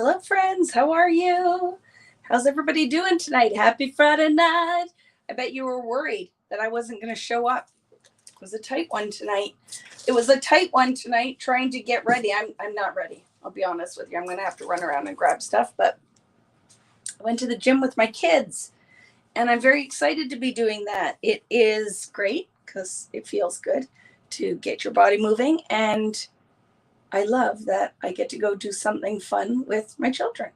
Hello, friends. How are you? How's everybody doing tonight? Happy Friday night. I bet you were worried that I wasn't going to show up. It was a tight one tonight. Trying to get ready. I'm not ready. I'll be honest with you. I'm going to have to run around and grab stuff, but I went to the gym with my kids and I'm very excited to be doing that. It is great because it feels good to get your body moving, and I love that I get to go do something fun with my children.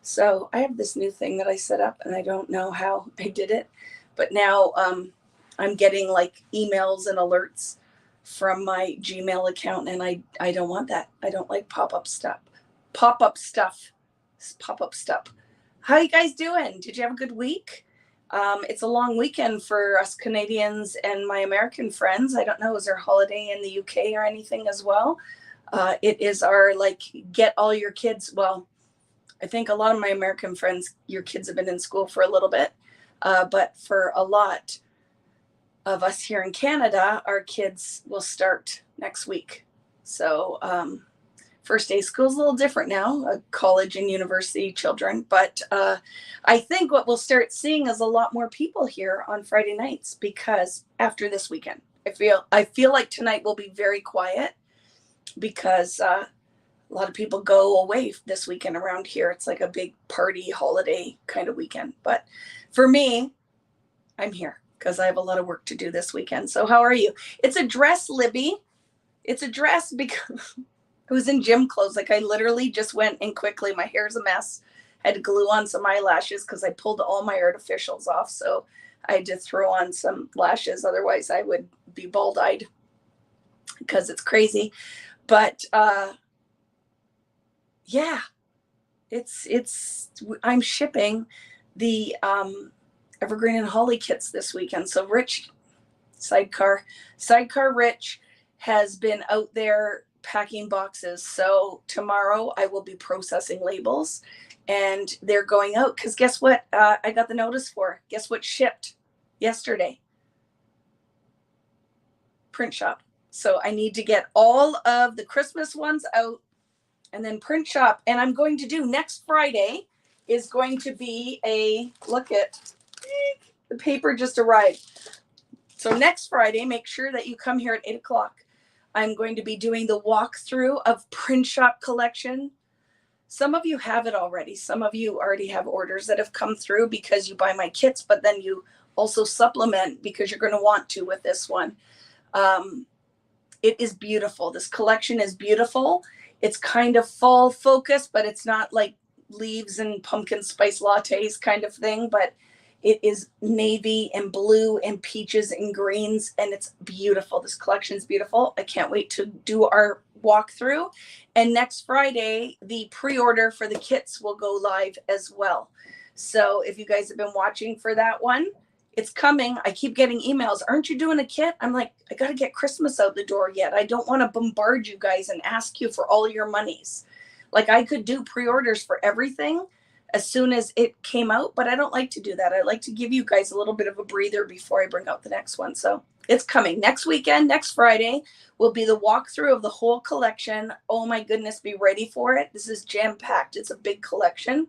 So I have this new thing that I set up, and I don't know how I did it, but now I'm getting like emails and alerts from my Gmail account, and I don't want that. I don't like pop-up stuff. Pop-up stuff. Pop-up stuff. How you guys doing? Did you have a good week? It's a long weekend for us Canadians and my American friends. I don't know, is there a holiday in the UK or anything as well? It is our get all your kids. Well, I think a lot of my American friends, your kids have been in school for a little bit. But for a lot of us here in Canada, our kids will start next week. So first day of school is a little different now, college and university children. But I think what we'll start seeing is a lot more people here on Friday nights, because after this weekend, I feel like tonight will be very quiet, because a lot of people go away this weekend around here. It's like a big party holiday kind of weekend. But for me, I'm here because I have a lot of work to do this weekend. So how are you? It's a dress, Libby. It's a dress because I was in gym clothes. Like I literally just went in quickly. My hair's a mess. I had to glue on some eyelashes because I pulled all my artificials off. So I had to throw on some lashes. Otherwise I would be bald-eyed because it's crazy. But yeah, I'm shipping the Evergreen and Holly kits this weekend. So Rich, Sidecar Rich has been out there packing boxes. So tomorrow I will be processing labels, and they're going out because guess what? I got the notice for. Guess what shipped yesterday? Print shop. So I need to get all of the Christmas ones out, and then print shop. And I'm going to do next Friday is going to be look at the paper just arrived. So next Friday, make sure that you come here at 8:00. I'm going to be doing the walkthrough of print shop collection. Some of you have it already. Some of you already have orders that have come through because you buy my kits, but then you also supplement because you're going to want to with this one. It is beautiful. This collection is beautiful. It's kind of fall focused, but it's not like leaves and pumpkin spice lattes kind of thing, but it is navy and blue and peaches and greens, and it's beautiful. This collection is beautiful. I can't wait to do our walkthrough. And next Friday, the pre-order for the kits will go live as well. So if you guys have been watching for that one, it's coming. I keep getting emails. Aren't you doing a kit? I'm like, I got to get Christmas out the door yet. I don't want to bombard you guys and ask you for all your monies. Like I could do pre-orders for everything as soon as it came out, but I don't like to do that. I like to give you guys a little bit of a breather before I bring out the next one. So it's coming next weekend. Next Friday will be the walkthrough of the whole collection. Oh my goodness, be ready for it. This is jam-packed. It's a big collection.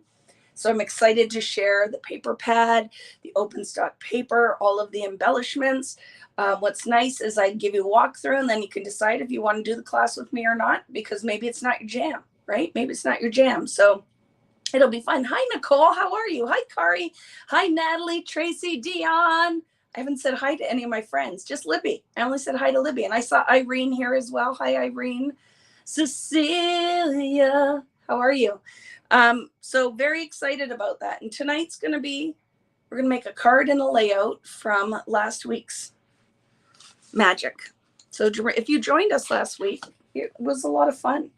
So I'm excited to share the paper pad, the open stock paper, all of the embellishments. What's nice is I give you a walkthrough, and then you can decide if you want to do the class with me or not, because maybe it's not your jam, right? Maybe it's not your jam. So it'll be fun. Hi, Nicole. How are you? Hi, Kari. Hi, Natalie, Tracy, Dion. I haven't said hi to any of my friends, just Libby. I only said hi to Libby. And I saw Irene here as well. Hi, Irene. Cecilia, how are you? So very excited about that. And tonight's going to be, we're going to make a card and a layout from last week's magic. So if you joined us last week, it was a lot of fun.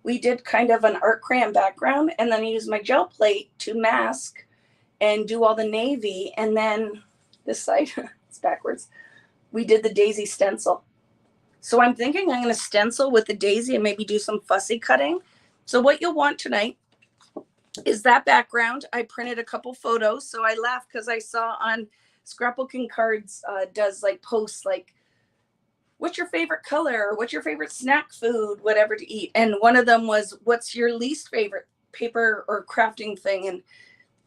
We did kind of an art crayon background, and then I used my gel plate to mask and do all the navy. And then this side, it's backwards. We did the daisy stencil. So I'm thinking I'm going to stencil with the daisy and maybe do some fussy cutting. So what you'll want tonight is that background. I printed a couple photos. So I laughed because I saw on Scrapbooking Cards does like posts like, what's your favorite color? What's your favorite snack food? Whatever to eat. And one of them was, what's your least favorite paper or crafting thing,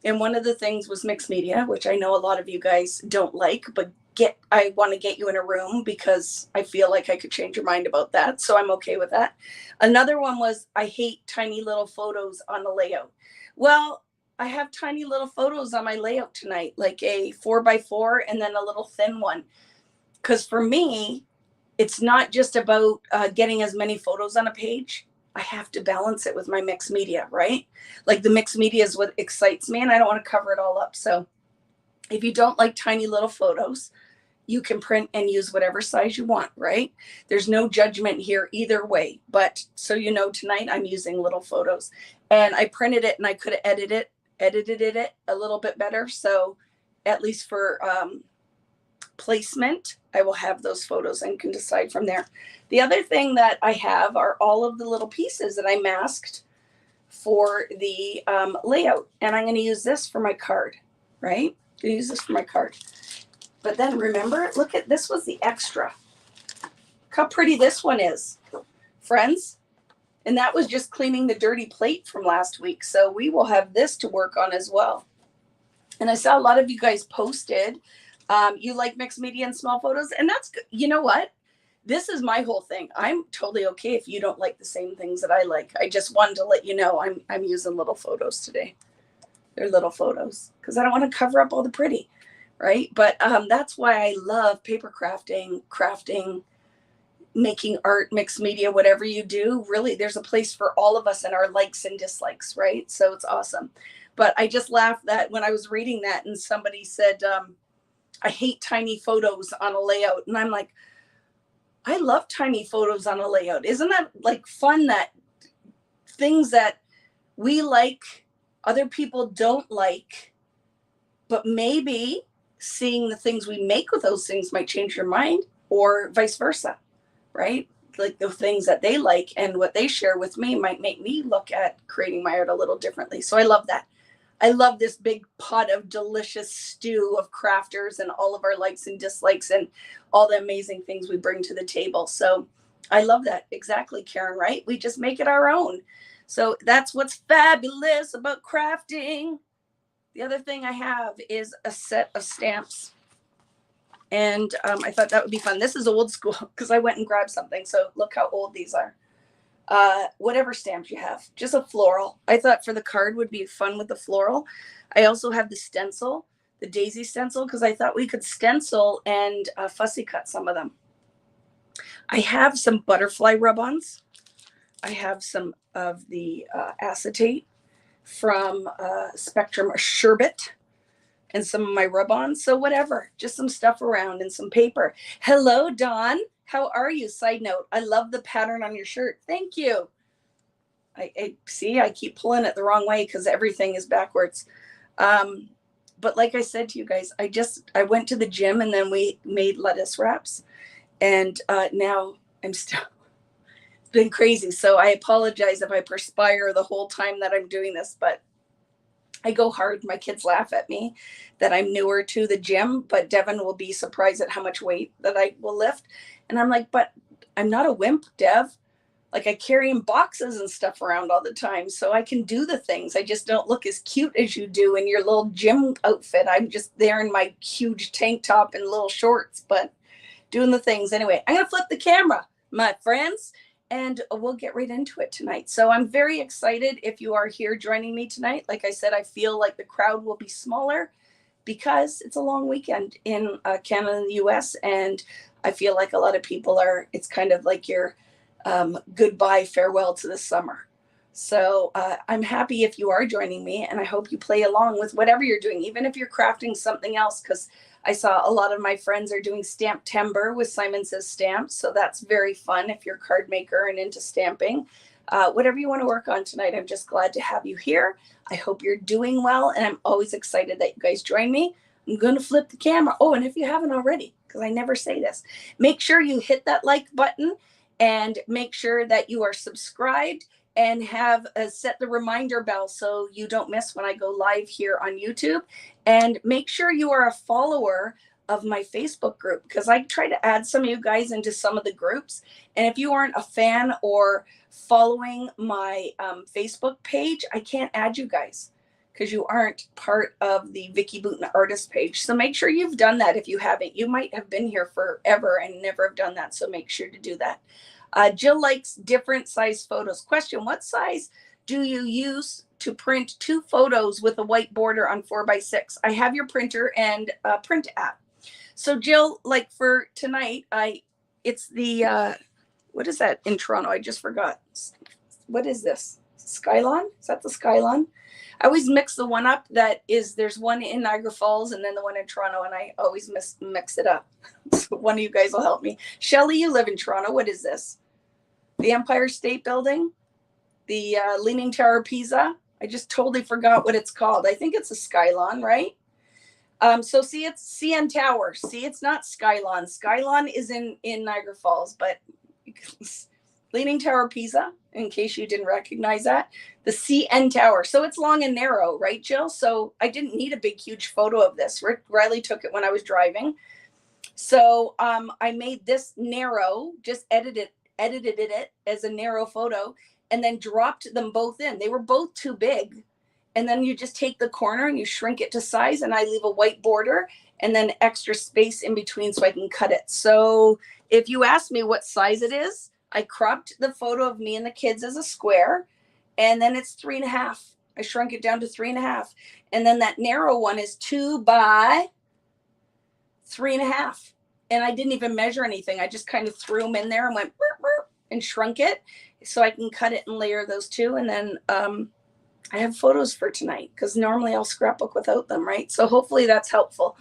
and one of the things was mixed media, which I know a lot of you guys don't like, but I want to get you in a room because I feel like I could change your mind about that. So I'm okay with that. Another one was I hate tiny little photos on the layout. Well, I have tiny little photos on my layout tonight, like a 4x4 and then a little thin one. Because for me, it's not just about getting as many photos on a page. I have to balance it with my mixed media, right? Like the mixed media is what excites me, and I don't want to cover it all up. So if you don't like tiny little photos, you can print and use whatever size you want, right? There's no judgment here either way. But so you know, tonight I'm using little photos, and I printed it and I could have edited it a little bit better. So at least for placement, I will have those photos and can decide from there. The other thing that I have are all of the little pieces that I masked for the layout. And I'm going to use this for my card, right? I'm going to use this for my card. But then remember, look at this was the extra. Look how pretty this one is, friends. And that was just cleaning the dirty plate from last week. So we will have this to work on as well. And I saw a lot of you guys posted. You like mixed media and small photos, and that's good. You know what? This is my whole thing. I'm totally okay if you don't like the same things that I like. I just wanted to let you know I'm using little photos today. They're little photos because I don't want to cover up all the pretty, right? But that's why I love paper crafting, making art, mixed media, whatever you do. Really, there's a place for all of us and our likes and dislikes, right? So it's awesome. But I just laughed that when I was reading that and somebody said, I hate tiny photos on a layout. And I'm like, I love tiny photos on a layout. Isn't that like fun that things that we like, other people don't like, but maybe seeing the things we make with those things might change your mind, or vice versa, right? Like the things that they like and what they share with me might make me look at creating my art a little differently. So I love that. I love this big pot of delicious stew of crafters and all of our likes and dislikes and all the amazing things we bring to the table. So I love that. Exactly, Karen, right? We just make it our own. So that's what's fabulous about crafting. The other thing I have is a set of stamps. And I thought that would be fun. This is old school because I went and grabbed something. So look how old these are. Whatever stamps you have, just a floral. I thought for the card would be fun with the floral. I also have the stencil, the daisy stencil, because I thought we could stencil and fussy cut some of them. I have some butterfly rub-ons. I have some of the acetate from Spectrum Sherbet and some of my rub-ons. So whatever, just some stuff around and some paper. Hello, Dawn. How are you? Side note, I love the pattern on your shirt. Thank you. I see, I keep pulling it the wrong way because everything is backwards. But like I said to you guys, I went to the gym and then we made lettuce wraps. And now it's been crazy. So I apologize if I perspire the whole time that I'm doing this, but I go hard. My kids laugh at me that I'm newer to the gym, but Devin will be surprised at how much weight that I will lift. And I'm like, but I'm not a wimp, Dev. Like I carry in boxes and stuff around all the time. So I can do the things. I just don't look as cute as you do in your little gym outfit. I'm just there in my huge tank top and little shorts, but doing the things. Anyway, I'm going to flip the camera, my friends, and we'll get right into it tonight. So I'm very excited if you are here joining me tonight. Like I said, I feel like the crowd will be smaller because it's a long weekend in Canada and the US. And I feel like a lot of people it's kind of like your goodbye, farewell to the summer. So I'm happy if you are joining me, and I hope you play along with whatever you're doing, even if you're crafting something else, because I saw a lot of my friends are doing Stamp-tember with Simon Says Stamps. So that's very fun if you're a card maker and into stamping. Whatever you want to work on tonight, I'm just glad to have you here. I hope you're doing well, and I'm always excited that you guys join me. I'm going to flip the camera. Oh, and if you haven't already, because I never say this, make sure you hit that like button and make sure that you are subscribed and have set the reminder bell so you don't miss when I go live here on YouTube. And make sure you are a follower of my Facebook group, because I try to add some of you guys into some of the groups. And if you aren't a fan or following my Facebook page, I can't add you guys because you aren't part of the Vicky Booten artist page. So make sure you've done that. If you haven't, you might have been here forever and never have done that. So make sure to do that. Jill likes different size photos. Question: what size do you use to print 2 photos with a white border on 4x6? I have your printer and print app. So Jill, like for tonight, it's the what is that in Toronto? I just forgot. What is this? Skylon? Is that the Skylon? I always mix the one up that is, there's one in Niagara Falls and then the one in Toronto, and I always mix it up. So one of you guys will help me. Shelly, you live in Toronto. What is this? The Empire State Building? The Leaning Tower of Pisa? I just totally forgot what it's called. I think it's a Skylon, right? So see, it's CN Tower. See, it's not Skylon. Skylon is in Niagara Falls, but Leaning Tower of Pisa, in case you didn't recognize that, the CN Tower. So it's long and narrow, right, Jill? So I didn't need a big, huge photo of this. Rick Riley took it when I was driving. So I made this narrow, just edited it as a narrow photo, and then dropped them both in. They were both too big. And then you just take the corner and you shrink it to size, and I leave a white border and then extra space in between so I can cut it. So if you ask me what size it is, I cropped the photo of me and the kids as a square, and then it's 3.5. I shrunk it down to 3.5. And then that narrow one is 2 by 3.5. And I didn't even measure anything. I just kind of threw them in there and went burp, burp, and shrunk it so I can cut it and layer those two. And then I have photos for tonight because normally I'll scrapbook without them, right? So hopefully that's helpful.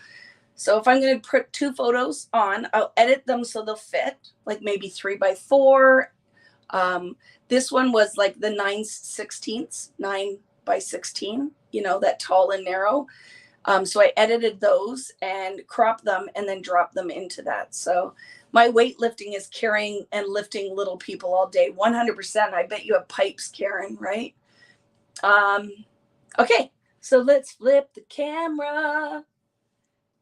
So if I'm going to put 2 photos on, I'll edit them so they'll fit, like maybe 3x4. This one was like the 9/16, 9x16, you know, that tall and narrow. So I edited those and cropped them and then dropped them into that. So my weightlifting is carrying and lifting little people all day. 100%. I bet you have pipes, Karen, right? Okay, so let's flip the camera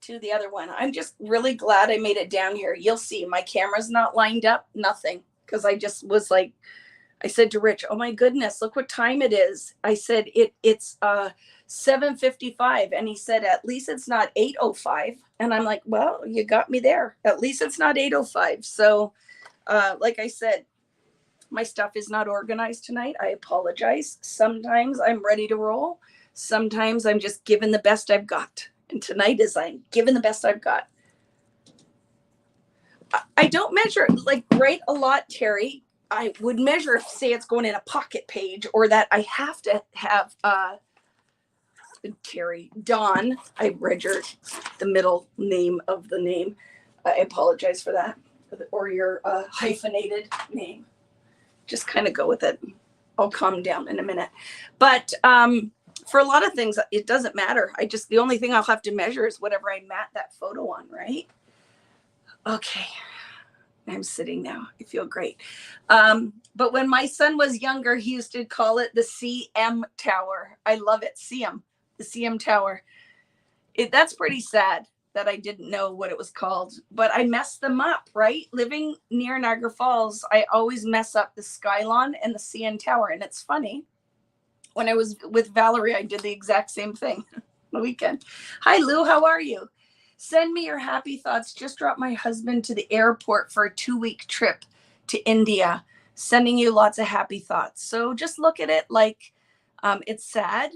to the other one. I'm just really glad I made it down here. You'll see my camera's not lined up, nothing, because I just was like, I said to Rich, oh my goodness, look what time it is. I said it's 7:55, and he said at least it's not 8:05, and I'm like, well, you got me there. At least it's not 8:05. So like I said, my stuff is not organized tonight. I apologize. Sometimes I'm ready to roll. Sometimes I'm just giving the best I've got. And tonight is I'm giving the best I've got. I don't measure, like, write a lot, Terry. I would measure if, say, it's going in a pocket page, or that I have to have Terry, Dawn. I read the middle name of the name. I apologize for that. Or your hyphenated name. Just kind of go with it. I'll calm down in a minute. But for a lot of things, it doesn't matter. The only thing I'll have to measure is whatever I mat that photo on, right? Okay. I'm sitting now. I feel great. But when my son was younger, he used to call it the CM Tower. I love it. CM, the CM Tower. That's pretty sad that I didn't know what it was called, but I messed them up, right? Living near Niagara Falls, I always mess up the Skylon and the CN Tower. And it's funny, when I was with Valerie, I did the exact same thing the weekend. Hi, Lou, how are you? Send me your happy thoughts. Just dropped my husband to the airport for a 2-week trip to India. Sending you lots of happy thoughts. So just look at it like it's sad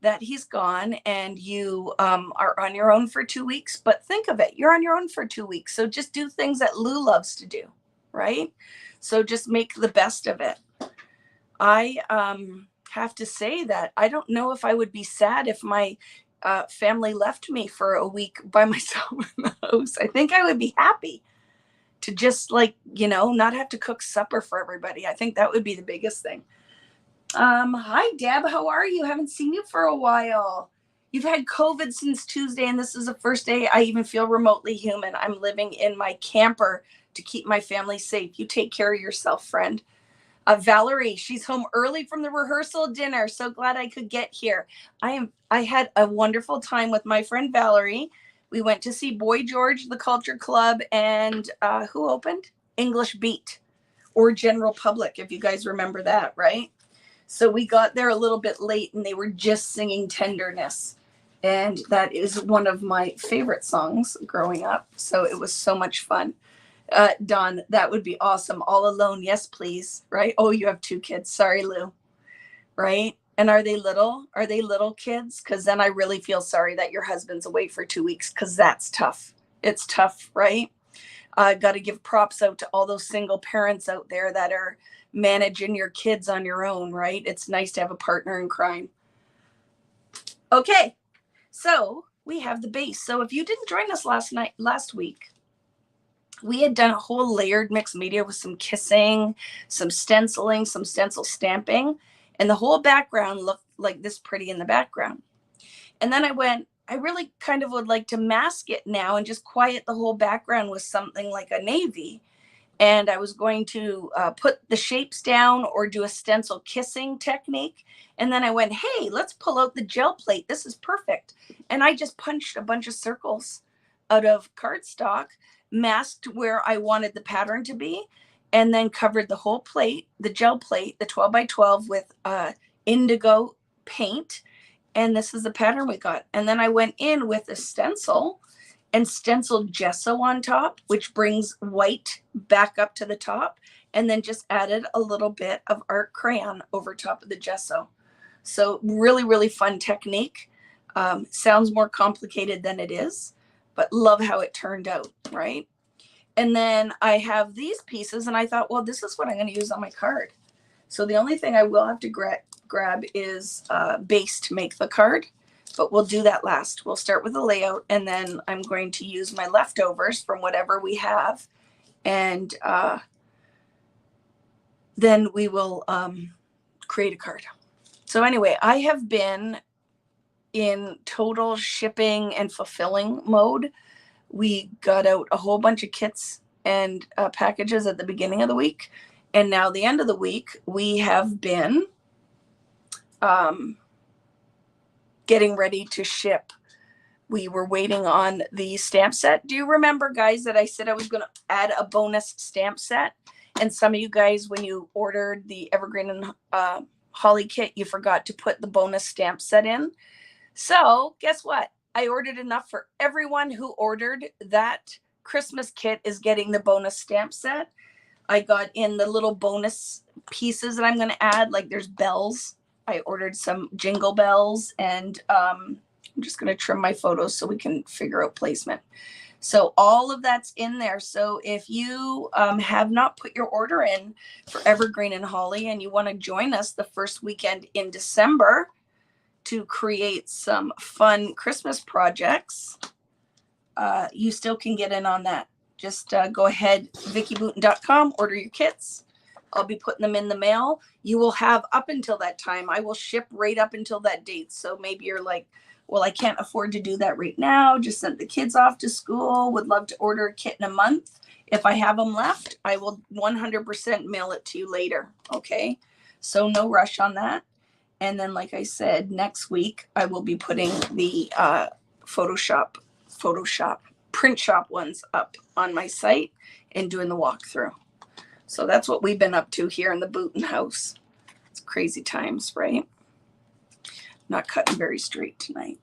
that he's gone and you are on your own for 2 weeks, but think of it, you're on your own for 2 weeks. So just do things that Lou loves to do, right? So just make the best of it. I have to say that I don't know if I would be sad if my family left me for a week by myself in the house. I think I would be happy to just, like, you know, not have to cook supper for everybody. I think that would be the biggest thing. Hi, Deb. How are you? Haven't seen you for a while. You've had COVID since Tuesday, and this is the first day I even feel remotely human. I'm living in my camper to keep my family safe. You take care of yourself, friend. Valerie, she's home early from the rehearsal dinner. So glad I could get here. I had a wonderful time with my friend Valerie. We went to see Boy George, the Culture Club, and who opened? English Beat, or General Public, if you guys remember that, right? So we got there a little bit late and they were just singing Tenderness. And that is one of my favorite songs growing up. So it was so much fun. Don, that would be awesome. All Alone, yes, please. Right? Oh, you have 2 kids. Sorry, Lou. Right? And are they little? Are they little kids? Because then I really feel sorry that your husband's away for 2 weeks, because that's tough. It's tough, right? I got to give props out to all those single parents out there that are managing your kids on your own, right? It's nice to have a partner in crime. Okay, so we have the base. So if you didn't join us last week, we had done a whole layered mixed media with some kissing, some stenciling, some stencil stamping, and the whole background looked like this pretty in the background. And then I really kind of would like to mask it now and just quiet the whole background with something like a navy. And I was going to put the shapes down or do a stencil kissing technique. And then I went, hey, let's pull out the gel plate. This is perfect. And I just punched a bunch of circles out of cardstock, masked where I wanted the pattern to be, and then covered the whole plate, the gel plate, the 12 by 12 with indigo paint. And this is the pattern we got. And then I went in with a stencil and stenciled gesso on top, which brings white back up to the top, and then just added a little bit of art crayon over top of the gesso. So really, really fun technique. Sounds more complicated than it is, but love how it turned out, right? And then I have these pieces, and I thought, well, this is what I'm going to use on my card. So the only thing I will have to grab is base to make the card. But we'll do that last. We'll start with the layout, and then I'm going to use my leftovers from whatever we have. And then we will create a card. So anyway, I have been in total shipping and fulfilling mode. We got out a whole bunch of kits and packages at the beginning of the week. And now the end of the week, we have been getting ready to ship. We were waiting on the stamp set. Do you remember, guys, that I said I was going to add a bonus stamp set? And some of you guys, when you ordered the Evergreen and Holly kit, you forgot to put the bonus stamp set in. So guess what? I ordered enough for everyone who ordered that Christmas kit is getting the bonus stamp set. I got in the little bonus pieces that I'm going to add, like there's bells. I ordered some jingle bells, and I'm just going to trim my photos so we can figure out placement. So all of that's in there. So if you have not put your order in for Evergreen and Holly, and you want to join us the first weekend in December to create some fun Christmas projects, you still can get in on that. Just go ahead, VickiBooten.com, order your kits. I'll be putting them in the mail. You will have up until that time. I will ship right up until that date. So maybe you're like, well, I can't afford to do that right now. Just sent the kids off to school. Would love to order a kit in a month. If I have them left, I will 100% mail it to you later. Okay. So no rush on that. And then, like I said, next week, I will be putting the Photoshop print shop ones up on my site and doing the walkthrough. So that's what we've been up to here in the Booten house. It's crazy times, right? Not cutting very straight tonight.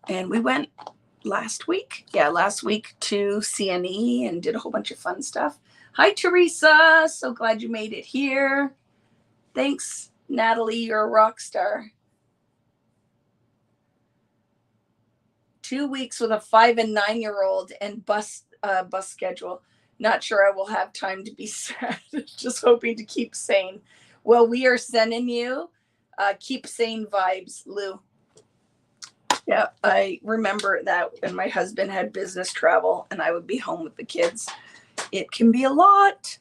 And we went last week to CNE and did a whole bunch of fun stuff. Hi, Teresa. So glad you made it here. Thanks, Natalie. You're a rock star. 2 weeks with a 5 and 9-year-old and bus schedule. Not sure I will have time to be sad. Just hoping to keep sane. Well, we are sending you keep sane vibes, Lou. Yeah, I remember that when my husband had business travel and I would be home with the kids. It can be a lot.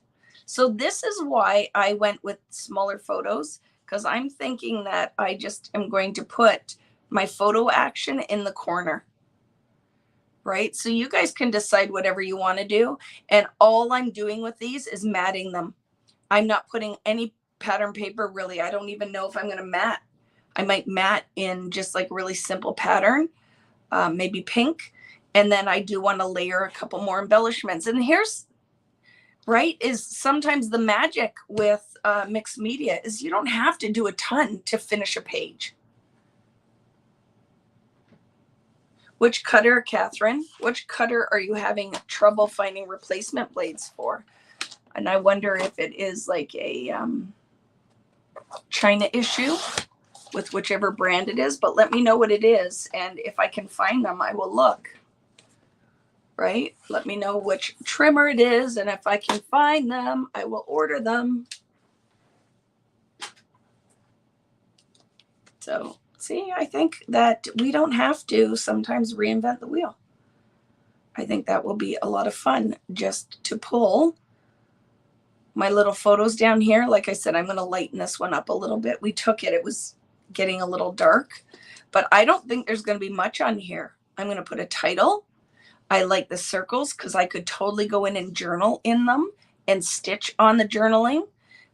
So this is why I went with smaller photos, because I'm thinking that I just am going to put my photo action in the corner. Right? So you guys can decide whatever you want to do. And all I'm doing with these is matting them. I'm not putting any pattern paper, really. I don't even know if I'm going to mat. I might mat in just like really simple pattern, maybe pink. And then I do want to layer a couple more embellishments. And here's, right, is sometimes the magic with mixed media is you don't have to do a ton to finish a page. Which cutter, Catherine, which cutter are you having trouble finding replacement blades for? And I wonder if it is like a China issue with whichever brand it is, but let me know what it is. And if I can find them, I will look. Right? Let me know which trimmer it is. And if I can find them, I will order them. So see, I think that we don't have to sometimes reinvent the wheel. I think that will be a lot of fun just to pull my little photos down here. Like I said, I'm going to lighten this one up a little bit. We took it. It was getting a little dark, but I don't think there's going to be much on here. I'm going to put a title. I like the circles because I could totally go in and journal in them and stitch on the journaling,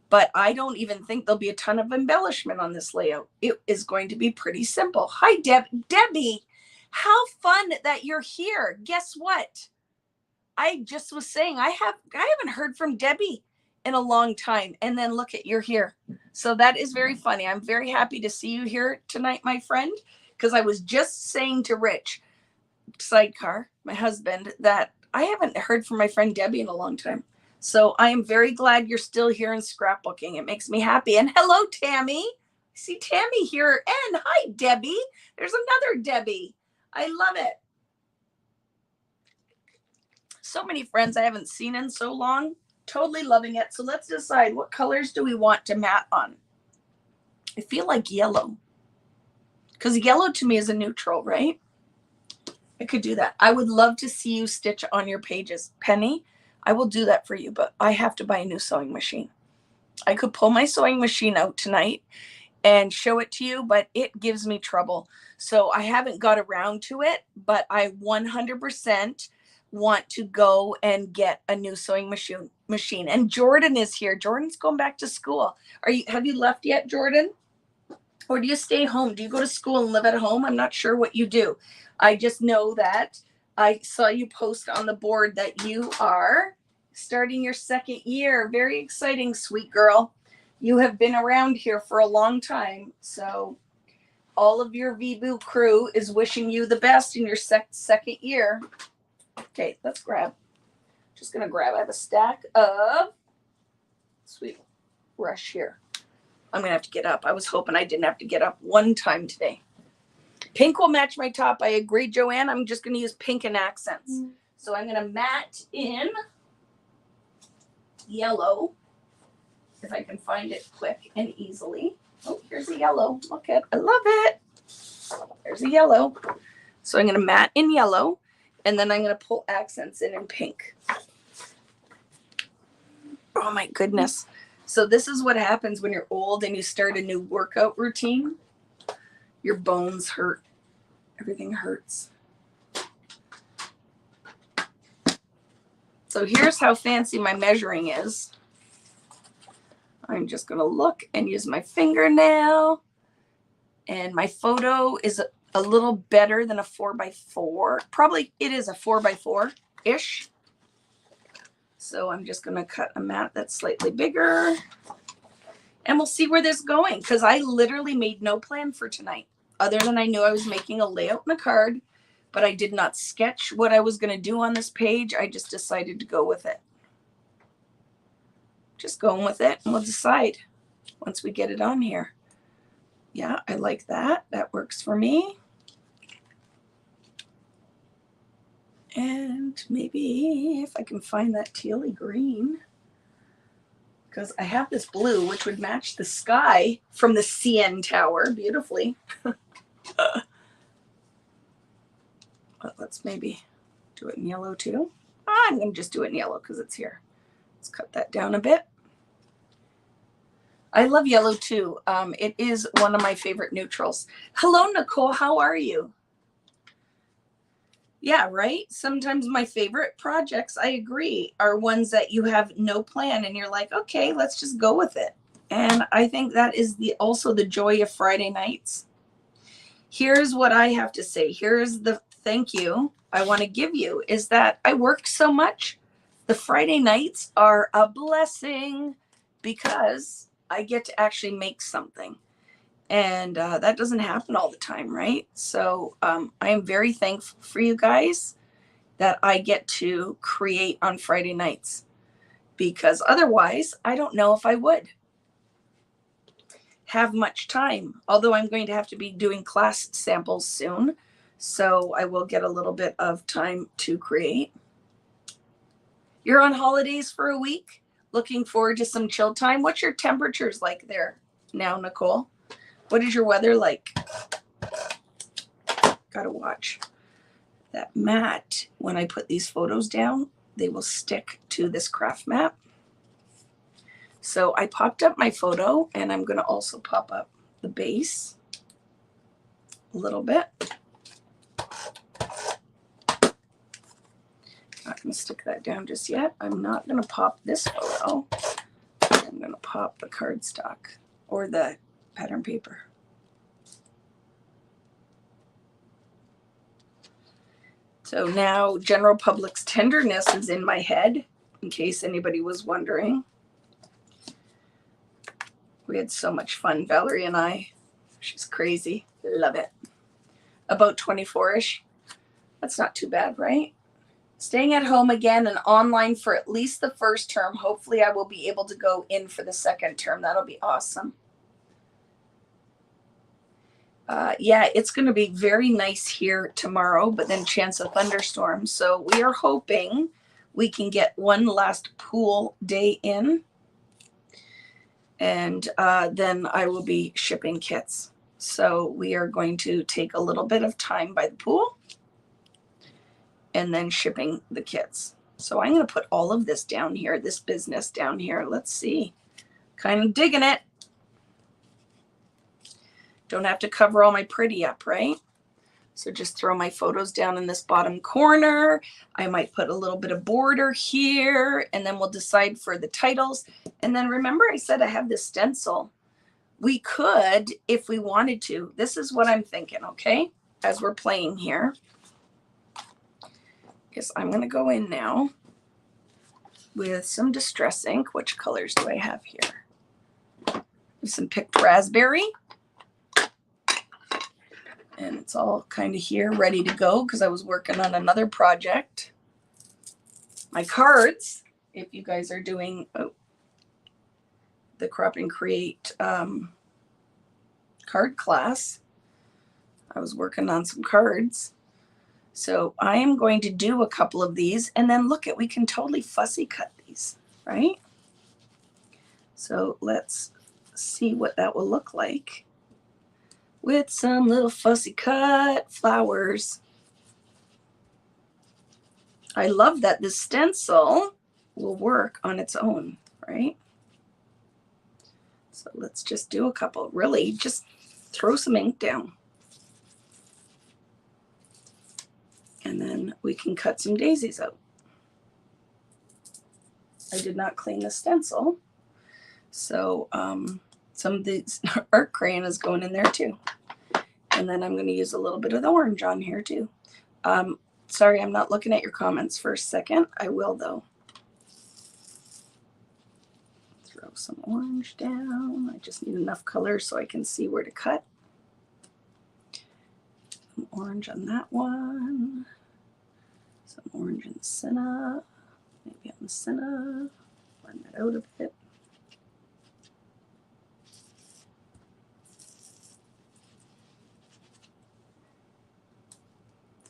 but I don't even think there'll be a ton of embellishment on this layout. It is going to be pretty simple. Hi, Debbie. How fun that you're here. Guess what? I just was saying I haven't heard from Debbie in a long time. And then look at, you're here. So that is very funny. I'm very happy to see you here tonight, my friend, because I was just saying to Rich, Sidecar, my husband, that I haven't heard from my friend Debbie in a long time. So I am very glad you're still here in scrapbooking. It makes me happy. And hello, Tammy. I see Tammy here. And hi, Debbie. There's another Debbie. I love it. So many friends I haven't seen in so long. Totally loving it. So let's decide, what colors do we want to mat on? I feel like yellow, because yellow to me is a neutral, right? I could do that. I would love to see you stitch on your pages. Penny, I will do that for you, but I have to buy a new sewing machine. I could pull my sewing machine out tonight and show it to you, but it gives me trouble. So I haven't got around to it, but I 100% want to go and get a new sewing machine. And Jordan is here. Jordan's going back to school. Have you left yet, Jordan? Or do you stay home? Do you go to school and live at home? I'm not sure what you do. I just know that I saw you post on the board that you are starting your second year. Very exciting, sweet girl. You have been around here for a long time. So all of your VBoo crew is wishing you the best in your second year. Okay, let's grab. Just going to grab. I have a stack of sweet rush here. I'm going to have to get up. I was hoping I didn't have to get up one time today. Pink will match my top. I agree, Joanne. I'm just going to use pink and accents. So I'm going to mat in yellow, if I can find it quick and easily. Oh, here's a yellow. Look at, I love it. There's a yellow. So I'm going to mat in yellow, and then I'm going to pull accents in pink. Oh my goodness. So this is what happens when you're old and you start a new workout routine. Your bones hurt. Everything hurts. So here's how fancy my measuring is. I'm just going to look and use my fingernail. And my photo is a little better than a 4x4. Probably it is a 4x4-ish. So I'm just going to cut a mat that's slightly bigger. And we'll see where this is going, because I literally made no plan for tonight, other than I knew I was making a layout and a card, but I did not sketch what I was going to do on this page. I just decided to go with it. Just going with it, and we'll decide once we get it on here. Yeah, I like that. That works for me. And maybe if I can find that tealy green, because I have this blue, which would match the sky from the CN Tower beautifully. But let's maybe do it in yellow too. I'm going to just do it in yellow because it's here. Let's cut that down a bit. I love yellow too. It is one of my favorite neutrals. Hello, Nicole. How are you? Yeah, right? Sometimes my favorite projects, I agree, are ones that you have no plan and you're like, okay, let's just go with it. And I think that is also the joy of Friday nights. Here's what I have to say. Here's the thank you I want to give you, is that I work so much. The Friday nights are a blessing because I get to actually make something. And that doesn't happen all the time, right? So I am very thankful for you guys that I get to create on Friday nights, because otherwise I don't know if I would have much time, although I'm going to have to be doing class samples soon, so I will get a little bit of time to create. You're on holidays for a week, looking forward to some chill time. What's your temperatures like there now, Nicole? What is your weather like? Gotta watch that mat. When I put these photos down, they will stick to this craft mat. So I popped up my photo, and I'm going to also pop up the base a little bit. Not going to stick that down just yet. I'm not going to pop this photo. I'm going to pop the cardstock or the pattern paper. So now General Public's Tenderness is in my head, in case anybody was wondering. We had so much fun, Valerie and I. She's crazy. Love it. About 24-ish. That's not too bad, right? Staying at home again and online for at least the first term. Hopefully I will be able to go in for the second term. That'll be awesome. Yeah, it's going to be very nice here tomorrow, but then chance of thunderstorms. So we are hoping we can get one last pool day in. And then I will be shipping kits. So we are going to take a little bit of time by the pool and then shipping the kits. So I'm going to put all of this down here, this business down here. Let's see. Kind of digging it. Don't have to cover all my pretty up, right? So just throw my photos down in this bottom corner. I might put a little bit of border here, and then we'll decide for the titles. And then remember I said I have this stencil. We could, if we wanted to. This is what I'm thinking, okay? As we're playing here. Is I'm going to go in now with some Distress ink. Which colors do I have here? Some picked raspberry. And it's all kind of here, ready to go, because I was working on another project. My cards, if you guys are doing the Crop and Create card class, I was working on some cards. So I am going to do a couple of these, and then look at, we can totally fussy cut these, right? So let's see what that will look like with some little fussy cut flowers. I love that this stencil will work on its own, right? So let's just do a couple. Really, just throw some ink down. And then we can cut some daisies out. I did not clean the stencil. So some of these art crayon is going in there too. And then I'm going to use a little bit of the orange on here too. Sorry, I'm not looking at your comments for a second. I will though. Throw some orange down. I just need enough color so I can see where to cut. Some orange on that one. Some orange in the center. Maybe on the center. Blend that out a bit.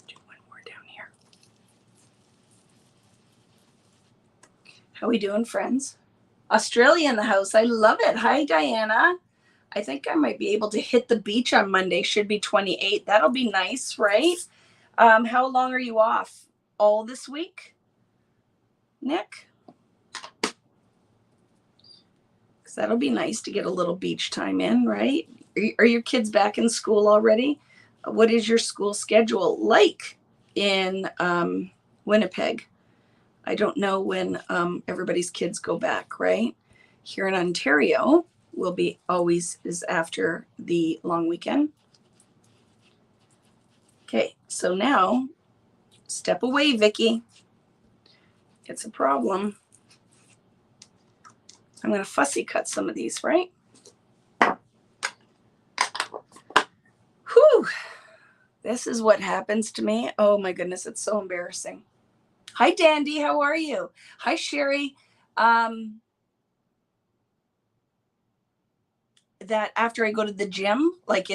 Do one more down here. How we doing, friends? Australia in the house. I love it. Hi, Diana. I think I might be able to hit the beach on Monday. Should be 28. That'll be nice, right? How long are you off? All this week, Nick? Because that'll be nice to get a little beach time in, right? Are your kids back in school already? What is your school schedule like in Winnipeg? I don't know when everybody's kids go back, right? Here in Ontario, will be always is after the long weekend. Okay, so now step away, Vicky. It's a problem. I'm going to fussy cut some of these, right? Whew. This is what happens to me. Oh my goodness, it's so embarrassing. Hi, Dandy. How are you? Hi, Sherry. That after I go to the gym, like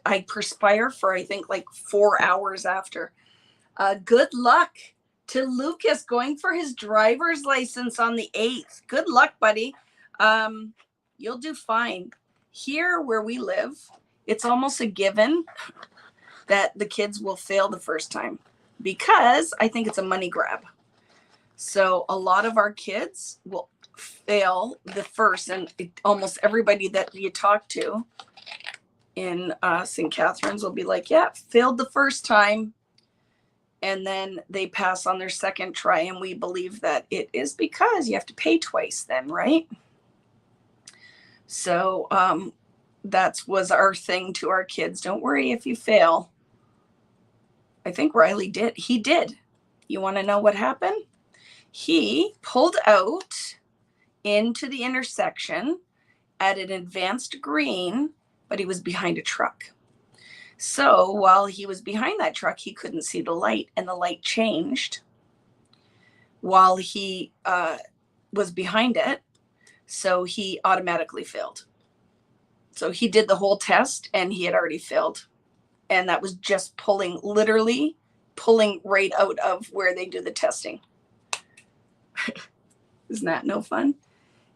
I perspire for, I think, like 4 hours after. Good luck to Lucas going for his driver's license on the 8th. Good luck, buddy. You'll do fine. Here where we live, it's almost a given that the kids will fail the first time because I think it's a money grab. So a lot of our kids will fail the first, and almost everybody that you talk to in St. Catharines will be like, yeah, failed the first time. And then they pass on their second try. And we believe that it is because you have to pay twice then, right? So that was our thing to our kids. Don't worry if you fail. I think Riley did. He did. You want to know what happened? He pulled out into the intersection at an advanced green, but he was behind a truck. So while he was behind that truck, he couldn't see the light, and the light changed while he was behind it. So he automatically failed. So he did the whole test and he had already failed. And that was just literally pulling right out of where they do the testing. Isn't that no fun?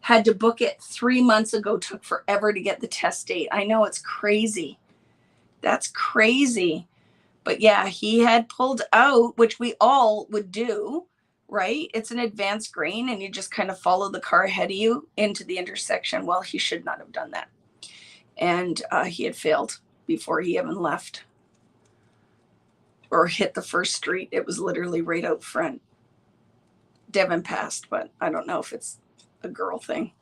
Had to book it 3 months ago, took forever to get the test date. I know, it's crazy. That's crazy. But yeah, he had pulled out, which we all would do, right? It's an advanced green and you just kind of follow the car ahead of you into the intersection. Well, he should not have done that. And he had failed before he even left or hit the first street. It was literally right out front. Devin passed, but I don't know if it's a girl thing.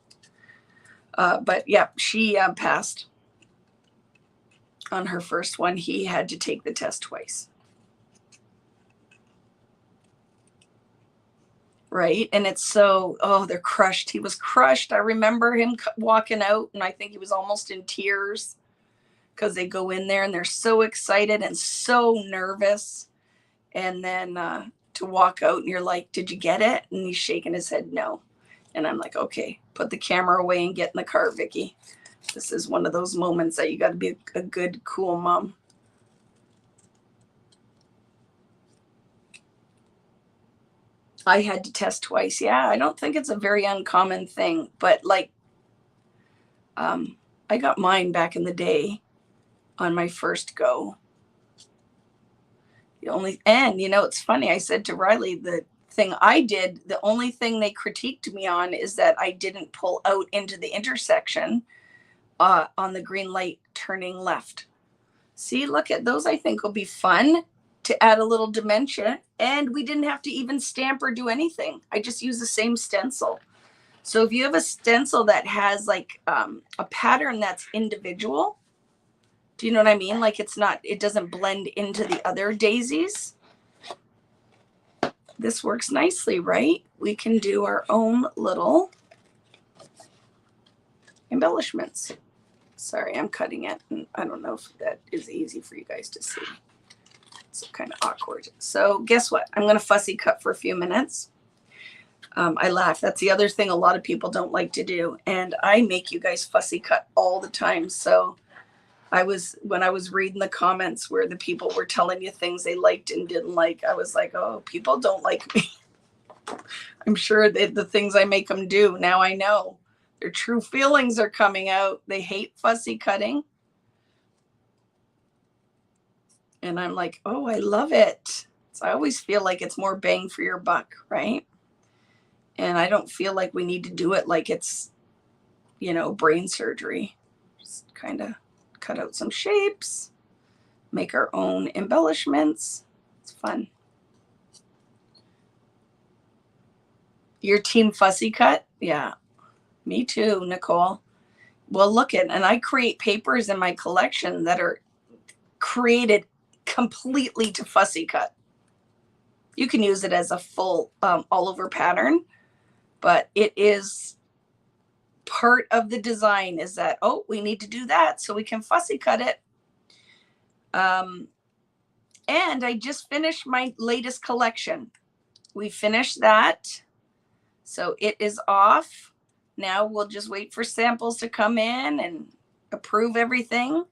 But yeah, she passed on her first one. He had to take the test twice. Right. And it's so, they're crushed. He was crushed. I remember him walking out and I think he was almost in tears because they go in there and they're so excited and so nervous. And then to walk out and you're like, did you get it? And he's shaking his head, no. And I'm like, okay, put the camera away and get in the car, Vicky. This is one of those moments that you got to be a good, cool mom. I had to test twice. Yeah, I don't think it's a very uncommon thing, but like, I got mine back in the day on my first go. And it's funny. I said to Riley, the thing I did, the only thing they critiqued me on is that I didn't pull out into the intersection on the green light turning left. See, look at those. I think will be fun to add a little dimension, and we didn't have to even stamp or do anything. I just use the same stencil. So if you have a stencil that has like a pattern that's individual, do you know what I mean? Like it doesn't blend into the other daisies. This works nicely, right? We can do our own little embellishments. Sorry, I'm cutting it, and I don't know if that is easy for you guys to see. It's kind of awkward. So guess what? I'm going to fussy cut for a few minutes. I laugh. That's the other thing a lot of people don't like to do. And I make you guys fussy cut all the time. So when I was reading the comments where the people were telling you things they liked and didn't like, I was like, oh, people don't like me. I'm sure that the things I make them do, now I know their true feelings are coming out. They hate fussy cutting. And I'm like, oh, I love it. So I always feel like it's more bang for your buck, right? And I don't feel like we need to do it like it's, brain surgery. Just kind of cut out some shapes, make our own embellishments. It's fun. Your team fussy cut? Yeah, me too, Nicole. Well, look at, and I create papers in my collection that are created completely to fussy cut. You can use it as a full all over pattern, but it is part of the design is that, oh, we need to do that so we can fussy cut it. And I just finished my latest collection. We finished that. So it is off. Now we'll just wait for samples to come in and approve everything.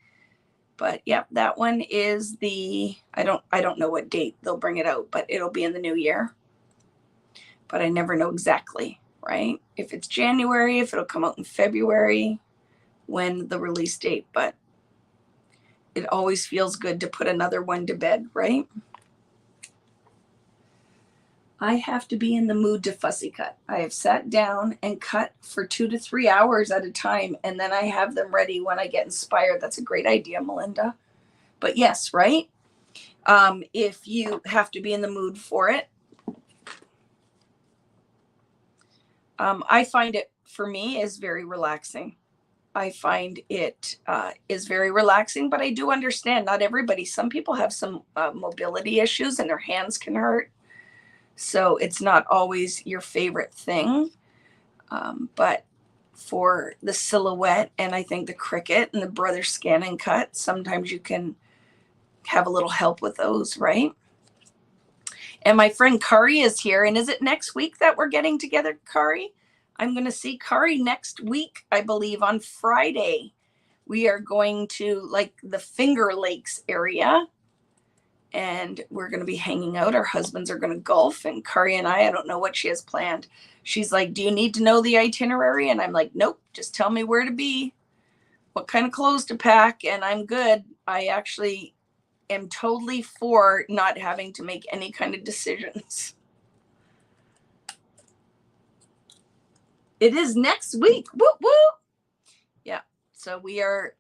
But yep, that one is the, I don't know what date they'll bring it out, but it'll be in the new year. But I never know exactly, right? If it's January, if it'll come out in February, when the release date, but it always feels good to put another one to bed, right? I have to be in the mood to fussy cut. I have sat down and cut for 2 to 3 hours at a time, and then I have them ready when I get inspired. That's a great idea, Melinda. But yes, right? If you have to be in the mood for it, I find it, for me, is very relaxing. I find it is very relaxing, but I do understand not everybody. Some people have some mobility issues and their hands can hurt. So it's not always your favorite thing. But for the silhouette and I think the Cricut and the Brother Scan and Cut, sometimes you can have a little help with those, right? And my friend Kari is here. And is it next week that we're getting together, Kari? I'm going to see Kari next week, I believe, on Friday. We are going to like the Finger Lakes area. And we're going to be hanging out. Our husbands are going to golf. And Kari and I don't know what she has planned. She's like, do you need to know the itinerary? And I'm like, nope, just tell me where to be, what kind of clothes to pack. And I'm good. I actually am totally for not having to make any kind of decisions. It is next week. Woo woo. Yeah. So we are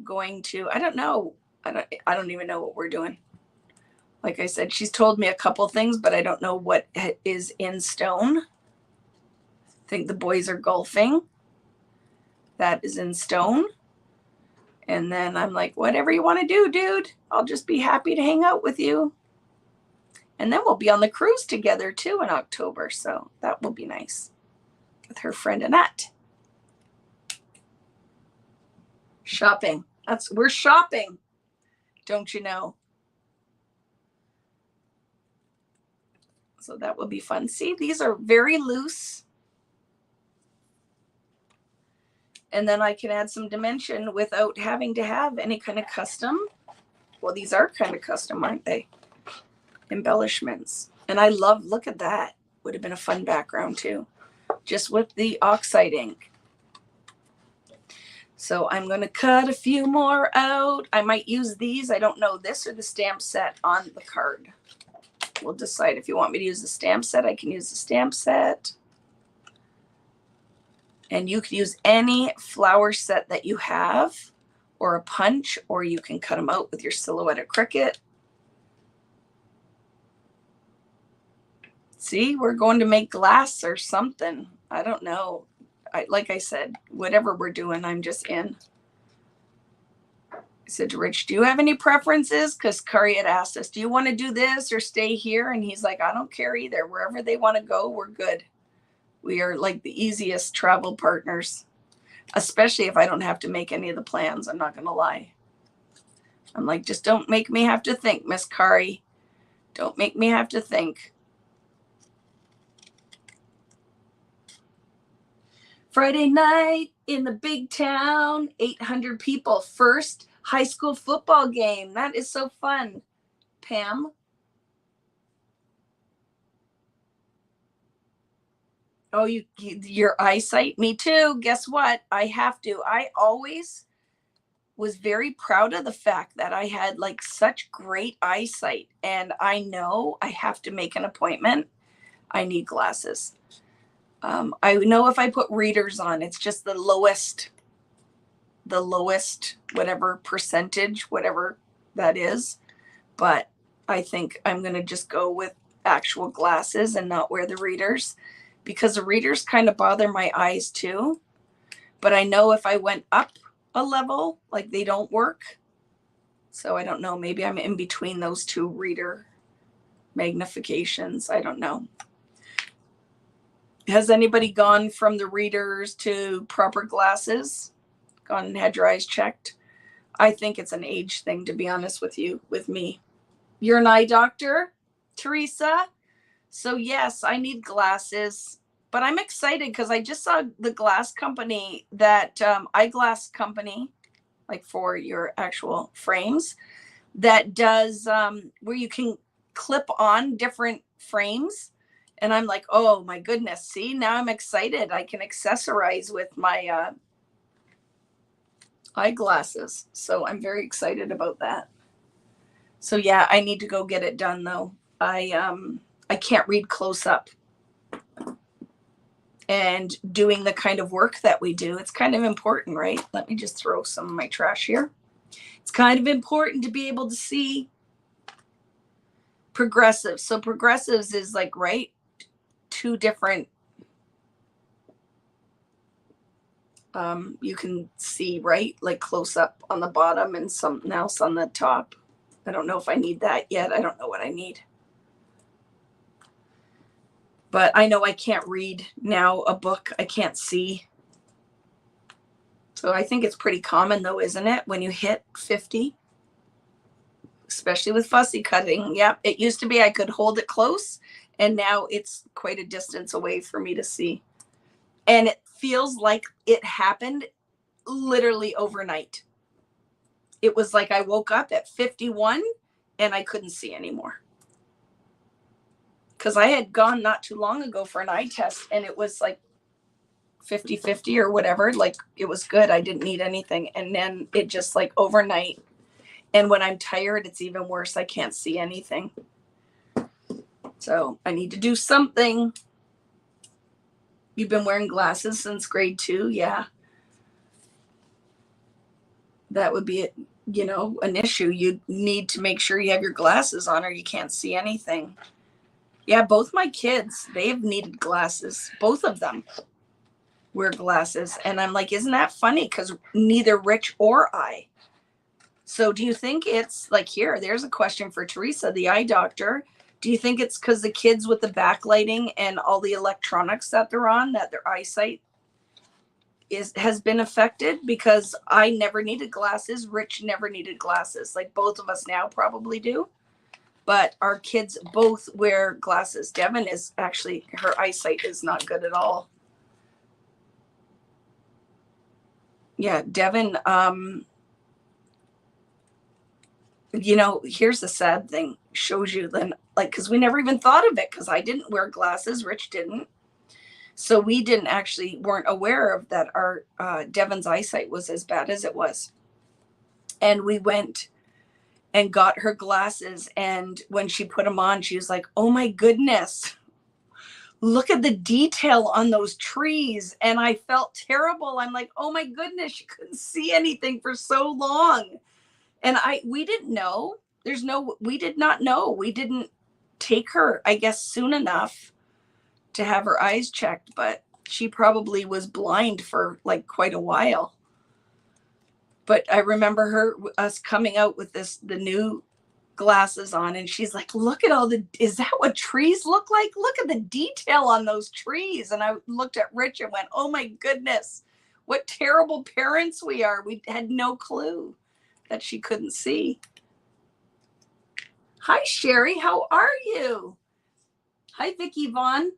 going to, I don't know. I don't even know what we're doing. Like I said, she's told me a couple things, but I don't know what is in stone. I think the boys are golfing. That is in stone. And then I'm like, whatever you want to do, dude, I'll just be happy to hang out with you. And then we'll be on the cruise together too in October. So that will be nice with her friend Annette. Shopping. We're shopping. Don't you know? So that will be fun. See, these are very loose. And then I can add some dimension without having to have any kind of custom. Well, these are kind of custom, aren't they? Embellishments. And I love, look at that. Would have been a fun background too. Just with the oxide ink. So I'm going to cut a few more out. I might use these. I don't know, this or the stamp set on the card. We'll decide. If you want me to use the stamp set, I can use the stamp set. And you can use any flower set that you have, or a punch, or you can cut them out with your silhouette of Cricut. See, we're going to make glass or something. I don't know. Like I said, whatever we're doing, I'm just in. I said to Rich, do you have any preferences? Because Kari had asked us, do you want to do this or stay here? And he's like, I don't care either. Wherever they want to go, we're good. We are like the easiest travel partners, especially if I don't have to make any of the plans. I'm not going to lie. I'm like, just don't make me have to think, Miss Kari. Don't make me have to think. Friday night in the big town, 800 people. First high school football game. That is so fun, Pam. Oh, your eyesight? Me too. Guess what? I have to. I always was very proud of the fact that I had like such great eyesight. And I know I have to make an appointment. I need glasses. I know if I put readers on, it's just the lowest, whatever percentage, whatever that is. But I think I'm going to just go with actual glasses and not wear the readers, because the readers kind of bother my eyes too. but I know if I went up a level, like they don't work. So I don't know. Maybe I'm in between those two reader magnifications. I don't know. Has anybody gone from the readers to proper glasses? Gone and had your eyes checked? I think it's an age thing, to be honest with you, with me. You're an eye doctor, Teresa? So yes, I need glasses, but I'm excited because I just saw the glass company, that eyeglass company, like for your actual frames, that does where you can clip on different frames. And I'm like, oh my goodness, see, now I'm excited. I can accessorize with my eyeglasses. So I'm very excited about that. So yeah, I need to go get it done though. I can't read close up. And doing the kind of work that we do, it's kind of important, right? Let me just throw some of my trash here. It's kind of important to be able to see progressives. So progressives is like, right, two different, you can see, right, like close up on the bottom and something else on the top. I don't know if I need that yet. I don't know what I need. But I know I can't read now a book I can't see. So I think it's pretty common though, isn't it? When you hit 50, especially with fussy cutting. Yep. It used to be I could hold it close, and now it's quite a distance away for me to see. And it feels like it happened literally overnight. It was like I woke up at 51 and I couldn't see anymore. Because I had gone not too long ago for an eye test, and it was like 50-50 or whatever. Like it was good. I didn't need anything. And then it just like overnight. And when I'm tired, it's even worse. I can't see anything. So I need to do something. You've been wearing glasses since grade 2? Yeah. That would be, an issue. You need to make sure you have your glasses on or you can't see anything. Yeah, both my kids, they've needed glasses. Both of them wear glasses. And I'm like, isn't that funny? Because neither Rich or I. So do you think it's like, there's a question for Teresa, the eye doctor. Do you think it's because the kids with the backlighting and all the electronics that they're on, that their eyesight has been affected? Because I never needed glasses. Rich never needed glasses. Like both of us now probably do. But our kids both wear glasses. Devin is actually, her eyesight is not good at all. Yeah, Devin, here's the sad thing. Shows you then, like, because we never even thought of it, because I didn't wear glasses. Rich didn't. So we weren't aware of that. Our Devin's eyesight was as bad as it was. And we went and got her glasses. And when she put them on, she was like, oh my goodness, look at the detail on those trees. And I felt terrible. I'm like, oh my goodness, she couldn't see anything for so long. And we didn't know. We did not know. We didn't take her, I guess, soon enough to have her eyes checked, but she probably was blind for like quite a while. But I remember us coming out with the new glasses on, and she's like, look at is that what trees look like? Look at the detail on those trees. And I looked at Rich and went, oh my goodness, what terrible parents we are. We had no clue that she couldn't see. Hi, Sherry. How are you? Hi, Vicki Vaughn.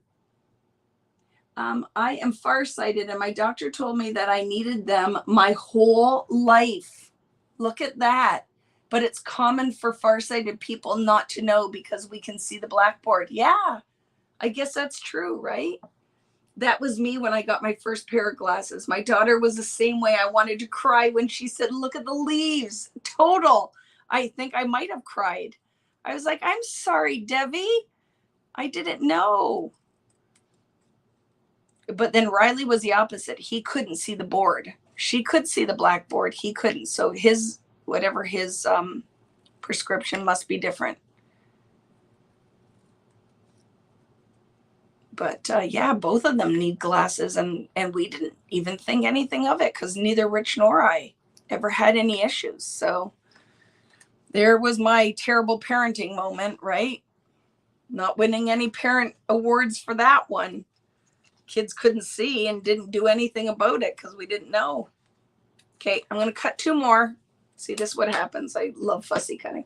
I am farsighted, and my doctor told me that I needed them my whole life. Look at that. But it's common for farsighted people not to know because we can see the blackboard. Yeah, I guess that's true, right? That was me when I got my first pair of glasses. My daughter was the same way. I wanted to cry when she said, look at the leaves. Total. I think I might have cried. I was like, I'm sorry, Debbie. I didn't know. But then Riley was the opposite. He couldn't see the board. She could see the blackboard. He couldn't. So his prescription must be different. But yeah, both of them need glasses, and we didn't even think anything of it because neither Rich nor I ever had any issues. So there was my terrible parenting moment, right? Not winning any parent awards for that one. Kids couldn't see and didn't do anything about it because we didn't know. Okay, I'm going to cut 2 more. See, this is what happens. I love fussy cutting.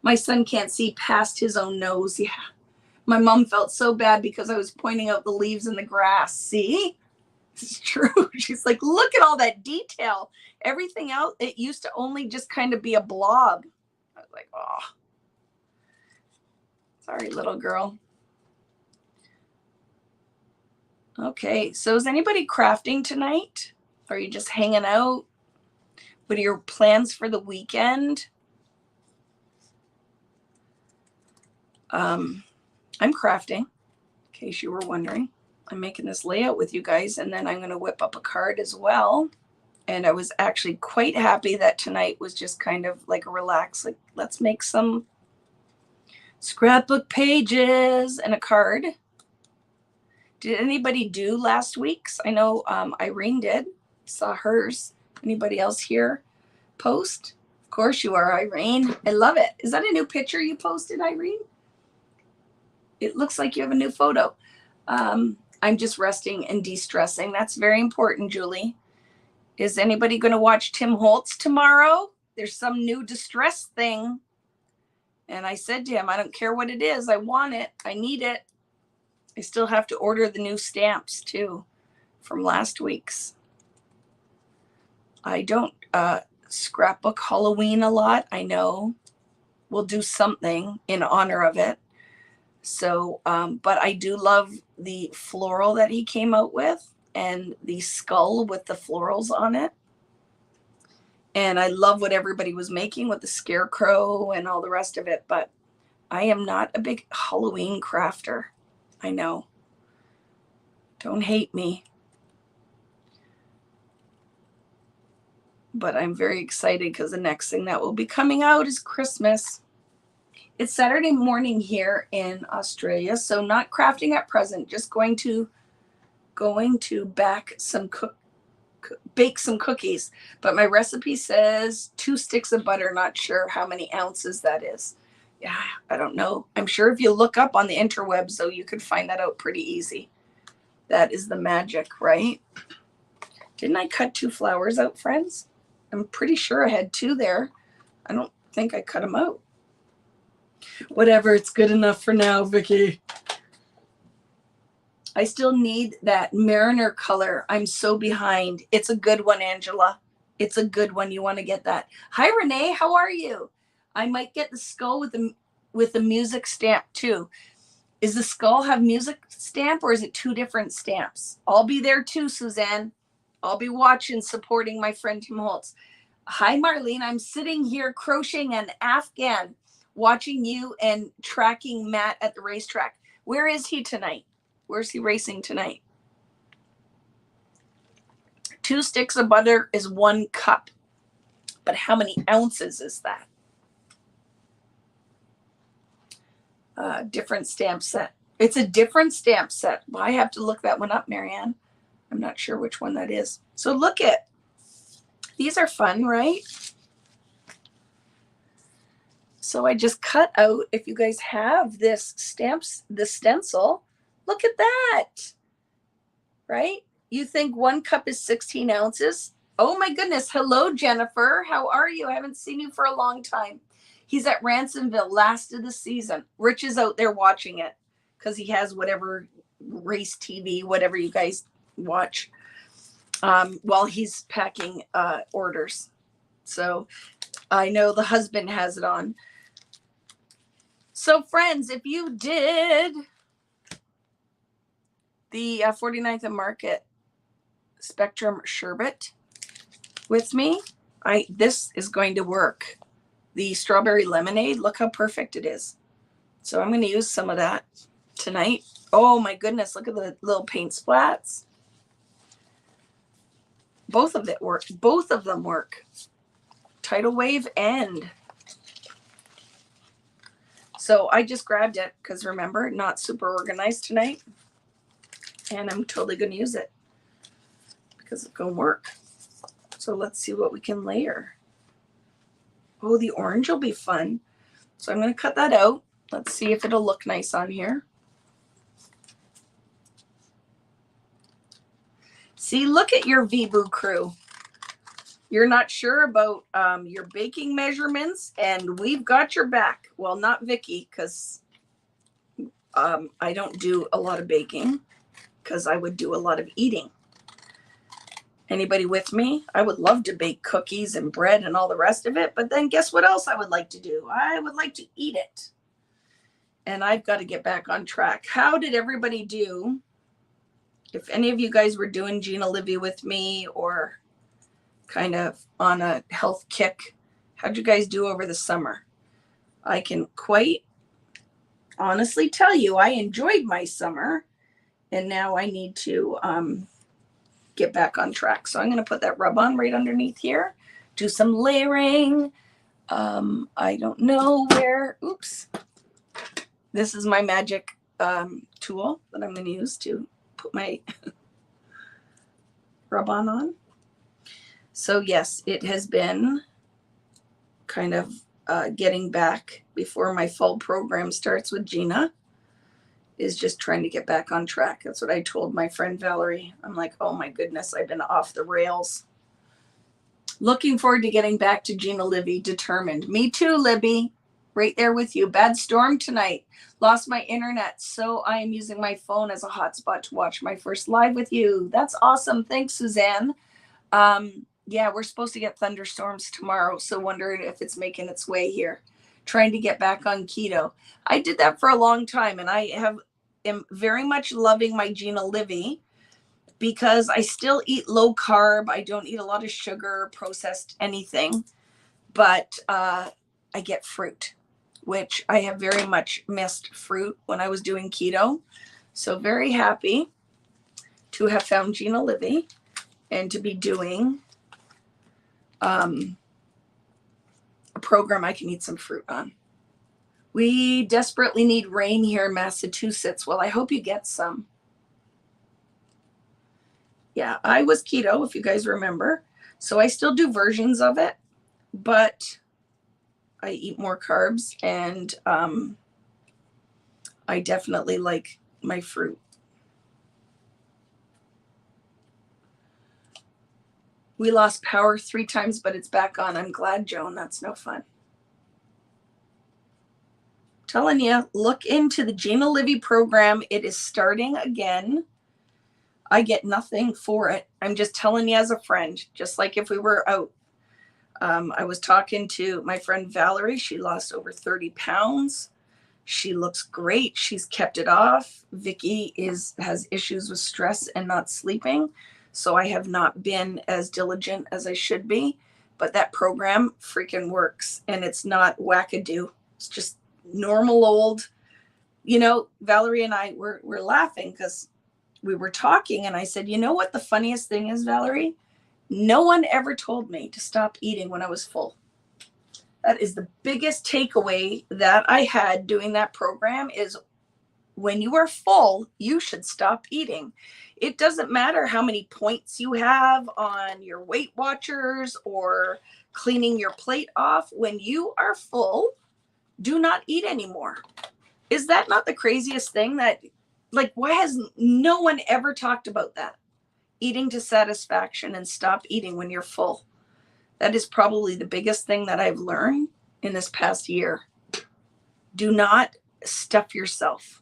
My son can't see past his own nose. Yeah. My mom felt so bad because I was pointing out the leaves in the grass. See? It's true. She's like, look at all that detail. Everything else, it used to only just kind of be a blob. I was like, oh, sorry, little girl. Okay, so is anybody crafting tonight? Or are you just hanging out? What are your plans for the weekend? I'm crafting, in case you were wondering. I'm making this layout with you guys, and then I'm going to whip up a card as well. And I was actually quite happy that tonight was just kind of like a relax, like let's make some scrapbook pages and a card. Did anybody do last week's? I know Irene did. Saw hers. Anybody else here post? Of course you are, Irene. I love it. Is that a new picture you posted, Irene? It looks like you have a new photo. I'm just resting and de-stressing. That's very important, Julie. Is anybody going to watch Tim Holtz tomorrow? There's some new distress thing. And I said to him, I don't care what it is. I want it. I need it. I still have to order the new stamps too from last week's. I don't scrapbook Halloween a lot. I know we'll do something in honor of it. So, but I do love the floral that he came out with and the skull with the florals on it. And I love what everybody was making with the scarecrow and all the rest of it. But I am not a big Halloween crafter. I know. Don't hate me. But I'm very excited because the next thing that will be coming out is Christmas. It's Saturday morning here in Australia, so not crafting at present, just going to bake some cookies. But my recipe says 2 sticks of butter, not sure how many ounces that is. Yeah, I don't know. I'm sure if you look up on the interwebs, though, you could find that out pretty easy. That is the magic, right? Didn't I cut 2 flowers out, friends? I'm pretty sure I had 2 there. I don't think I cut them out. Whatever, it's good enough for now, Vicky. I still need that Mariner color. I'm so behind. It's a good one, Angela. It's a good one. You want to get that. Hi, Renee. How are you? I might get the skull with the music stamp too. Is the skull have music stamp or is it 2 different stamps? I'll be there too, Suzanne. I'll be watching, supporting my friend Tim Holtz. Hi, Marlene. I'm sitting here crocheting an Afghan, watching you and tracking Matt at the racetrack. Where is he tonight? Where's he racing tonight? 2 sticks of butter is 1 cup. But how many ounces is that? Different stamp set. It's a different stamp set. Well, I have to look that one up, Marianne. I'm not sure which one that is. So look at, these are fun, right? So I just cut out, if you guys have this stamps, the stencil, look at that, right? You think 1 cup is 16 ounces? Oh my goodness. Hello, Jennifer. How are you? I haven't seen you for a long time. He's at Ransomville, last of the season. Rich is out there watching it because he has whatever race TV, whatever you guys watch, while he's packing orders. So I know the husband has it on. So friends, if you did the 49th and Market Spectrum Sherbet with me, this is going to work. The strawberry lemonade, look how perfect it is. So I'm going to use some of that tonight. Oh my goodness, look at the little paint splats. Both of it work. Both of them work. Tidal wave end. So I just grabbed it because remember, not super organized tonight. and I'm totally going to use it because it's going to work. So let's see what we can layer. Oh, the orange will be fun. So I'm going to cut that out. Let's see if it'll look nice on here. See, look at your VBoo crew. You're not sure about your baking measurements, and we've got your back. Well, not Vicky, because I don't do a lot of baking, because I would do a lot of eating. Anybody with me? I would love to bake cookies and bread and all the rest of it, but then guess what else I would like to do? I would like to eat it. And I've got to get back on track. How did everybody do? If any of you guys were doing Gina Livy with me or kind of on a health kick, how'd you guys do over the summer? I can quite honestly tell you I enjoyed my summer, and now I need to get back on track. So I'm going to put that rub on right underneath here, do some layering. I don't know where, oops. This is my magic tool that I'm going to use to put my rub on. So yes, it has been kind of getting back before my fall program starts with Gina, is just trying to get back on track. That's what I told my friend Valerie. I'm like, oh my goodness, I've been off the rails. Looking forward to getting back to Gina Livy, determined. Me too, Libby. Right there with you. Bad storm tonight. Lost my internet, so I am using my phone as a hotspot to watch my first live with you. That's awesome. Thanks, Suzanne. Yeah, we're supposed to get thunderstorms tomorrow, so wondering if it's making its way here. Trying to get back on keto. I did that for a long time, and I am very much loving my Gina Livy because I still eat low carb. I don't eat a lot of sugar, processed anything, but I get fruit, which I have very much missed fruit when I was doing keto. So very happy to have found Gina Livy and to be doing a program I can eat some fruit on. We desperately need rain here in Massachusetts. Well, I hope you get some. Yeah, I was keto, if you guys remember. So I still do versions of it, but I eat more carbs, and I definitely like my fruit. We lost power 3 times, but it's back on. I'm glad, Joan. That's no fun. Telling you, look into the Gina Livy program. It is starting again. I get nothing for it. I'm just telling you as a friend, just like if we were out. I was talking to my friend Valerie. She lost over 30 pounds. She looks great. She's kept it off. Vicky has issues with stress and not sleeping. So I have not been as diligent as I should be. But that program freaking works. And it's not wackadoo. It's just normal old, Valerie and I were laughing because we were talking. And I said, you know what the funniest thing is, Valerie? No one ever told me to stop eating when I was full. That is the biggest takeaway that I had doing that program is when you are full, you should stop eating. It doesn't matter how many points you have on your Weight Watchers or cleaning your plate off. When you are full, do not eat anymore. Is that not the craziest thing that, why has no one ever talked about that? Eating to satisfaction and stop eating when you're full. That is probably the biggest thing that I've learned in this past year. Do not stuff yourself.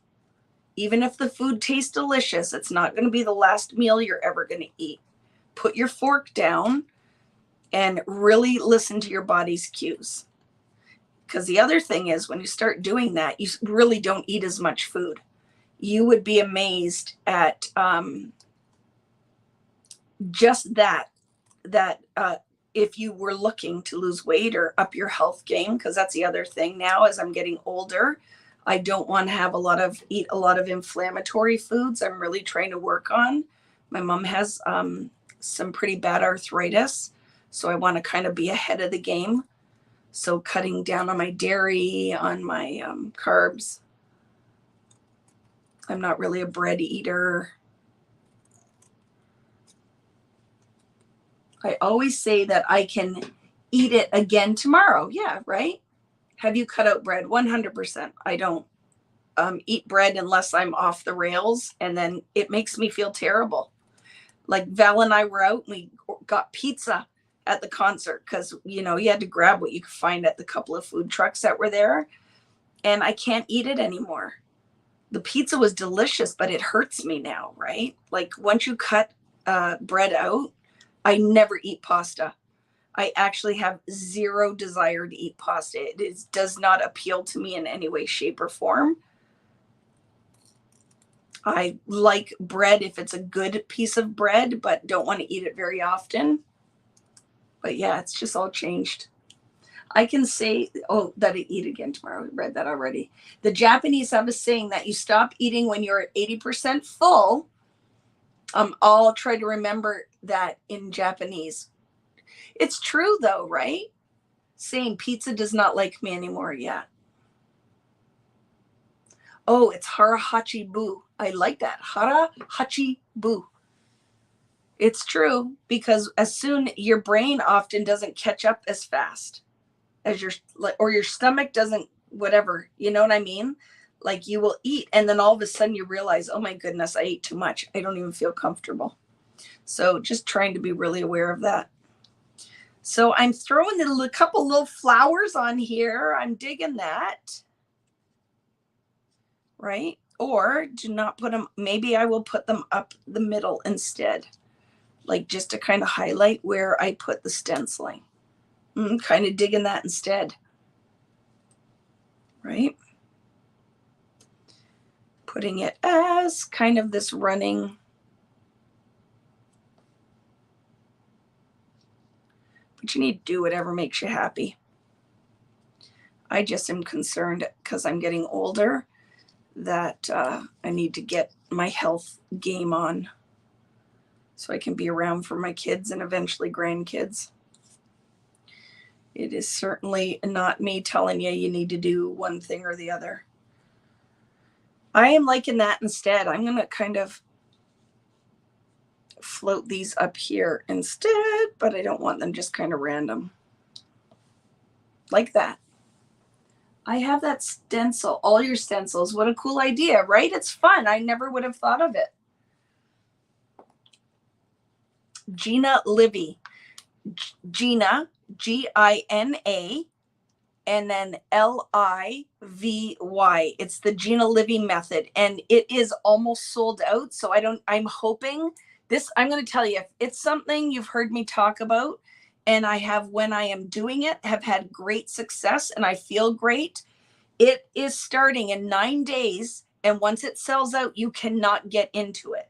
Even if the food tastes delicious, it's not going to be the last meal you're ever going to eat. Put your fork down and really listen to your body's cues. Because the other thing is when you start doing that, you really don't eat as much food. You would be amazed at just that if you were looking to lose weight or up your health game, because that's the other thing now as I'm getting older, I don't want to eat a lot of inflammatory foods. I'm really trying to work on. My mom has some pretty bad arthritis, so I want to kind of be ahead of the game. So cutting down on my dairy, on my carbs. I'm not really a bread eater. I always say that I can eat it again tomorrow. Yeah, right? Have you cut out bread? 100%. I don't eat bread unless I'm off the rails, and then it makes me feel terrible. Like Val and I were out and we got pizza at the concert because, you know, you had to grab what you could find at the couple of food trucks that were there. And I can't eat it anymore. The pizza was delicious, but it hurts me now, right? Like once you cut bread out, I never eat pasta. I actually have zero desire to eat pasta. Does not appeal to me in any way, shape, or form. I like bread if it's a good piece of bread, but don't want to eat it very often. But yeah, it's just all changed. I can say, oh, that I eat again tomorrow. I read that already. The Japanese have a saying that you stop eating when you're at 80% full. I'll try to remember that in Japanese. It's true though, right? Saying pizza does not like me anymore. Yeah. Oh, it's harahachi bu. I like that. Harahachi bu. It's true because as soon your brain often doesn't catch up as fast as or your stomach doesn't, whatever, you know what I mean? Like you will eat and then all of a sudden you realize, oh my goodness, I ate too much. I don't even feel comfortable. So just trying to be really aware of that. So I'm throwing a couple little flowers on here. I'm digging that. Right? Or do not put them, maybe I will put them up the middle instead. Like just to kind of highlight where I put the stenciling. Kind of digging that instead. Right? Putting it as kind of this running. But you need to do whatever makes you happy. I just am concerned because I'm getting older that I need to get my health game on so I can be around for my kids and eventually grandkids. It is certainly not me telling you you need to do one thing or the other. I am liking that instead. I'm going to kind of float these up here instead, but I don't want them just kind of random. Like that. I have that stencil, all your stencils. What a cool idea, right? It's fun. I never would have thought of it. Gina Livy. Gina, Gina, and then Livy. It's the Gina Livy method. And it is almost sold out. So I'm hoping this, I'm going to tell you, if it's something you've heard me talk about, and I have, when I am doing it, have had great success and I feel great. It is starting in 9 days. And once it sells out, you cannot get into it.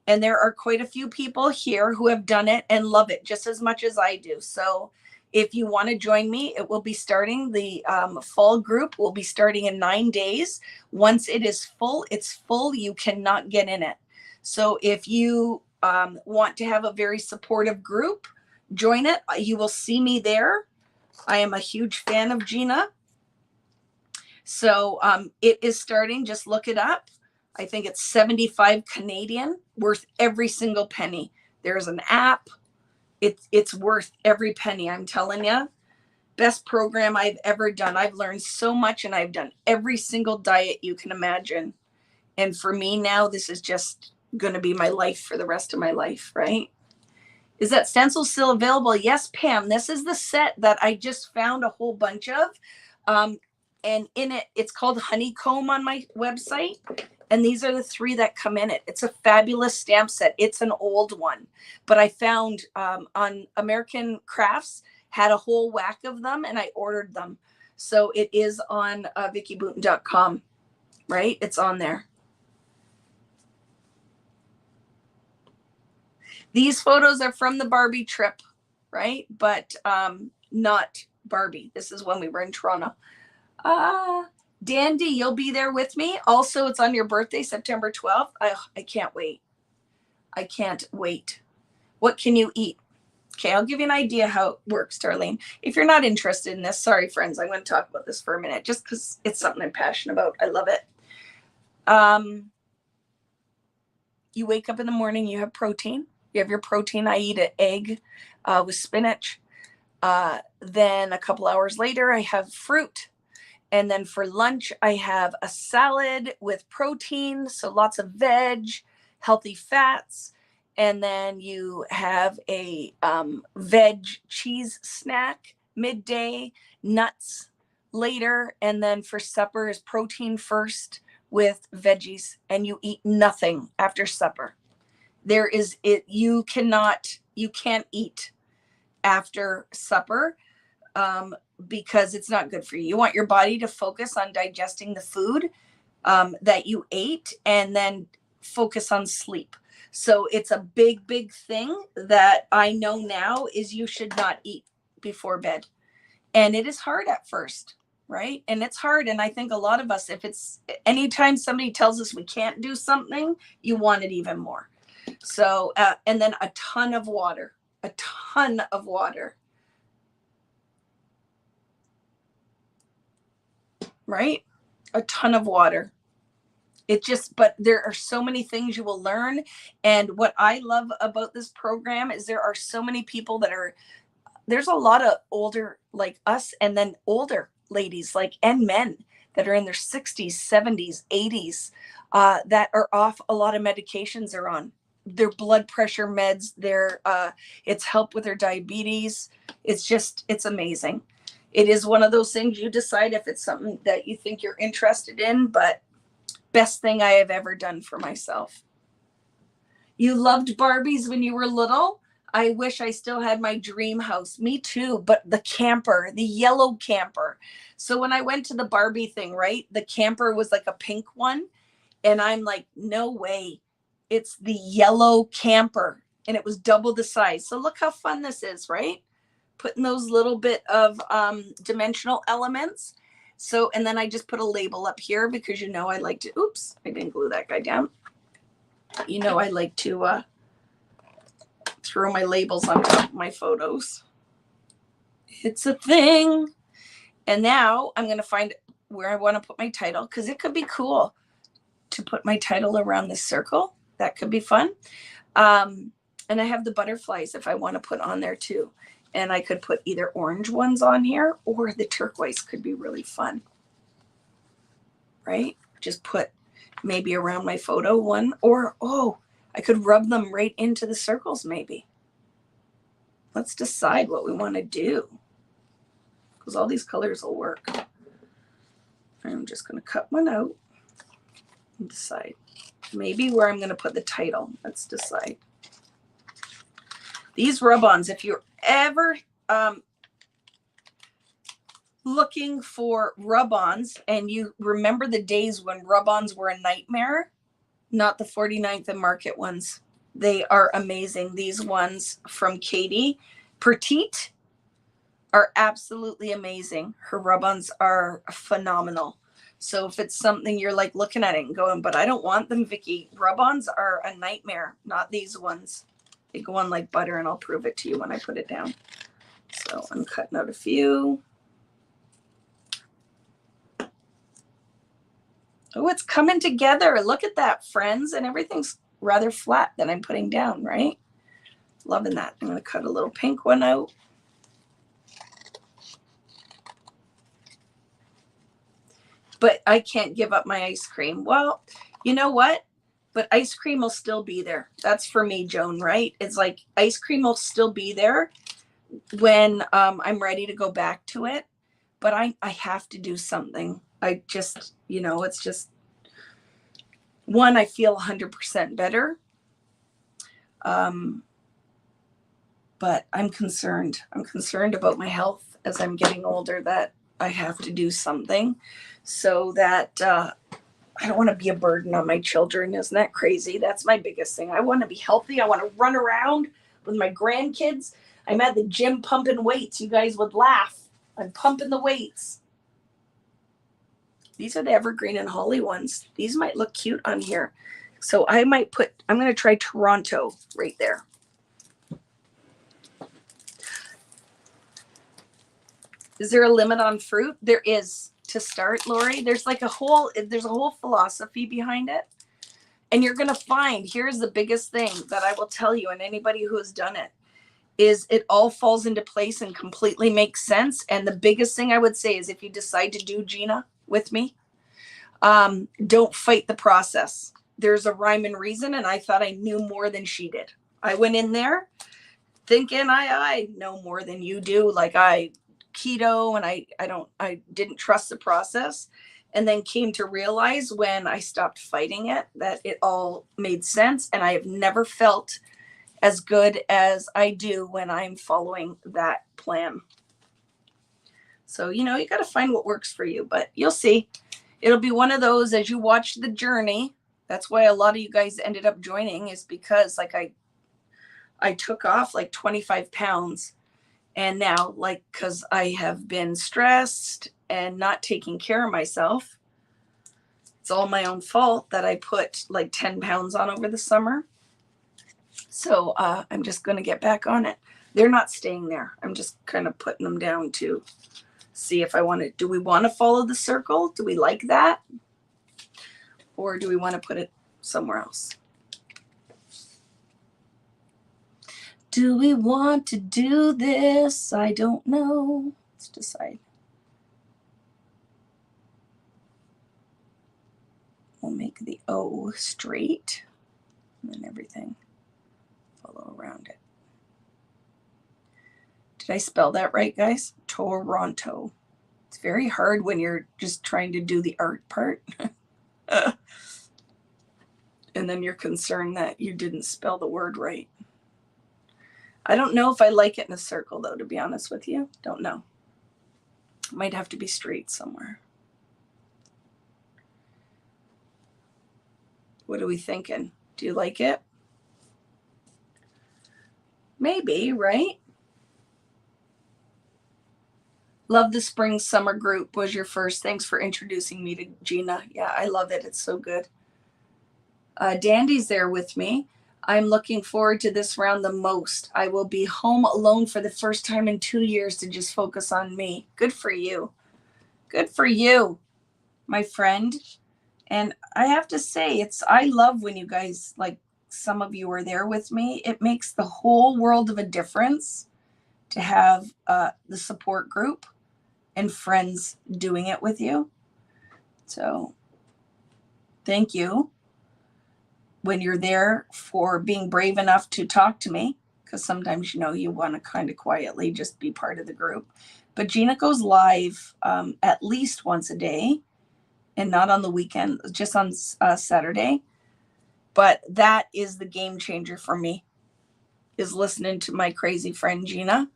And there are quite a few people here who have done it and love it just as much as I do. So if you want to join me, it will be starting. The fall group will be starting in 9 days. Once it is full, it's full. You cannot get in it. So if you want to have a very supportive group, join it. You will see me there. I am a huge fan of Gina. So it is starting. Just look it up. I think it's 75 Canadian, worth every single penny. There's an app. It's worth every penny. I'm telling you. Best program I've ever done. I've learned so much and I've done every single diet you can imagine. And for me now, this is just going to be my life for the rest of my life, right? Is that stencil still available? Yes, Pam. This is the set that I just found a whole bunch of. And in it, it's called Honeycomb on my website. And these are the 3 that come in it. It's a fabulous stamp set. It's an old one. But I found on American Crafts, had a whole whack of them, and I ordered them. So it is on VickyBooten.com, right? It's on there. These photos are from the Barbie trip, right? But not Barbie. This is when we were in Toronto. Dandy, you'll be there with me. Also, it's on your birthday, September 12th. I can't wait. I can't wait. What can you eat? Okay, I'll give you an idea how it works, Darlene. If you're not interested in this, sorry, friends, I'm going to talk about this for a minute just because it's something I'm passionate about. I love it. You wake up in the morning, you have protein. You have your protein. I eat an egg with spinach. Then a couple hours later, I have fruit. And then for lunch, I have a salad with protein, so lots of veg, healthy fats. And then you have a veg cheese snack midday, nuts later. And then for supper is protein first with veggies. And you eat nothing after supper. You can't eat after supper because it's not good for you. You want your body to focus on digesting the food that you ate and then focus on sleep. So it's a big, big thing that I know now is you should not eat before bed. And it is hard at first, right? And it's hard. And I think a lot of us, if it's anytime somebody tells us we can't do something, you want it even more. So, and then a ton of water, right? A ton of water. But there are so many things you will learn. And what I love about this program is there are so many people there's a lot of older like us and then older ladies and men that are in their 60s, 70s, 80s that are off a lot of medications they're on. Their blood pressure meds, it's helped with their diabetes. It's amazing. It is one of those things you decide if it's something that you think you're interested in, but best thing I have ever done for myself. You loved Barbies when you were little? I wish I still had my dream house. Me too, but the yellow camper. So when I went to the Barbie thing, right, the camper was like a pink one. And I'm like, no way. It's the yellow camper. And it was double the size. So look how fun this is, right? Putting those little bit of dimensional elements. So, and then I just put a label up here because, I like to, oops, I didn't glue that guy down. I like to throw my labels on top of my photos. It's a thing. And now I'm going to find where I want to put my title because it could be cool to put my title around this circle. That could be fun. And I have the butterflies if I want to put on there too. And I could put either orange ones on here or the turquoise could be really fun. Right? Just put maybe around my photo one or, I could rub them right into the circles maybe. Let's decide what we want to do because all these colors will work. I'm just going to cut one out and decide maybe where I'm going to put the title. Let's decide. These rub-ons, if you're ever looking for rub-ons and you remember the days when rub-ons were a nightmare, not the 49th and Market ones. They are amazing. These ones from Katie Petite are absolutely amazing. Her rub-ons are phenomenal. So if it's something you're like looking at it and going, but I don't want them, Vicky, rub-ons are a nightmare, not these ones. They go on like butter, and I'll prove it to you when I put it down. So I'm cutting out a few. Oh, it's coming together. Look at that, friends. And everything's rather flat that I'm putting down, right? Loving that. I'm going to cut a little pink one out. But I can't give up my ice cream. Well, you know what? But ice cream will still be there. That's for me, Joan, right? It's like ice cream will still be there when I'm ready to go back to it. But I have to do something. I just, it's just, one, I feel 100% better. But I'm concerned. I'm concerned about my health as I'm getting older, that I have to do something so that I don't want to be a burden on my children. Isn't that crazy? That's my biggest thing. I want to be healthy. I want to run around with my grandkids. I'm at the gym pumping weights. You guys would laugh. I'm pumping the weights. These are the evergreen and holly ones. These might look cute on here. So I'm going to try Toronto right there. Is there a limit on fruit? There is to start, Lori. There's a whole philosophy behind it. And you're going to find, here's the biggest thing that I will tell you, and anybody who has done it, is it all falls into place and completely makes sense. And the biggest thing I would say is if you decide to do Gina with me, don't fight the process. There's a rhyme and reason, and I thought I knew more than she did. I went in there thinking I know more than you do. Like I keto, and I didn't trust the process, and then came to realize when I stopped fighting it that it all made sense. And I have never felt as good as I do when I'm following that plan. So, you know, you got to find what works for you, but you'll see. It'll be one of those as you watch the journey. That's why a lot of you guys ended up joining, is because like I took off like 25 pounds. And now, like, because I have been stressed and not taking care of myself, it's all my own fault that I put like 10 pounds on over the summer. So I'm just going to get back on it. They're not staying there. I'm just kind of putting them down to see if I want to. Do we want to follow the circle? Do we like that? Or do we want to put it somewhere else? Do we want to do this? I don't know. Let's decide. We'll make the O straight and then everything follow around it. Did I spell that right, guys? Toronto. It's very hard when you're just trying to do the art part. And then you're concerned that you didn't spell the word right. I don't know if I like it in a circle, though, to be honest with you. Don't know. It might have to be straight somewhere. What are we thinking? Do you like it? Maybe, right? Love the spring summer group was your first. Thanks for introducing me to Gina. Yeah, I love it. It's so good. Dandy's there with me. I'm looking forward to this round the most. I will be home alone for the first time in 2 years to just focus on me. Good for you. Good for you, my friend. And I have to say, I love when you guys, like some of you are there with me. It makes the whole world of a difference to have the support group and friends doing it with you. So thank you when you're there for being brave enough to talk to me, because sometimes, you know, you want to kind of quietly just be part of the group. But Gina goes live at least once a day, and not on the weekend, just on Saturday. But that is the game changer for me, is listening to my crazy friend Gina.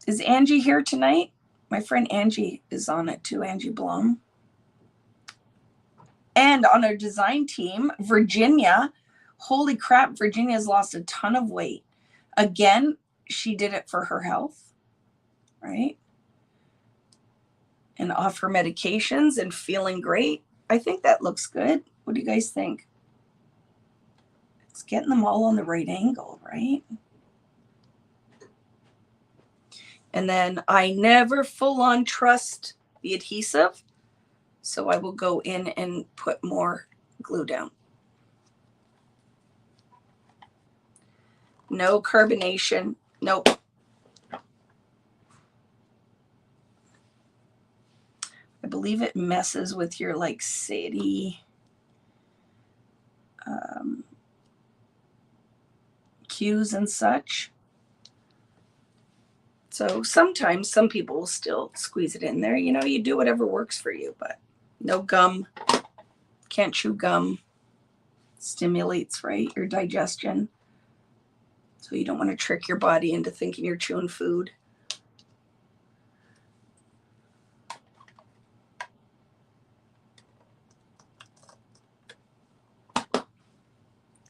Is Angie here tonight? My friend Angie is on it too, Angie Blum. And on our design team, Virginia. Holy crap, Virginia's lost a ton of weight. Again, she did it for her health, right? And off her medications and feeling great. I think that looks good. What do you guys think? It's getting them all on the right angle, right? And then I never full on trust the adhesive. So I will go in and put more glue down. No carbonation. Nope. I believe it messes with your like city cues and such. So sometimes some people will still squeeze it in there. You know, you do whatever works for you, but no gum. Can't chew gum. Stimulates, right, your digestion. So you don't want to trick your body into thinking you're chewing food.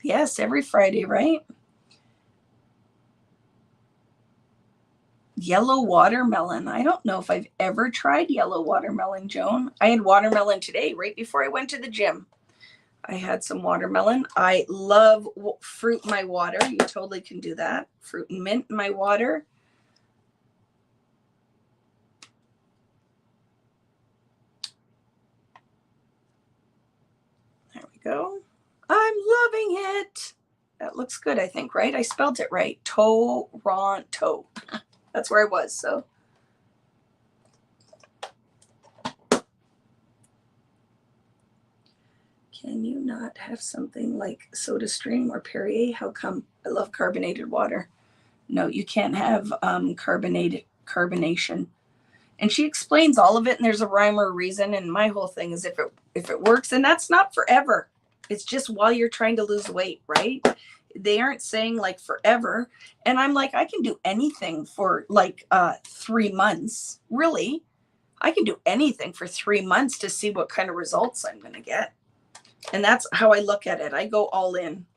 Yes, every Friday, right? Yellow watermelon. I don't know if I've ever tried yellow watermelon, Joan. I had watermelon today, right before I went to the gym. I had some watermelon. I love fruit in my water. You totally can do that. Fruit and mint in my water. go. I'm loving it. That looks good, I think, right? I spelled it right. Toronto. That's where I was, so. Can you not have something like Soda Stream or Perrier? How come? I love carbonated water. No, you can't have carbonation. And she explains all of it, and there's a rhyme or a reason. And my whole thing is if it works, and that's not forever. It's just while you're trying to lose weight, right? They aren't saying like forever. And I'm like, I can do anything for like 3 months. Really? I can do anything for 3 months to see what kind of results I'm going to get. And that's how I look at it. I go all in.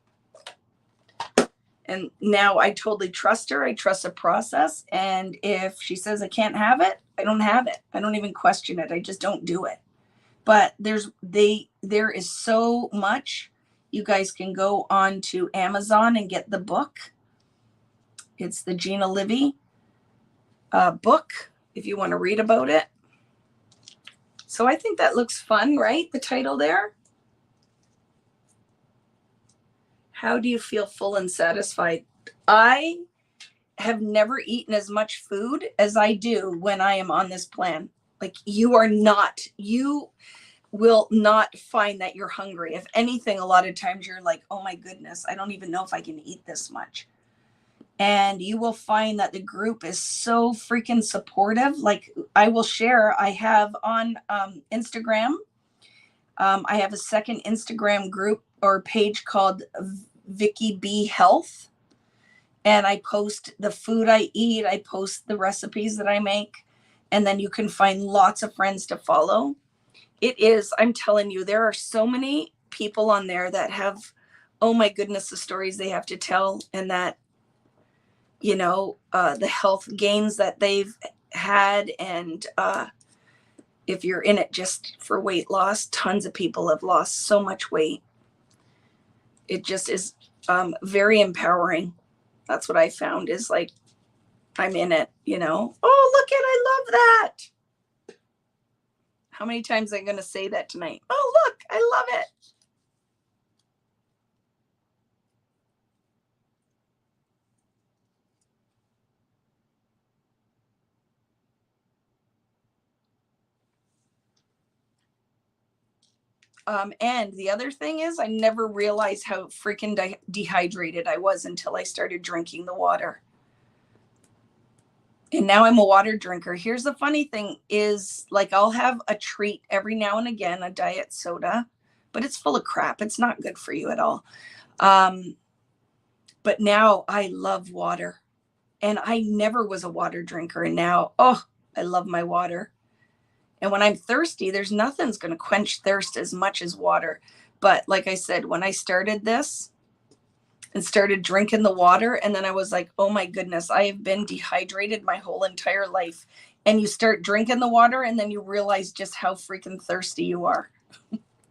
And now I totally trust her. I trust the process. And if she says I can't have it, I don't have it. I don't even question it. I just don't do it. But there is so much. You guys can go on to Amazon and get the book. It's the Gina Livy book, if you want to read about it. So I think that looks fun, right? The title there. How do you feel full and satisfied? I have never eaten as much food as I do when I am on this plan. Like you will not find that you're hungry. If anything, a lot of times you're like, oh my goodness, I don't even know if I can eat this much. And you will find that the group is so freaking supportive. Like I will share, I have on Instagram, I have a second Instagram group or page called Vicky B Health. And I post the food I eat. I post the recipes that I make. And then you can find lots of friends to follow. It is, I'm telling you, there are so many people on there that have, oh my goodness, the stories they have to tell. And that, you know, the health gains that they've had. And if you're in it just for weight loss, tons of people have lost so much weight. It just is very empowering. That's what I found is like, I'm in it, you know. Oh, look at, I love that. How many times am I going to say that tonight? Oh, look, I love it. And the other thing is I never realized how freaking dehydrated I was until I started drinking the water. And now I'm a water drinker. Here's the funny thing is like I'll have a treat every now and again, a diet soda, but it's full of crap. It's not good for you at all. But now I love water. And I never was a water drinker. And now, oh, I love my water. And when I'm thirsty, there's nothing's going to quench thirst as much as water. But like I said, when I started this and started drinking the water, and then I was like, oh my goodness, I have been dehydrated my whole entire life. And you start drinking the water and then you realize just how freaking thirsty you are.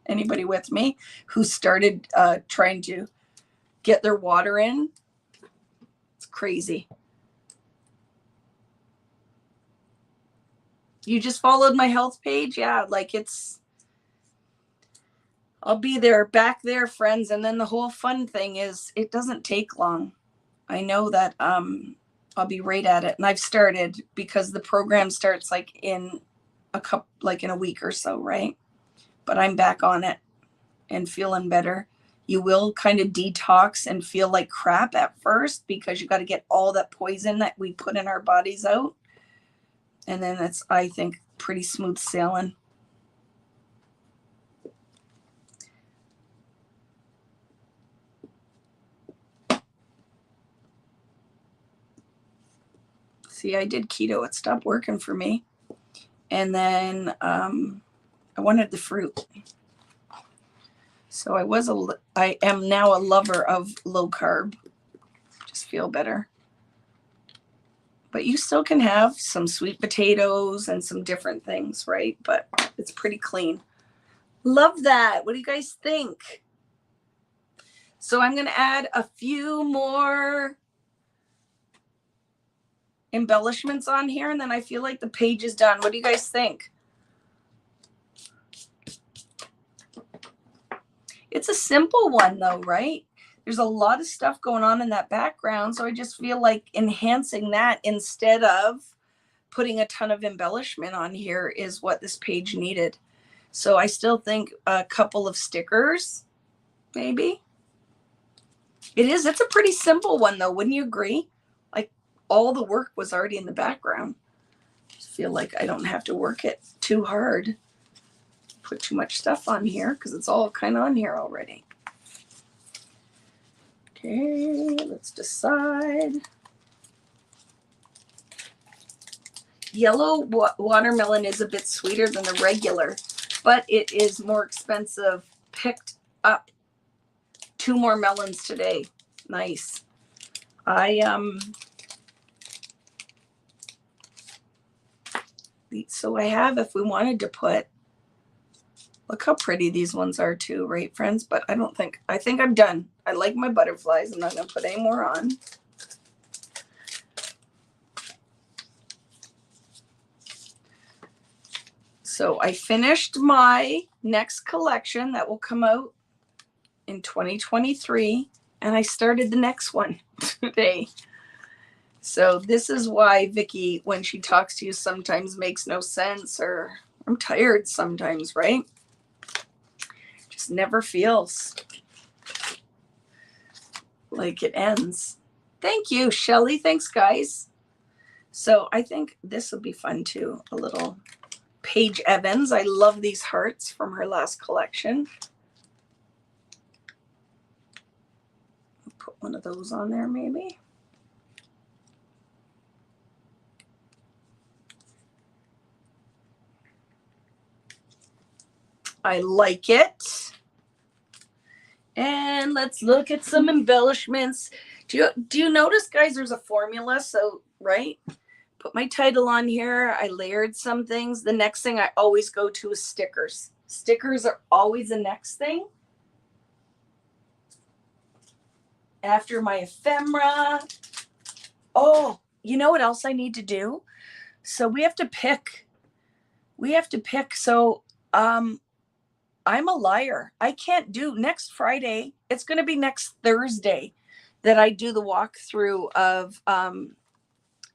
Anybody with me who started trying to get their water in? It's crazy. You just followed my health page? Yeah, like I'll be there, back there, friends. And then the whole fun thing is it doesn't take long. I know that I'll be right at it. And I've started because the program starts like in a week or so, right? But I'm back on it and feeling better. You will kind of detox and feel like crap at first because you got to get all that poison that we put in our bodies out. And then it's, I think, pretty smooth sailing. See, I did keto. It stopped working for me. And then I wanted the fruit. So I am now a lover of low carb. Just feel better. But you still can have some sweet potatoes and some different things, right? But it's pretty clean. Love that. What do you guys think? So I'm going to add a few more embellishments on here, and then I feel like the page is done. What do you guys think? It's a simple one though, right? There's a lot of stuff going on in that background. So I just feel like enhancing that instead of putting a ton of embellishment on here is what this page needed. So I still think a couple of stickers, maybe. It's a pretty simple one though, wouldn't you agree? Like all the work was already in the background. I just feel like I don't have to work it too hard. Put too much stuff on here because it's all kind of on here already. Okay, let's decide. Yellow watermelon is a bit sweeter than the regular, but it is more expensive. Picked up 2 more melons today. Nice. So I have, if we wanted to put, look how pretty these ones are too, right, friends? But I think I'm done. I like my butterflies. I'm not going to put any more on. So I finished my next collection that will come out in 2023, and I started the next one today. So this is why Vicky, when she talks to you, sometimes makes no sense, or I'm tired sometimes, right? Just never feels like it ends. Thank you, Shelly. Thanks, guys. So I think this will be fun too. A little Paige Evans. I love these hearts from her last collection. Put one of those on there maybe. I like it. And let's look at some embellishments. Do you notice, guys, there's a formula? So, right? Put my title on here. I layered some things. The next thing I always go to is stickers. Stickers are always the next thing. After my ephemera. Oh, you know what else I need to do? So we have to pick. So, I'm a liar. I can't do next Friday. It's going to be next Thursday that I do the walkthrough of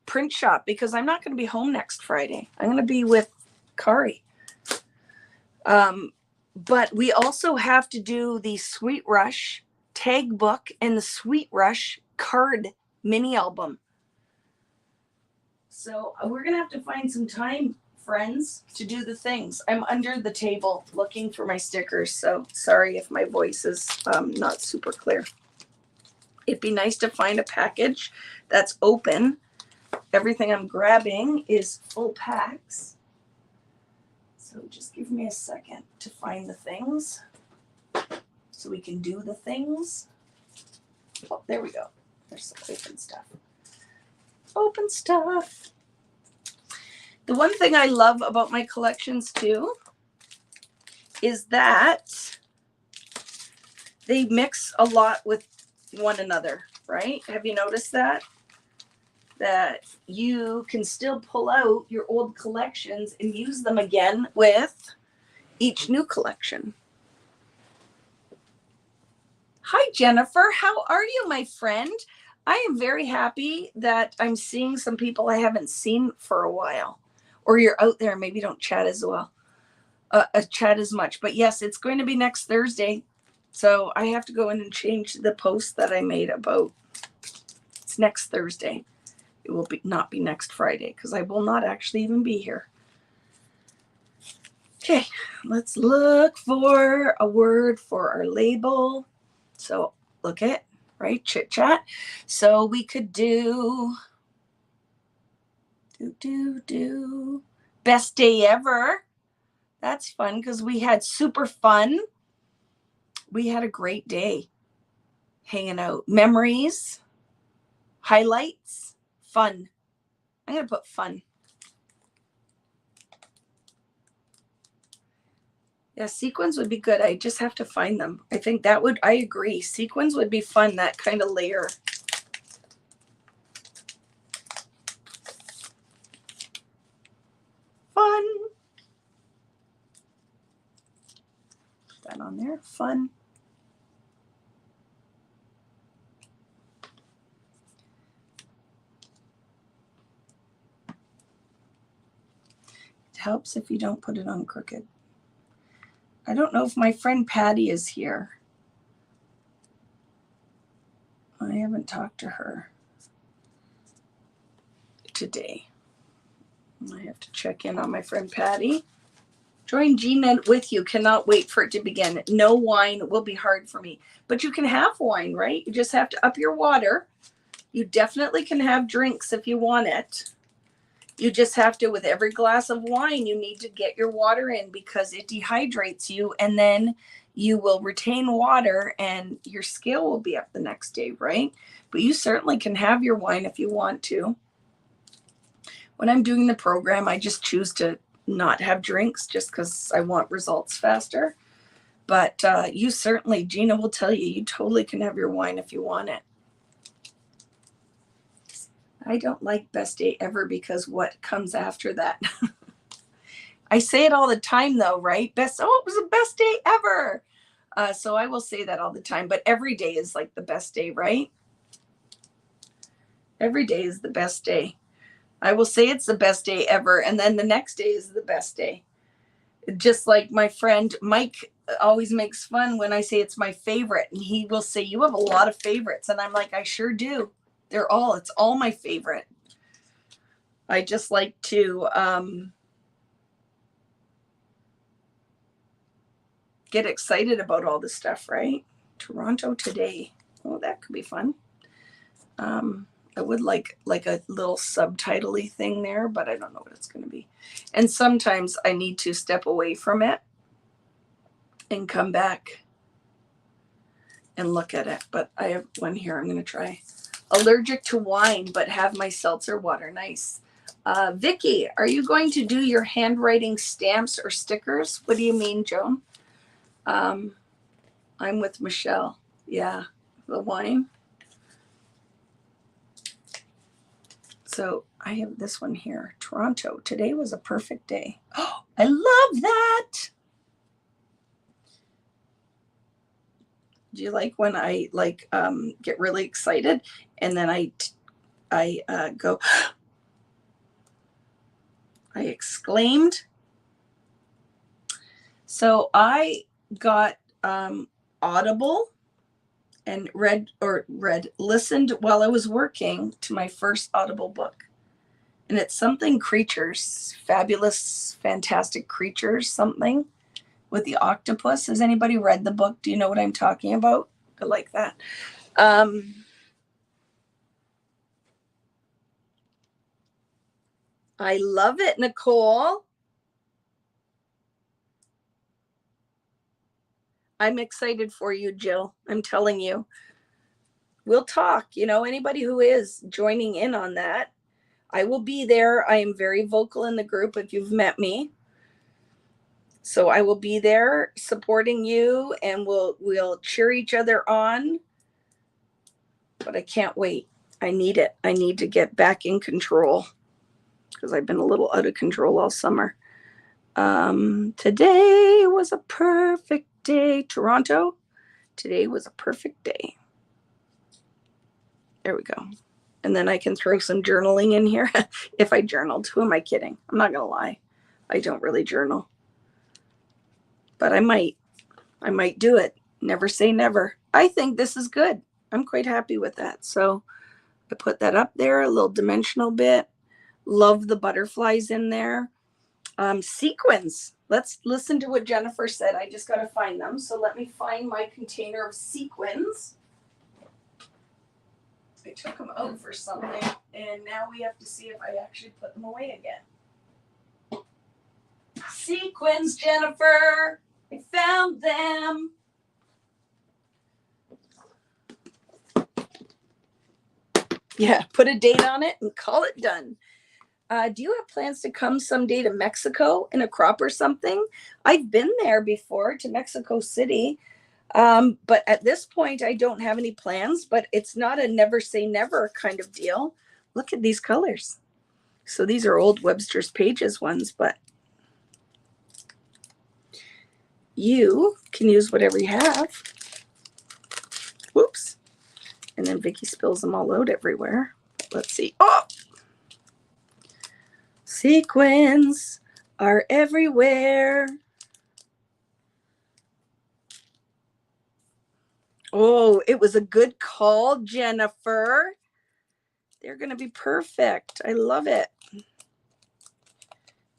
print shop, because I'm not going to be home next Friday. I'm going to be with Kari. But we also have to do the Sweet Rush tag book and the Sweet Rush card mini album. So we're going to have to find some time, friends, to do the things. I'm under the table looking for my stickers, so sorry if my voice is not super clear. It'd be nice to find a package that's open. Everything I'm grabbing is full packs. So just give me a second to find the things so we can do the things. Oh, there we go. There's some open stuff. Open stuff. The one thing I love about my collections too is that they mix a lot with one another, right? Have you noticed that? That you can still pull out your old collections and use them again with each new collection. Hi, Jennifer. How are you, my friend? I am very happy that I'm seeing some people I haven't seen for a while. Or you're out there, maybe don't chat as well, chat as much. But yes, it's going to be next Thursday. So I have to go in and change the post that I made about it's next Thursday. It will not be next Friday because I will not actually even be here. Okay, let's look for a word for our label. So look at, right, chit chat. So we could do best day ever. That's fun because we had super fun. We had a great day hanging out. Memories, highlights, fun. I'm going to put fun. Yeah, sequins would be good. I just have to find them. I think that would, I agree. Sequins would be fun, that kind of layer. Fun. Put that on there. Fun. helps if you don't put it on crooked. I don't know if my friend Patty is here. I haven't talked to her today. I have to check in on my friend Patty. Join Gina with you. Cannot wait for it to begin. No wine will be hard for me. But you can have wine, right? You just have to up your water. You definitely can have drinks if you want it. You just have to, with every glass of wine, you need to get your water in because it dehydrates you, and then you will retain water and your scale will be up the next day, right? But you certainly can have your wine if you want to. When I'm doing the program, I just choose to not have drinks just because I want results faster. But you certainly, Gina will tell you, you totally can have your wine if you want it. I don't like best day ever because what comes after that? I say it all the time though, right? It was the best day ever. So I will say that all the time, but every day is like the best day, right? Every day is the best day. I will say it's the best day ever. And then the next day is the best day. Just like my friend Mike always makes fun when I say it's my favorite. And he will say, you have a lot of favorites. And I'm like, I sure do. It's all my favorite. I just like to get excited about all this stuff, right? Toronto today. Oh, that could be fun. I would like a little subtitle-y thing there, but I don't know what it's going to be. And sometimes I need to step away from it and come back and look at it. But I have one here I'm going to try. Allergic to wine, but have my seltzer water. Nice. Vicky, are you going to do your handwriting stamps or stickers? What do you mean, Joan? I'm with Michelle. Yeah, the wine. So I have this one here. Toronto. Today was a perfect day. Oh, I love that. Do you like when I get really excited and then I go, I exclaimed. So I got Audible and listened while I was working to my first Audible book. And it's something creatures, fabulous, fantastic creatures, something with the octopus. Has anybody read the book? Do you know what I'm talking about? I like that. I love it, Nicole. I'm excited for you, Jill. I'm telling you. We'll talk. Anybody who is joining in on that, I will be there. I am very vocal in the group if you've met me. So I will be there supporting you, and we'll cheer each other on. But I can't wait. I need it. I need to get back in control because I've been a little out of control all summer. Today was a perfect day. Toronto, today was a perfect day. There we go. And then I can throw some journaling in here. If I journaled, who am I kidding? I'm not going to lie. I don't really journal. But I might do it. Never say never. I think this is good. I'm quite happy with that. So I put that up there, a little dimensional bit. Love the butterflies in there. Sequins. Let's listen to what Jennifer said. I just got to find them. So let me find my container of sequins. I took them out for something, and now we have to see if I actually put them away again. Sequins, Jennifer. I found them. Yeah, put a date on it and call it done. Do you have plans to come someday to Mexico in a crop or something? I've been there before, to Mexico City. But at this point, I don't have any plans, but it's not a never say never kind of deal. Look at these colors. So these are old Webster's Pages ones, but you can use whatever you have. Whoops. And then Vicky spills them all out everywhere. Let's see. Oh! Sequins. are everywhere. Oh, it was a good call, Jennifer. They're going to be perfect. I love it.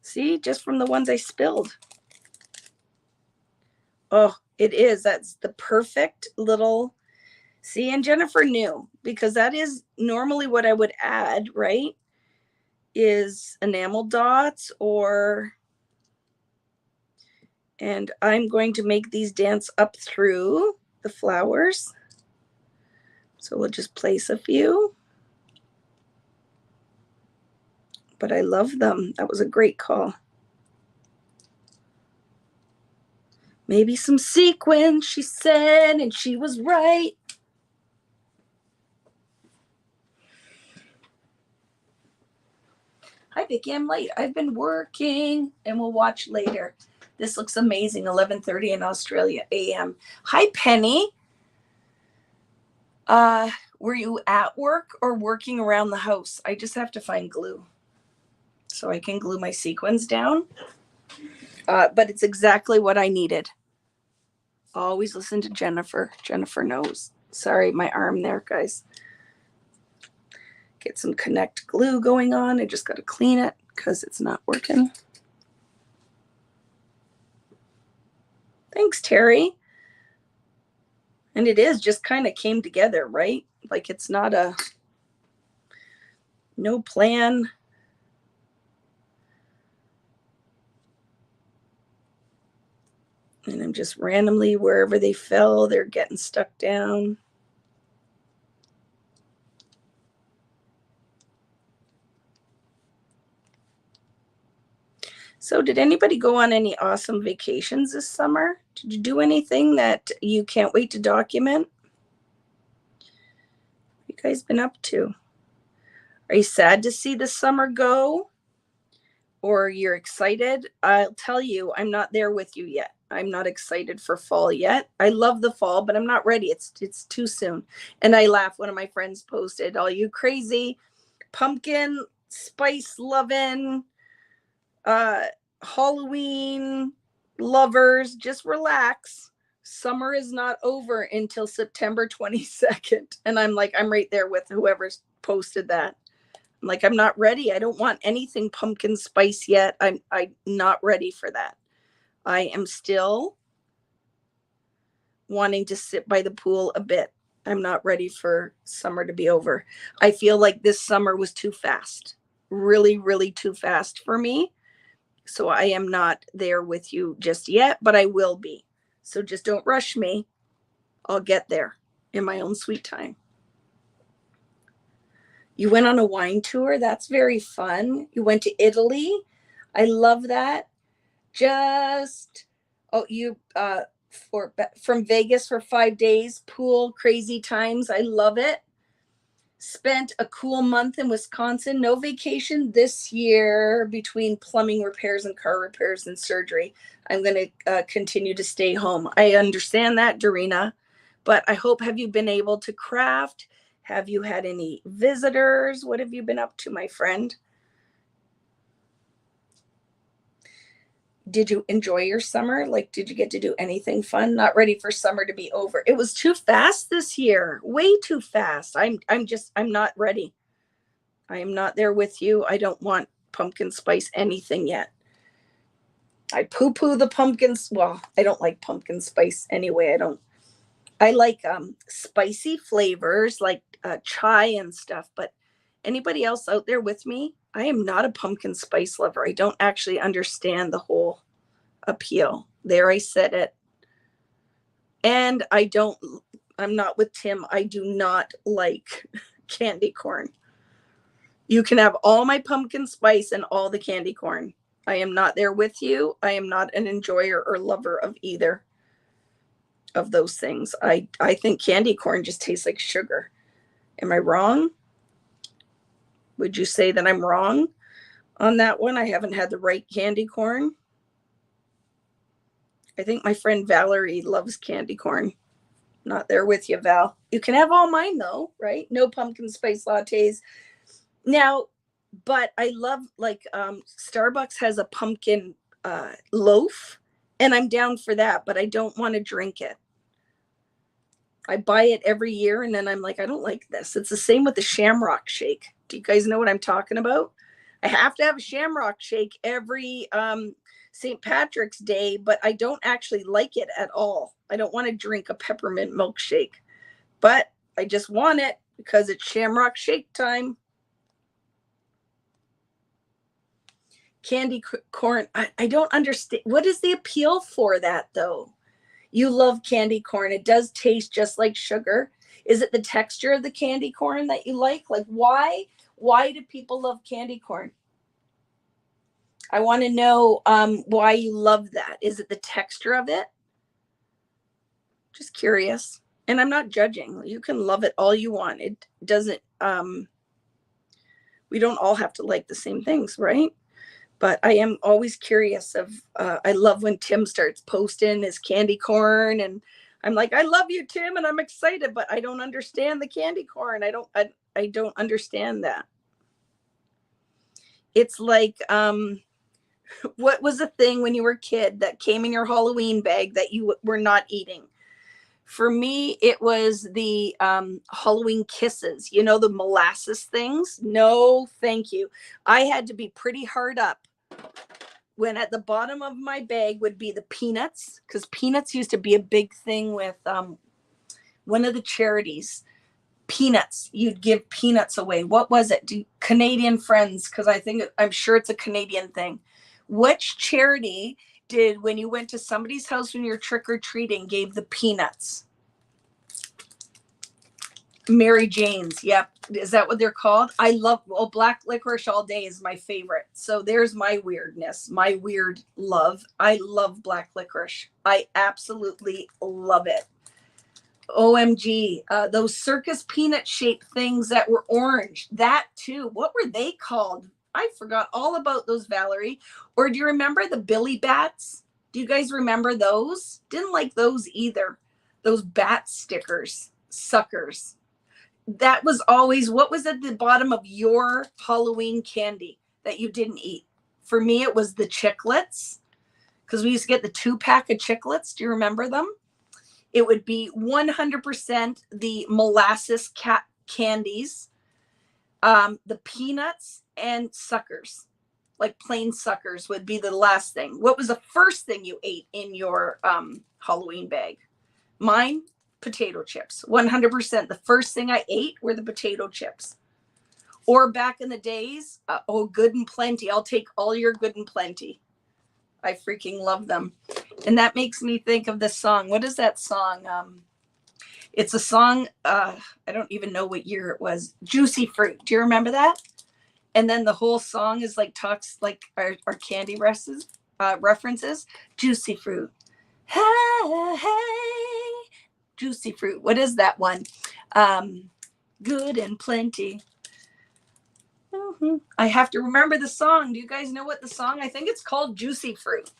See, just from the ones I spilled. Oh, it is. That's the perfect little. See, and Jennifer knew, because that is normally what I would add, right? Is enamel dots and I'm going to make these dance up through the flowers. So we'll just place a few. But I love them. That was a great call. Maybe some sequin, she said, and she was right. Hi, Vicki, I'm late. I've been working and we'll watch later. This looks amazing, 11:30 in Australia a.m. Hi, Penny. Were you at work or working around the house? I just have to find glue so I can glue my sequins down. But it's exactly what I needed. Always listen to Jennifer. Jennifer knows. Sorry, my arm there, guys. Get some Connect glue going on. I just got to clean it because it's not working. Thanks, Terry. And it is just kind of came together, right? Like it's not no plan. And I'm just randomly, wherever they fell, they're getting stuck down. So did anybody go on any awesome vacations this summer? Did you do anything that you can't wait to document? What have you guys been up to? Are you sad to see the summer go? Or you're excited? I'll tell you, I'm not there with you yet. I'm not excited for fall yet. I love the fall, but I'm not ready. It's too soon. And I laugh. One of my friends posted, all you crazy pumpkin spice loving Halloween lovers, just relax. Summer is not over until September 22nd. And I'm like, I'm right there with whoever's posted that. I'm like, I'm not ready. I don't want anything pumpkin spice yet. I'm not ready for that. I am still wanting to sit by the pool a bit. I'm not ready for summer to be over. I feel like this summer was too fast. Really, really too fast for me. So I am not there with you just yet, but I will be. So just don't rush me. I'll get there in my own sweet time. You went on a wine tour. That's very fun. You went to Italy. I love that. You from Vegas for 5 days, pool, crazy times. I love it. Spent a cool month in Wisconsin. No vacation this year between plumbing repairs and car repairs and surgery. I'm going to continue to stay home. I understand that, Dorina, but I hope, have you been able to craft? Have you had any visitors? What have you been up to, my friend? Did you enjoy your summer? Like, did you get to do anything fun? Not ready for summer to be over. It was too fast this year. Way too fast. I'm not ready. I am not there with you. I don't want pumpkin spice anything yet. I poo-poo the pumpkins. Well, I don't like pumpkin spice anyway. I like spicy flavors like chai and stuff, but anybody else out there with me? I am not a pumpkin spice lover. I don't actually understand the whole appeal. There, I said it. And I'm not with Tim. I do not like candy corn. You can have all my pumpkin spice and all the candy corn. I am not there with you. I am not an enjoyer or lover of either of those things. I think candy corn just tastes like sugar. Am I wrong? Would you say that I'm wrong on that one? I haven't had the right candy corn. I think my friend Valerie loves candy corn. Not there with you, Val. You can have all mine though, right? No pumpkin spice lattes. Now, but I love like Starbucks has a pumpkin loaf, and I'm down for that, but I don't want to drink it. I buy it every year and then I'm like, I don't like this. It's the same with the shamrock shake. Do you guys know what I'm talking about? I have to have a shamrock shake every St. Patrick's Day, but I don't actually like it at all. I don't want to drink a peppermint milkshake, but I just want it because it's shamrock shake time. Candy corn. I don't understand. What is the appeal for that though? You love candy corn. It does taste just like sugar. Is it the texture of the candy corn that you like? Like why do people love candy corn? I want to know why you love that. Is it the texture of it? Just curious. And I'm not judging. You can love it all you want. It doesn't we don't all have to like the same things, right? But I am always curious of, I love when Tim starts posting his candy corn and I'm like, I love you, Tim. And I'm excited, but I don't understand the candy corn. I don't understand that. It's like, what was a thing when you were a kid that came in your Halloween bag that you were not eating? For me, it was the Halloween kisses, you know, the molasses things. No, thank you. I had to be pretty hard up when at the bottom of my bag would be the peanuts, because peanuts used to be a big thing with one of the charities. Peanuts, you'd give peanuts away. What was it? Canadian Friends, because I'm sure it's a Canadian thing. Which charity did, when you went to somebody's house when you're trick-or-treating, gave the peanuts? Mary Jane's. Yep. Is that what they're called? I love, well, black licorice all day is my favorite. So there's my weirdness, my weird love. I love black licorice. I absolutely love it. OMG. Those circus peanut shaped things that were orange, that too. What were they called? I forgot all about those, Valerie. Or do you remember the Billy Bats? Do you guys remember those? Didn't like those either. Those bat stickers, suckers. That was always, what was at the bottom of your Halloween candy that you didn't eat? For me, it was the chiclets, because we used to get the 2-pack of chiclets. Do you remember them? It would be 100% the molasses candies, the peanuts, and suckers. Like plain suckers would be the last thing. What was the first thing you ate in your Halloween bag? Mine, potato chips. 100%. The first thing I ate were the potato chips. Or back in the days, Good and Plenty. I'll take all your Good and Plenty. I freaking love them. And that makes me think of this song. What is that song? It's a song, I don't even know what year it was. Juicy Fruit. Do you remember that? And then the whole song is like talks like our candy references. Juicy Fruit. Hey, hey. Juicy Fruit. What is that one? Good and Plenty. I have to remember the song. Do you guys know what the song? I think it's called Juicy Fruit.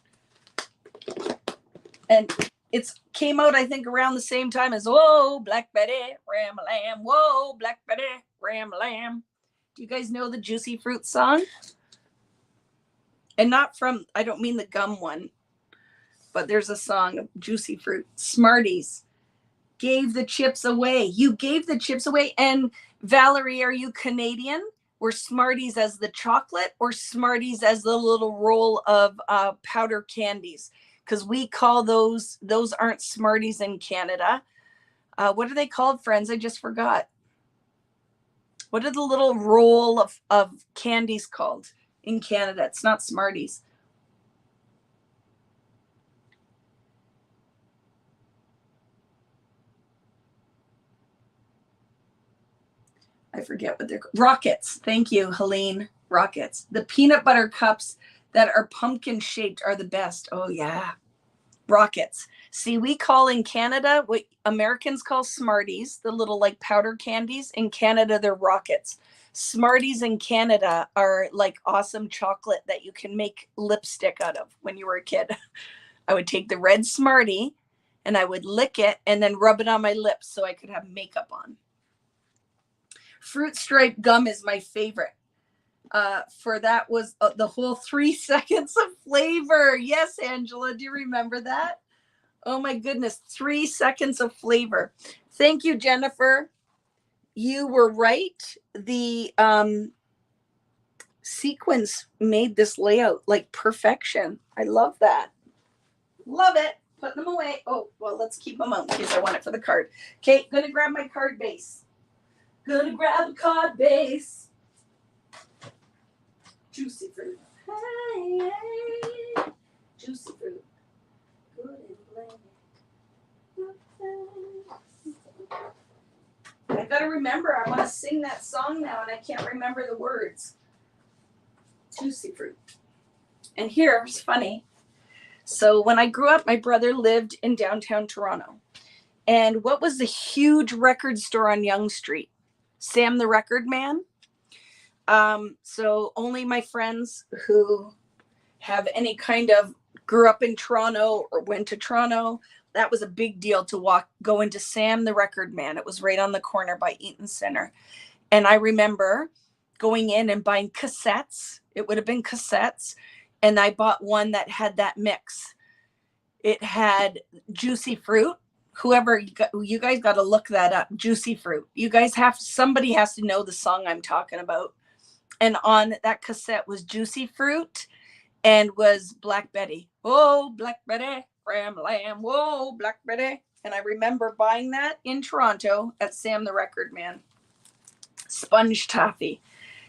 And it came out, I think, around the same time as Whoa, Black Betty, Ram-a-lam. Whoa, Black Betty, Ram-a-lam. Do you guys know the Juicy Fruit song? And not from, I don't mean the gum one, but there's a song of Juicy Fruit. Smarties gave the chips away. You gave the chips away. And Valerie, are you Canadian? Were Smarties as the chocolate or Smarties as the little roll of powder candies? Because we call those aren't Smarties in Canada. What are they called, friends? I just forgot. What are the little roll of candies called in Canada? It's not Smarties. I forget what they're called. Rockets. Thank you, Helene. Rockets. The peanut butter cups that are pumpkin shaped are the best. Oh, yeah. Rockets. See, we call in Canada what Americans call Smarties, the little like powder candies. In Canada, they're rockets. Smarties in Canada are like awesome chocolate that you can make lipstick out of when you were a kid. I would take the red Smartie and I would lick it and then rub it on my lips so I could have makeup on. Fruit stripe gum is my favorite. for that was the whole 3 seconds of flavor. Yes, Angela, do you remember that? Oh my goodness, 3 seconds of flavor. Thank you, Jennifer. You were right. The sequence made this layout like perfection. I love that. Love it. Put them away. Oh, well, let's keep them out in case I want it for the card. Okay, gonna grab my card base. Gonna grab a card base. Juicy fruit. Hey, hey. Juicy fruit. Good and bland. I gotta remember, I want to sing that song now and I can't remember the words. Juicy fruit. And here's funny. So when I grew up, my brother lived in downtown Toronto. And what was the huge record store on Yonge Street? Sam the Record Man. So only my friends who have any kind of grew up in Toronto or went to Toronto, that was a big deal to go into Sam the Record Man. It was right on the corner by Eaton Center. And I remember going in and buying cassettes. It would have been cassettes. And I bought one that had that mix. It had Juicy Fruit. Whoever, you guys got to look that up. Juicy Fruit. You guys somebody has to know the song I'm talking about. And on that cassette was Juicy Fruit and was Black Betty. Oh, Black Betty, Ram Lamb. Whoa, Black Betty. And I remember buying that in Toronto at Sam the Record Man. Sponge toffee.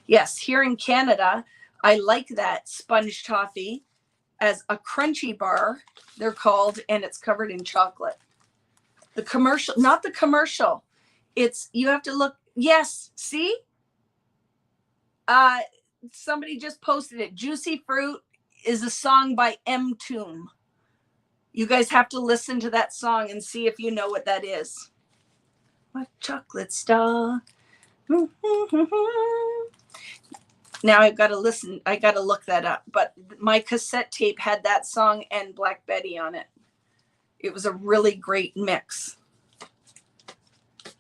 Yes, here in Canada, I like that sponge toffee as a crunchy bar, they're called, and it's covered in chocolate. The commercial, not the commercial. It's, you have to look. Yes, see? Somebody just posted it. Juicy Fruit is a song by M. Tomb. You guys have to listen to that song and see if you know what that is. What chocolate star? Now I've got to listen. I got to look that up. But my cassette tape had that song and Black Betty on it. It was a really great mix.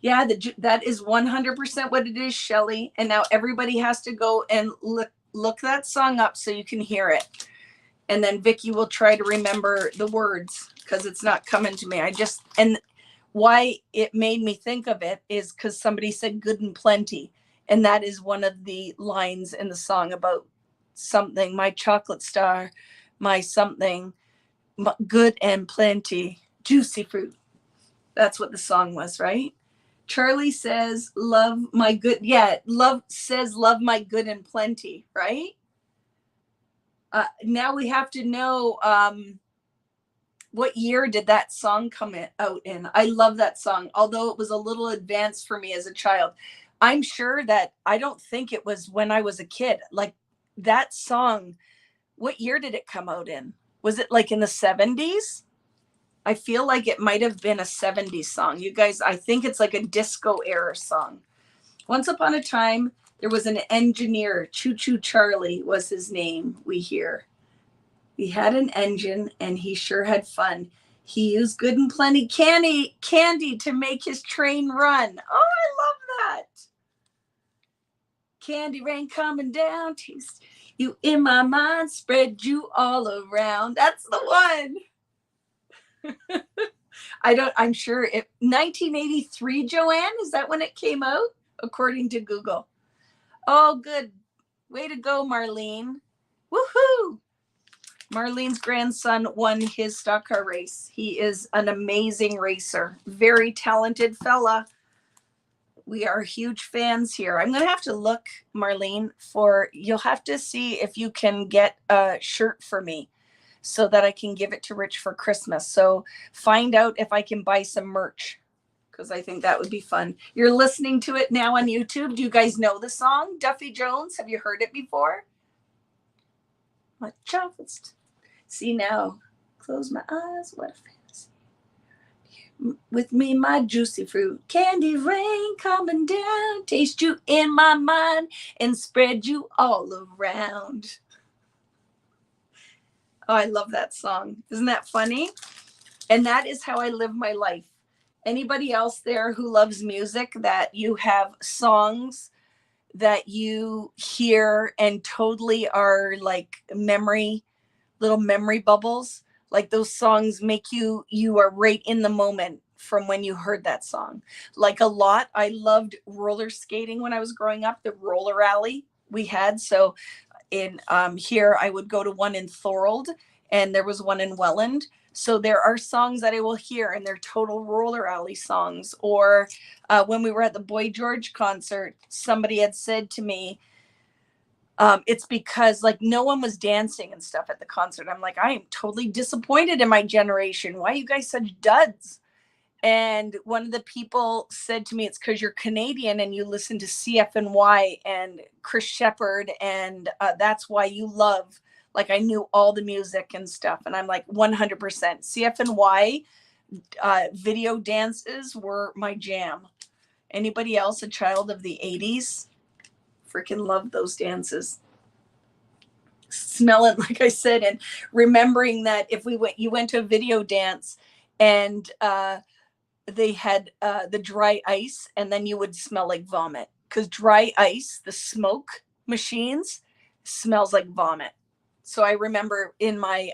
Yeah, that is 100% what it is, Shelly. And now everybody has to go and look that song up so you can hear it. And then Vicky will try to remember the words because it's not coming to me. And why it made me think of it is because somebody said good and plenty. And that is one of the lines in the song about something, my chocolate star, my something, good and plenty, juicy fruit. That's what the song was, right? Charlie says, love my good. Yeah, love my good and plenty, right? Now we have to know what year did that song come out in? I love that song, although it was a little advanced for me as a child. I'm sure that I don't think it was when I was a kid. Like that song, what year did it come out in? Was it like in the 70s? I feel like it might have been a 70s song. You guys, I think it's like a disco era song. Once upon a time, there was an engineer, Choo Choo Charlie was his name, we hear. He had an engine and he sure had fun. He used good and plenty candy to make his train run. Oh, I love that. Candy rain coming down, taste you in my mind, spread you all around. That's the one. I'm sure 1983, Joanne, is that when it came out? According to Google. Oh, good. Way to go, Marlene. Woohoo. Marlene's grandson won his stock car race. He is an amazing racer. Very talented fella. We are huge fans here. I'm going to have to look, Marlene, you'll have to see if you can get a shirt for me so that I can give it to Rich for Christmas. So find out if I can buy some merch because I think that would be fun. You're listening to it now on YouTube. Do you guys know the song? Duffy Jones, have you heard it before? My chocolates. See now, close my eyes. What a fantasy. With me, my juicy fruit. Candy rain coming down. Taste you in my mind and spread you all around. Oh, I love that song. Isn't that funny? And that is how I live my life. Anybody else there who loves music, that you have songs that you hear and totally are like little memory bubbles? Like those songs make you are right in the moment from when you heard that song. Like a lot, I loved roller skating when I was growing up, the roller alley we had. So in here I would go to one in Thorold, and there was one in Welland. So there are songs that I will hear and they're total roller alley songs. Or when we were at the Boy George concert, somebody had said to me, it's because like no one was dancing and stuff at the concert. I'm like, I am totally disappointed in my generation. Why are you guys such duds? And one of the people said to me, it's because you're Canadian and you listen to CFNY and Chris Shepherd, and that's why you love, like I knew all the music and stuff. And I'm like 100%. CFNY video dances were my jam. Anybody else a child of the 80s? Freaking loved those dances. Smelling, like I said, and remembering that if you went to a video dance and they had the dry ice, and then you would smell like vomit, because dry ice, the smoke machines, smells like vomit. So I remember in my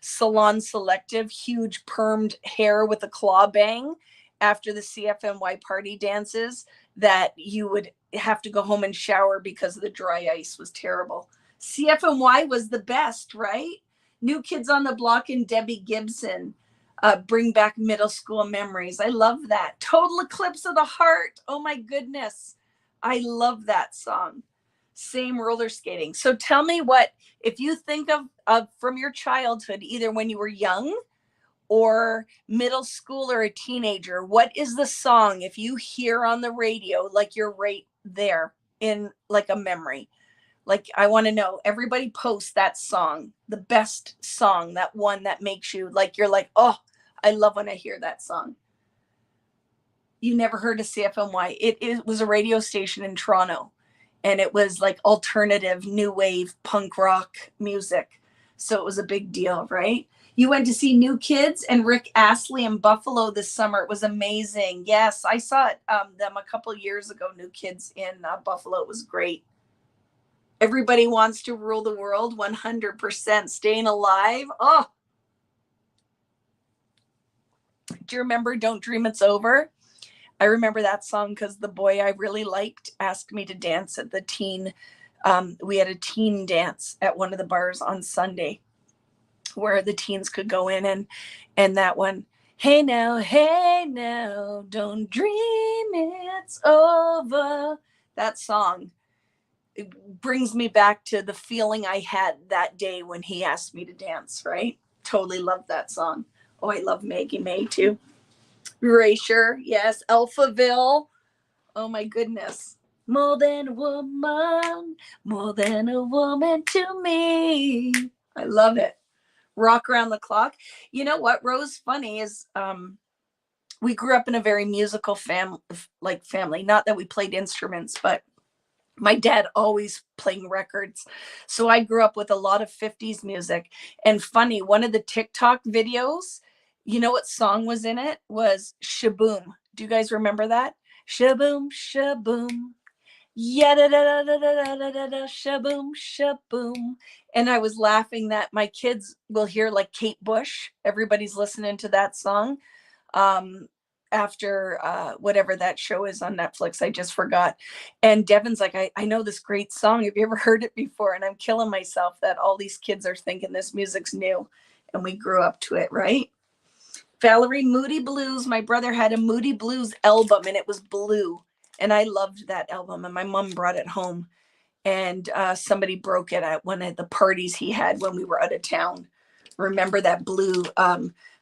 salon selective, huge permed hair with a claw bang after the CFNY party dances, that you would have to go home and shower because the dry ice was terrible. CFNY was the best, right? New Kids on the Block and Debbie Gibson bring back middle school memories. I love that. Total Eclipse of the Heart. Oh my goodness. I love that song. Same, roller skating. So tell me what, if you think of from your childhood, either when you were young or middle school or a teenager, what is the song, if you hear on the radio, like you're right there in like a memory? Like, I want to know, everybody post that song, the best song, that one that makes you like, you're like, oh, I love when I hear that song. You never heard of CFMY. It was a radio station in Toronto, and it was like alternative, new wave, punk rock music. So it was a big deal, right? You went to see New Kids and Rick Astley in Buffalo this summer. It was amazing. Yes, I saw it, them a couple years ago, New Kids in Buffalo. It was great. Everybody Wants to Rule the World, 100%. Staying Alive. Oh, do you remember Don't Dream It's Over? I remember that song because the boy I really liked asked me to dance at the teen. We had a teen dance at one of the bars on Sunday where the teens could go in, and that one, hey now, don't dream it's over. That song, it brings me back to the feeling I had that day when he asked me to dance, right? Totally love that song. Oh, I love Maggie May too. Erasure, yes. Alphaville. Oh my goodness. More than a woman, more than a woman to me. I love it. Rock Around the Clock. You know what, Rose? Funny is, we grew up in a very musical family. Not that we played instruments, but my dad always playing records. So I grew up with a lot of 50s music. And funny, one of the TikTok videos, you know what song was in it? Was Shaboom. Do you guys remember that? Shaboom, shaboom. Yeah, da da da da da da da da, shaboom, shaboom. And I was laughing that my kids will hear like Kate Bush. Everybody's listening to that song. Um, after whatever that show is on Netflix, I just forgot. And Devin's like, I know this great song. Have you ever heard it before? And I'm killing myself that all these kids are thinking this music's new, and we grew up to it, right? Valerie, Moody Blues. My brother had a Moody Blues album, and it was blue. And I loved that album, and my mom brought it home. And somebody broke it at one of the parties he had when we were out of town. Remember that blue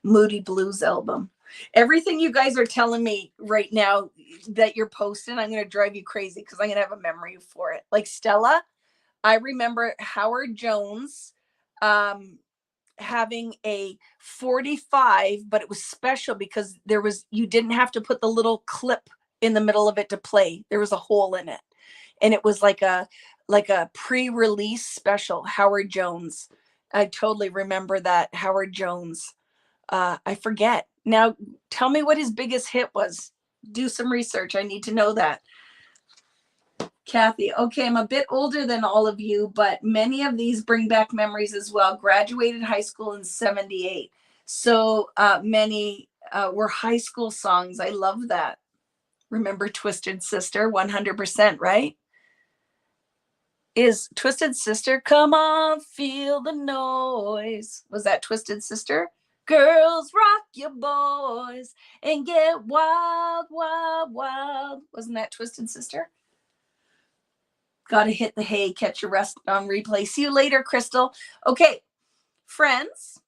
Moody Blues album. Everything you guys are telling me right now that you're posting, I'm going to drive you crazy because I'm going to have a memory for it. Like Stella, I remember Howard Jones having a 45, but it was special because you didn't have to put the little clip in the middle of it to play. There was a hole in it. And it was like a pre-release special, Howard Jones. I totally remember that, Howard Jones. I forget. Now, tell me what his biggest hit was. Do some research. I need to know that. Kathy. Okay, I'm a bit older than all of you, but many of these bring back memories as well. Graduated high school in 78. So many were high school songs. I love that. Remember Twisted Sister? 100%, right? Is Twisted Sister, come on, feel the noise. Was that Twisted Sister? Girls, rock your boys and get wild, wild, wild. Wasn't that Twisted Sister? Gotta hit the hay, catch your rest on replay. See you later, Crystal. Okay, friends,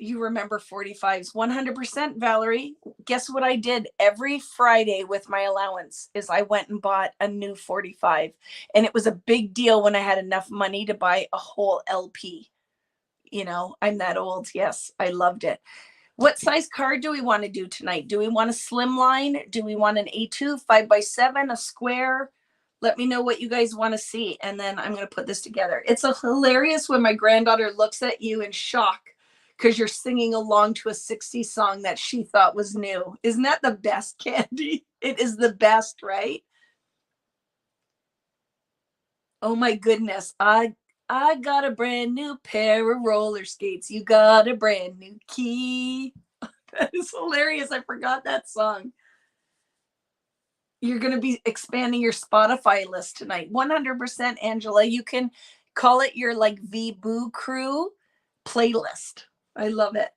you remember 45s 100%. Valerie, guess what I did every Friday with my allowance is I went and bought a new 45, and it was a big deal when I had enough money to buy a whole LP. You know, I'm that old. Yes, I loved it. What size card do we want to do tonight? Do we want a slim line? Do we want an A2, 5x7, a square? Let me know what you guys want to see, and then I'm going to put this together. It's a hilarious when my granddaughter looks at you in shock because you're singing along to a 60s song that she thought was new. Isn't that the best, Candy? It is the best, right? Oh my goodness. I got a brand new pair of roller skates. You got a brand new key. That is hilarious. I forgot that song. You're going to be expanding your Spotify list tonight. 100%, Angela. You can call it your like V-Boo Crew playlist. I love it.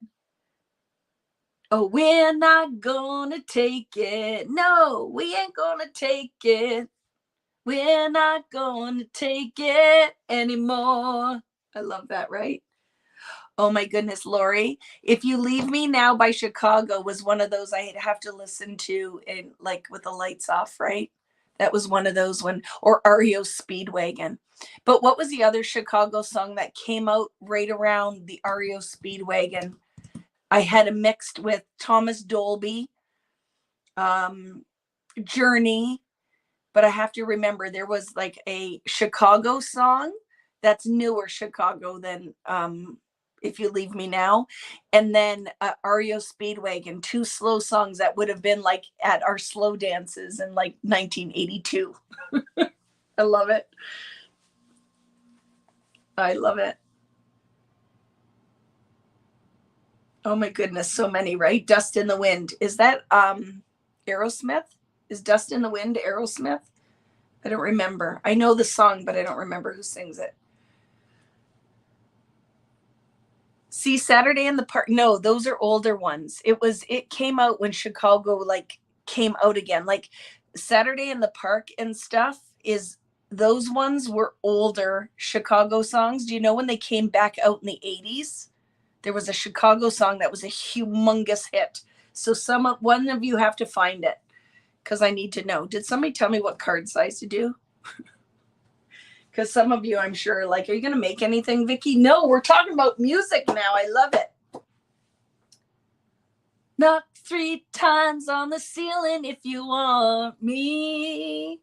Oh, we're not gonna take it. No, we ain't gonna take it. We're not gonna take it anymore. I love that, right? Oh my goodness, Lori. If You Leave Me Now by Chicago was one of those I'd have to listen to in like with the lights off, right? That was one of those one, or REO Speedwagon. But what was the other Chicago song that came out right around the REO Speedwagon? I had a mixed with Thomas Dolby, Journey, but I have to remember there was like a Chicago song that's newer Chicago than If You Leave Me Now, and then REO Speedwagon, two slow songs that would have been like at our slow dances in like 1982. I love it. I love it. Oh my goodness, so many, right? Dust in the Wind. Is that Aerosmith? Is Dust in the Wind Aerosmith? I don't remember. I know the song, but I don't remember who sings it. See, Saturday in the Park. No, those are older ones. It came out when Chicago like came out again. Like Saturday in the Park and stuff is those ones were older Chicago songs. Do you know when they came back out in the 80s? There was a Chicago song that was a humongous hit. So one of you have to find it because I need to know. Did somebody tell me what card size to do? Because some of you, I'm sure, like, are you going to make anything, Vicky? No, we're talking about music now. I love it. Knock 3 times on the ceiling if you want me.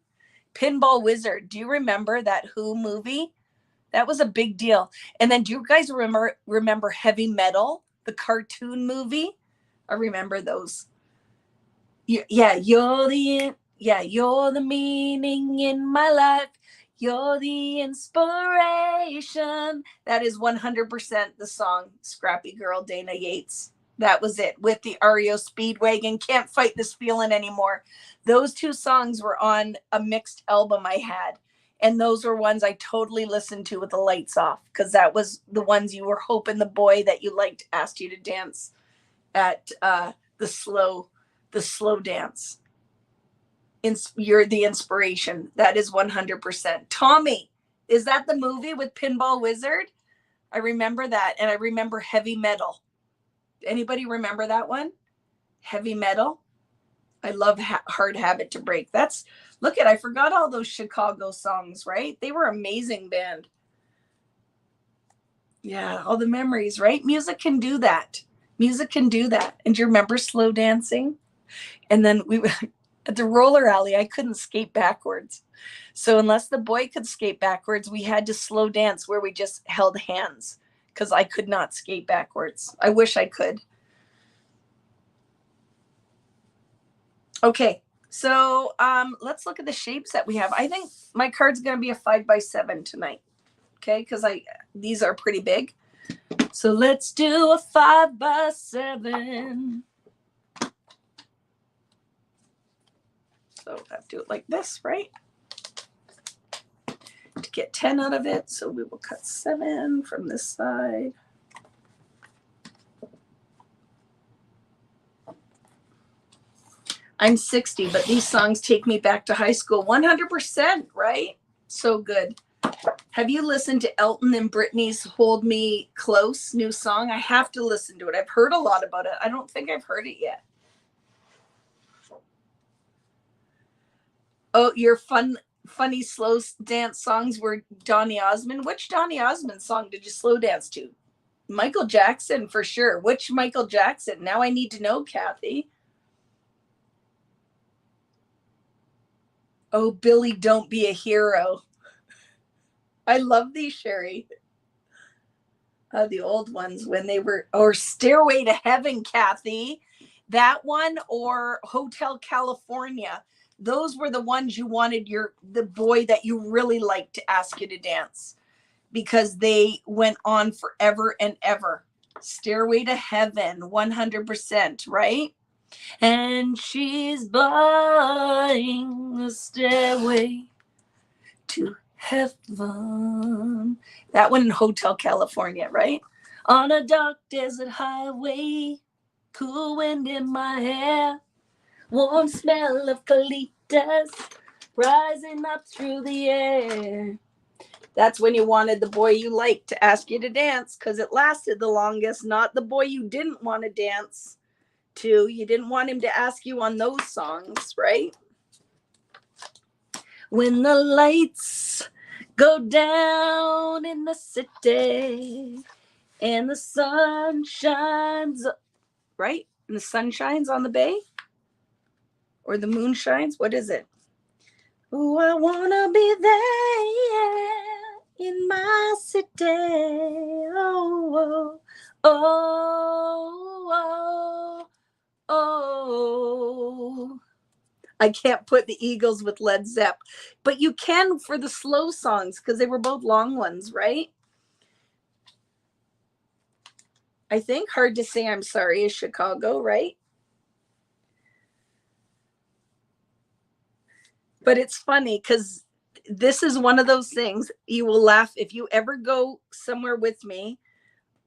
Pinball Wizard. Do you remember that Who movie? That was a big deal. And then do you guys remember Heavy Metal, the cartoon movie? I remember those. Yeah, you're the meaning in my life. You're the inspiration. That is 100% the song Scrappy Girl, Dana Yates. That was it with the REO Speedwagon. Can't Fight This Feeling Anymore. Those two songs were on a mixed album I had. And those were ones I totally listened to with the lights off because that was the ones you were hoping the boy that you liked asked you to dance at the slow dance. You're the inspiration. That is 100%. Tommy, is that the movie with Pinball Wizard? I remember that, and I remember Heavy Metal. Anybody remember that one? Heavy Metal. I love Hard Habit to Break. I forgot all those Chicago songs, right? They were amazing band. Yeah, all the memories, right? Music can do that. Music can do that. And do you remember slow dancing? And then we at the roller alley, I couldn't skate backwards. So unless the boy could skate backwards, we had to slow dance where we just held hands because I could not skate backwards. I wish I could. Okay, So let's look at the shapes that we have. I think my card's going to be a 5x7 tonight. Okay, because these are pretty big. So let's do a 5x7. So I have to do it like this, right? To get 10 out of it. So we will cut 7 from this side. I'm 60, but these songs take me back to high school. 100%, right? So good. Have you listened to Elton and Britney's Hold Me Close new song? I have to listen to it. I've heard a lot about it. I don't think I've heard it yet. Oh, your funny slow dance songs were Donny Osmond. Which Donny Osmond song did you slow dance to? Michael Jackson, for sure. Which Michael Jackson? Now I need to know, Kathy. Oh, Billy, Don't Be a Hero. I love these, Sherry. The old ones when they were, or Stairway to Heaven, Kathy. That one, or Hotel California. Those were the ones you wanted the boy that you really liked to ask you to dance, because they went on forever and ever. Stairway to Heaven, 100%, right? And she's buying a stairway to heaven. That one in Hotel California, right? On a dark desert highway, cool wind in my hair, warm smell of colitas rising up through the air. That's when you wanted the boy you liked to ask you to dance, because it lasted the longest, not the boy you didn't want to dance to. You didn't want him to ask you on those songs, right? When the lights go down in the city and the sun shines, right? And the sun shines on the bay, or the moon shines. What is it? Oh, I want to be there in my city. Oh, oh, oh, oh, oh. I can't put the Eagles with Led Zepp, but you can for the slow songs, because they were both long ones, right? I think Hard to Say I'm Sorry is Chicago, right? But it's funny because this is one of those things you will laugh. If you ever go somewhere with me,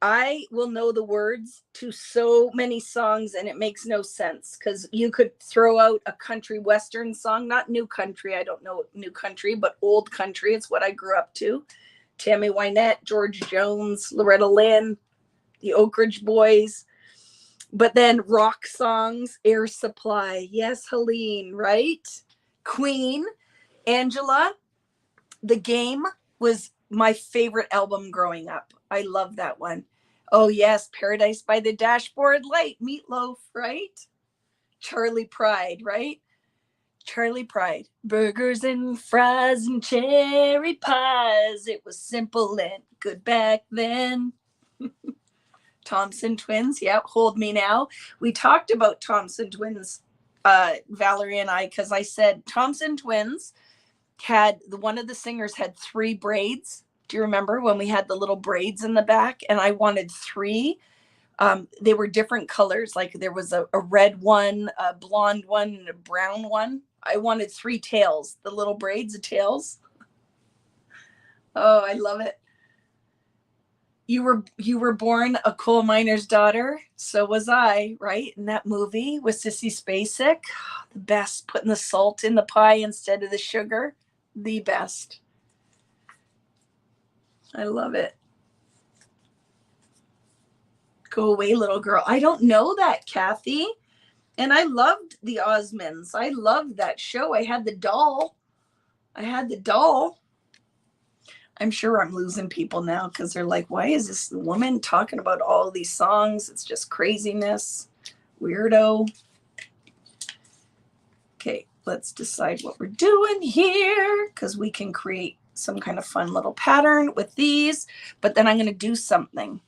I will know the words to so many songs, and it makes no sense, because you could throw out a country western song, not new country. I don't know new country, but old country. It's what I grew up to. Tammy Wynette, George Jones, Loretta Lynn, the Oak Ridge Boys. But then rock songs, Air Supply. Yes, Helene, right? Queen, Angela. The Game was my favorite album growing up. I love that one. Oh, yes, Paradise by the Dashboard Light, Meatloaf, right? Charlie Pride, right? Charlie Pride. Burgers and fries and cherry pies. It was simple and good back then. Thompson Twins, yeah, Hold Me Now. We talked about Thompson Twins, Valerie and I, because I said Thompson Twins had one of the singers had 3 braids. Do you remember when we had the little braids in the back? And I wanted 3. They were different colors. Like there was a red one, a blonde one, and a brown one. I wanted 3 tails, the little braids of tails. Oh, I love it. You were born a coal miner's daughter. So was I, right? In that movie with Sissy Spacek. The best, putting the salt in the pie instead of the sugar. The best. I love it. Go Away, Little Girl. I don't know that, Kathy. And I loved the Osmonds. I loved that show. I had the doll. I'm sure I'm losing people now because they're like, why is this woman talking about all these songs? It's just craziness. Weirdo. Okay, let's decide what we're doing here, because we can create some kind of fun little pattern with these, but then I'm going to do something.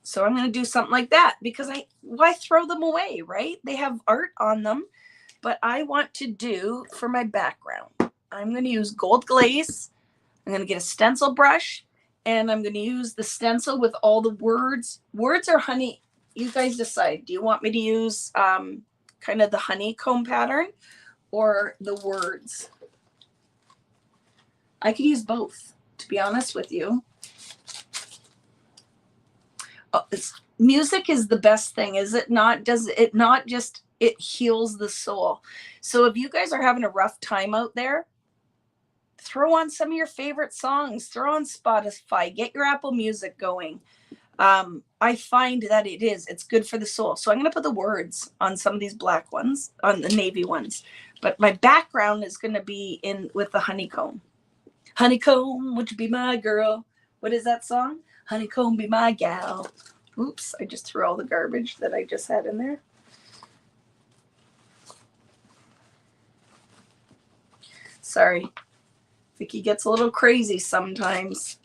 So I'm going to do something like that because why throw them away, right? They have art on them, but I want to do for my background. I'm going to use gold glaze. I'm going to get a stencil brush and I'm going to use the stencil with all the words. Words or honey, you guys decide. Do you want me to use kind of the honeycomb pattern or the words? I could use both, to be honest with you. Oh, music is the best thing, is it not? Does it not just, it heals the soul. So if you guys are having a rough time out there, throw on some of your favorite songs, throw on Spotify, get your Apple Music going. I find that it's good for the soul. So I'm going to put the words on some of these black ones, on the navy ones, but my background is going to be in with the honeycomb. Honeycomb, would you be my girl? What is that song? Honeycomb, be my gal. Oops, I just threw all the garbage that I just had in there. Sorry. Vicky gets a little crazy sometimes.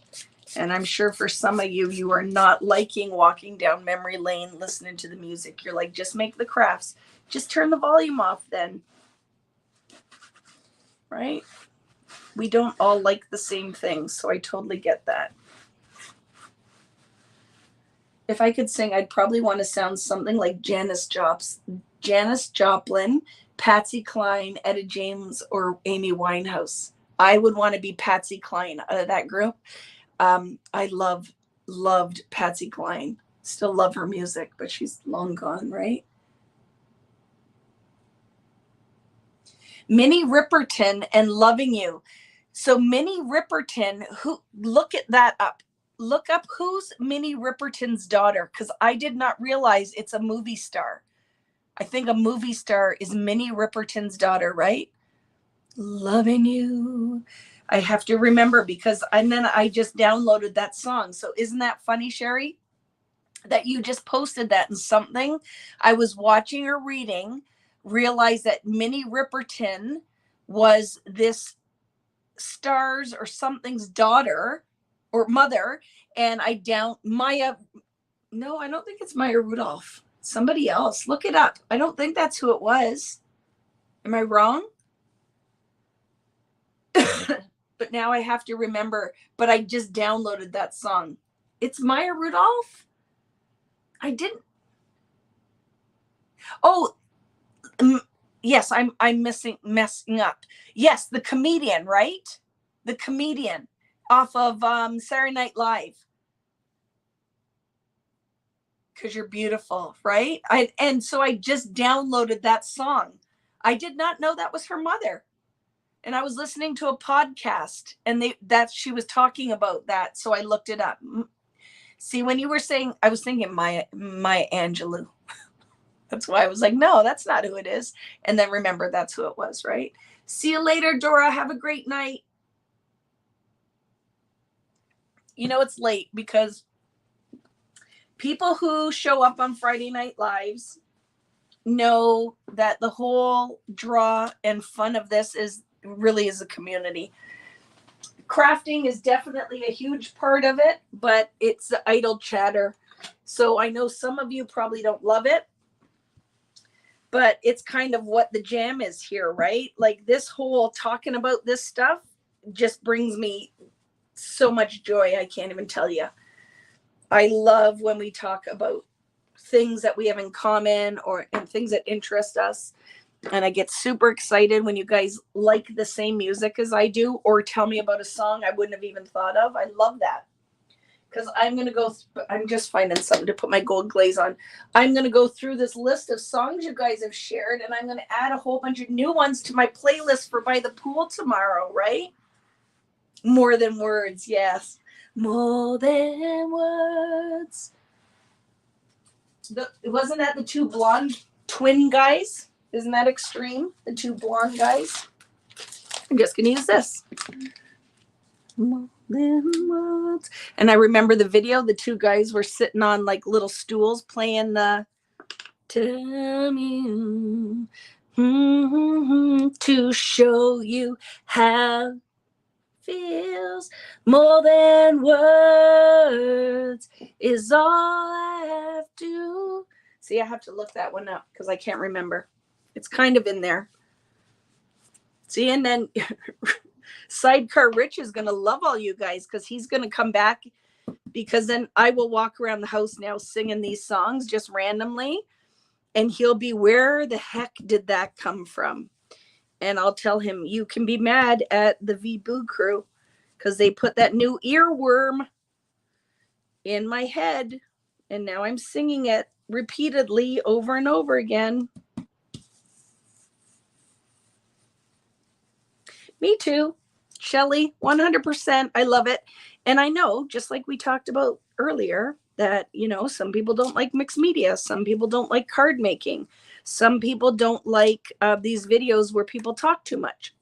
And I'm sure for some of you, you are not liking walking down memory lane, listening to the music. You're like, just make the crafts. Just turn the volume off then. Right? We don't all like the same things, so I totally get that. If I could sing, I'd probably want to sound something like Janis Joplin, Patsy Cline, Etta James, or Amy Winehouse. I would want to be Patsy Cline out of that group. I loved Patsy Cline. Still love her music, but she's long gone, right? Minnie Riperton and Loving You. So Minnie Riperton, look at that up. Look up who's Minnie Riperton's daughter, because I did not realize it's a movie star. I think a movie star is Minnie Riperton's daughter, right? Loving You. I have to remember and then I just downloaded that song. So isn't that funny, Sherry, that you just posted that in something I was watching or reading, realized that Minnie Riperton was this star's or something's daughter or mother, and Maya, no, I don't think it's Maya Rudolph. Somebody else. Look it up. I don't think that's who it was. Am I wrong? But now I have to remember, but I just downloaded that song. It's Maya Rudolph? I didn't. Oh, yes, I'm messing up. Yes, the comedian, right? The comedian off of Saturday Night Live. Because you're beautiful, right? And so I just downloaded that song. I did not know that was her mother. And I was listening to a podcast and she was talking about that. So I looked it up. See, when you were saying, I was thinking Maya Angelou. That's why I was like, no, that's not who it is. And then remember, that's who it was, right? See you later, Dora. Have a great night. You know, it's late because people who show up on Friday Night Lives know that the whole draw and fun of this really is a community. Crafting is definitely a huge part of it, but it's the idle chatter. So I know some of you probably don't love it, but it's kind of what the jam is here, right? Like this whole talking about this stuff just brings me so much joy. I can't even tell you. I love when we talk about things that we have in common and things that interest us. And I get super excited when you guys like the same music as I do, or tell me about a song I wouldn't have even thought of. I love that. Because I'm just finding something to put my gold glaze on. I'm going to go through this list of songs you guys have shared, and I'm going to add a whole bunch of new ones to my playlist for By the Pool tomorrow, right? More Than Words, yes. More Than Words. Wasn't that the two blonde twin guys? Isn't that extreme? The two blonde guys. I'm just going to use this. More than words. And I remember the video. The two guys were sitting on like little stools playing the Tell Me to Show You How feels more than words is all I have to. See, I have to look that one up because I can't remember. It's kind of in there. See, and then Sidecar Rich is going to love all you guys because he's going to come back, because then I will walk around the house now singing these songs just randomly, and he'll be, where the heck did that come from? And I'll tell him, you can be mad at the V-Boo crew because they put that new earworm in my head, and now I'm singing it repeatedly over and over again. Me too, Shelly, 100%. I love it. And I know, just like we talked about earlier, that, you know, some people don't like mixed media. Some people don't like card making. Some people don't like these videos where people talk too much.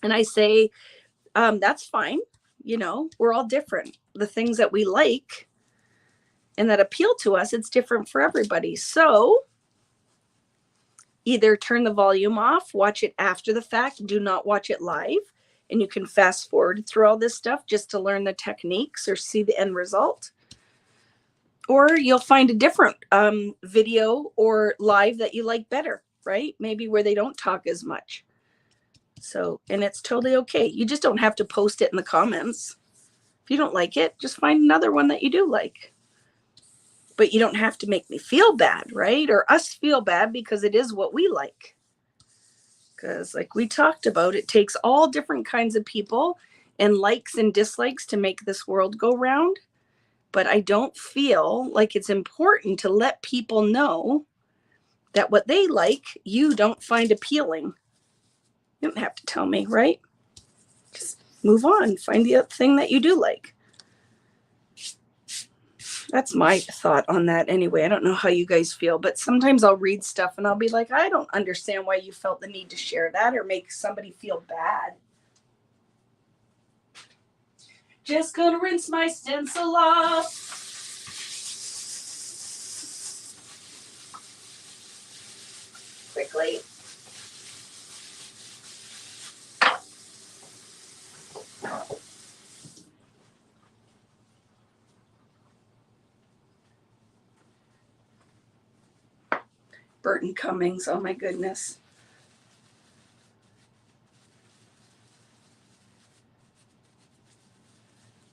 And I say, that's fine. You know, we're all different. The things that we like and that appeal to us, it's different for everybody. So either turn the volume off, watch it after the fact, do not watch it live. And you can fast forward through all this stuff just to learn the techniques or see the end result. Or you'll find a different video or live that you like better, right? Maybe where they don't talk as much. So, and it's totally okay. You just don't have to post it in the comments. If you don't like it, just find another one that you do like. But you don't have to make me feel bad, right? Or us feel bad, because it is what we like. Because like we talked about, it takes all different kinds of people and likes and dislikes to make this world go round. But I don't feel like it's important to let people know that what they like, you don't find appealing. You don't have to tell me, right? Just move on. Find the thing that you do like. That's my thought on that anyway. I don't know how you guys feel, but sometimes I'll read stuff and I'll be like, I don't understand why you felt the need to share that or make somebody feel bad. Just gonna rinse my stencil off. Quickly. Burton Cummings, oh my goodness.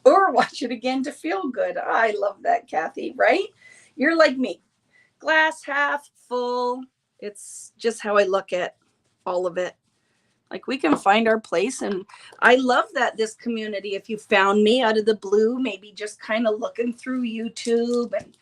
Or watch it again to feel good. I love that, Kathy, right? You're like me. Glass half full. It's just how I look at all of it. Like we can find our place. And I love that this community, if you found me out of the blue, maybe just kind of looking through YouTube and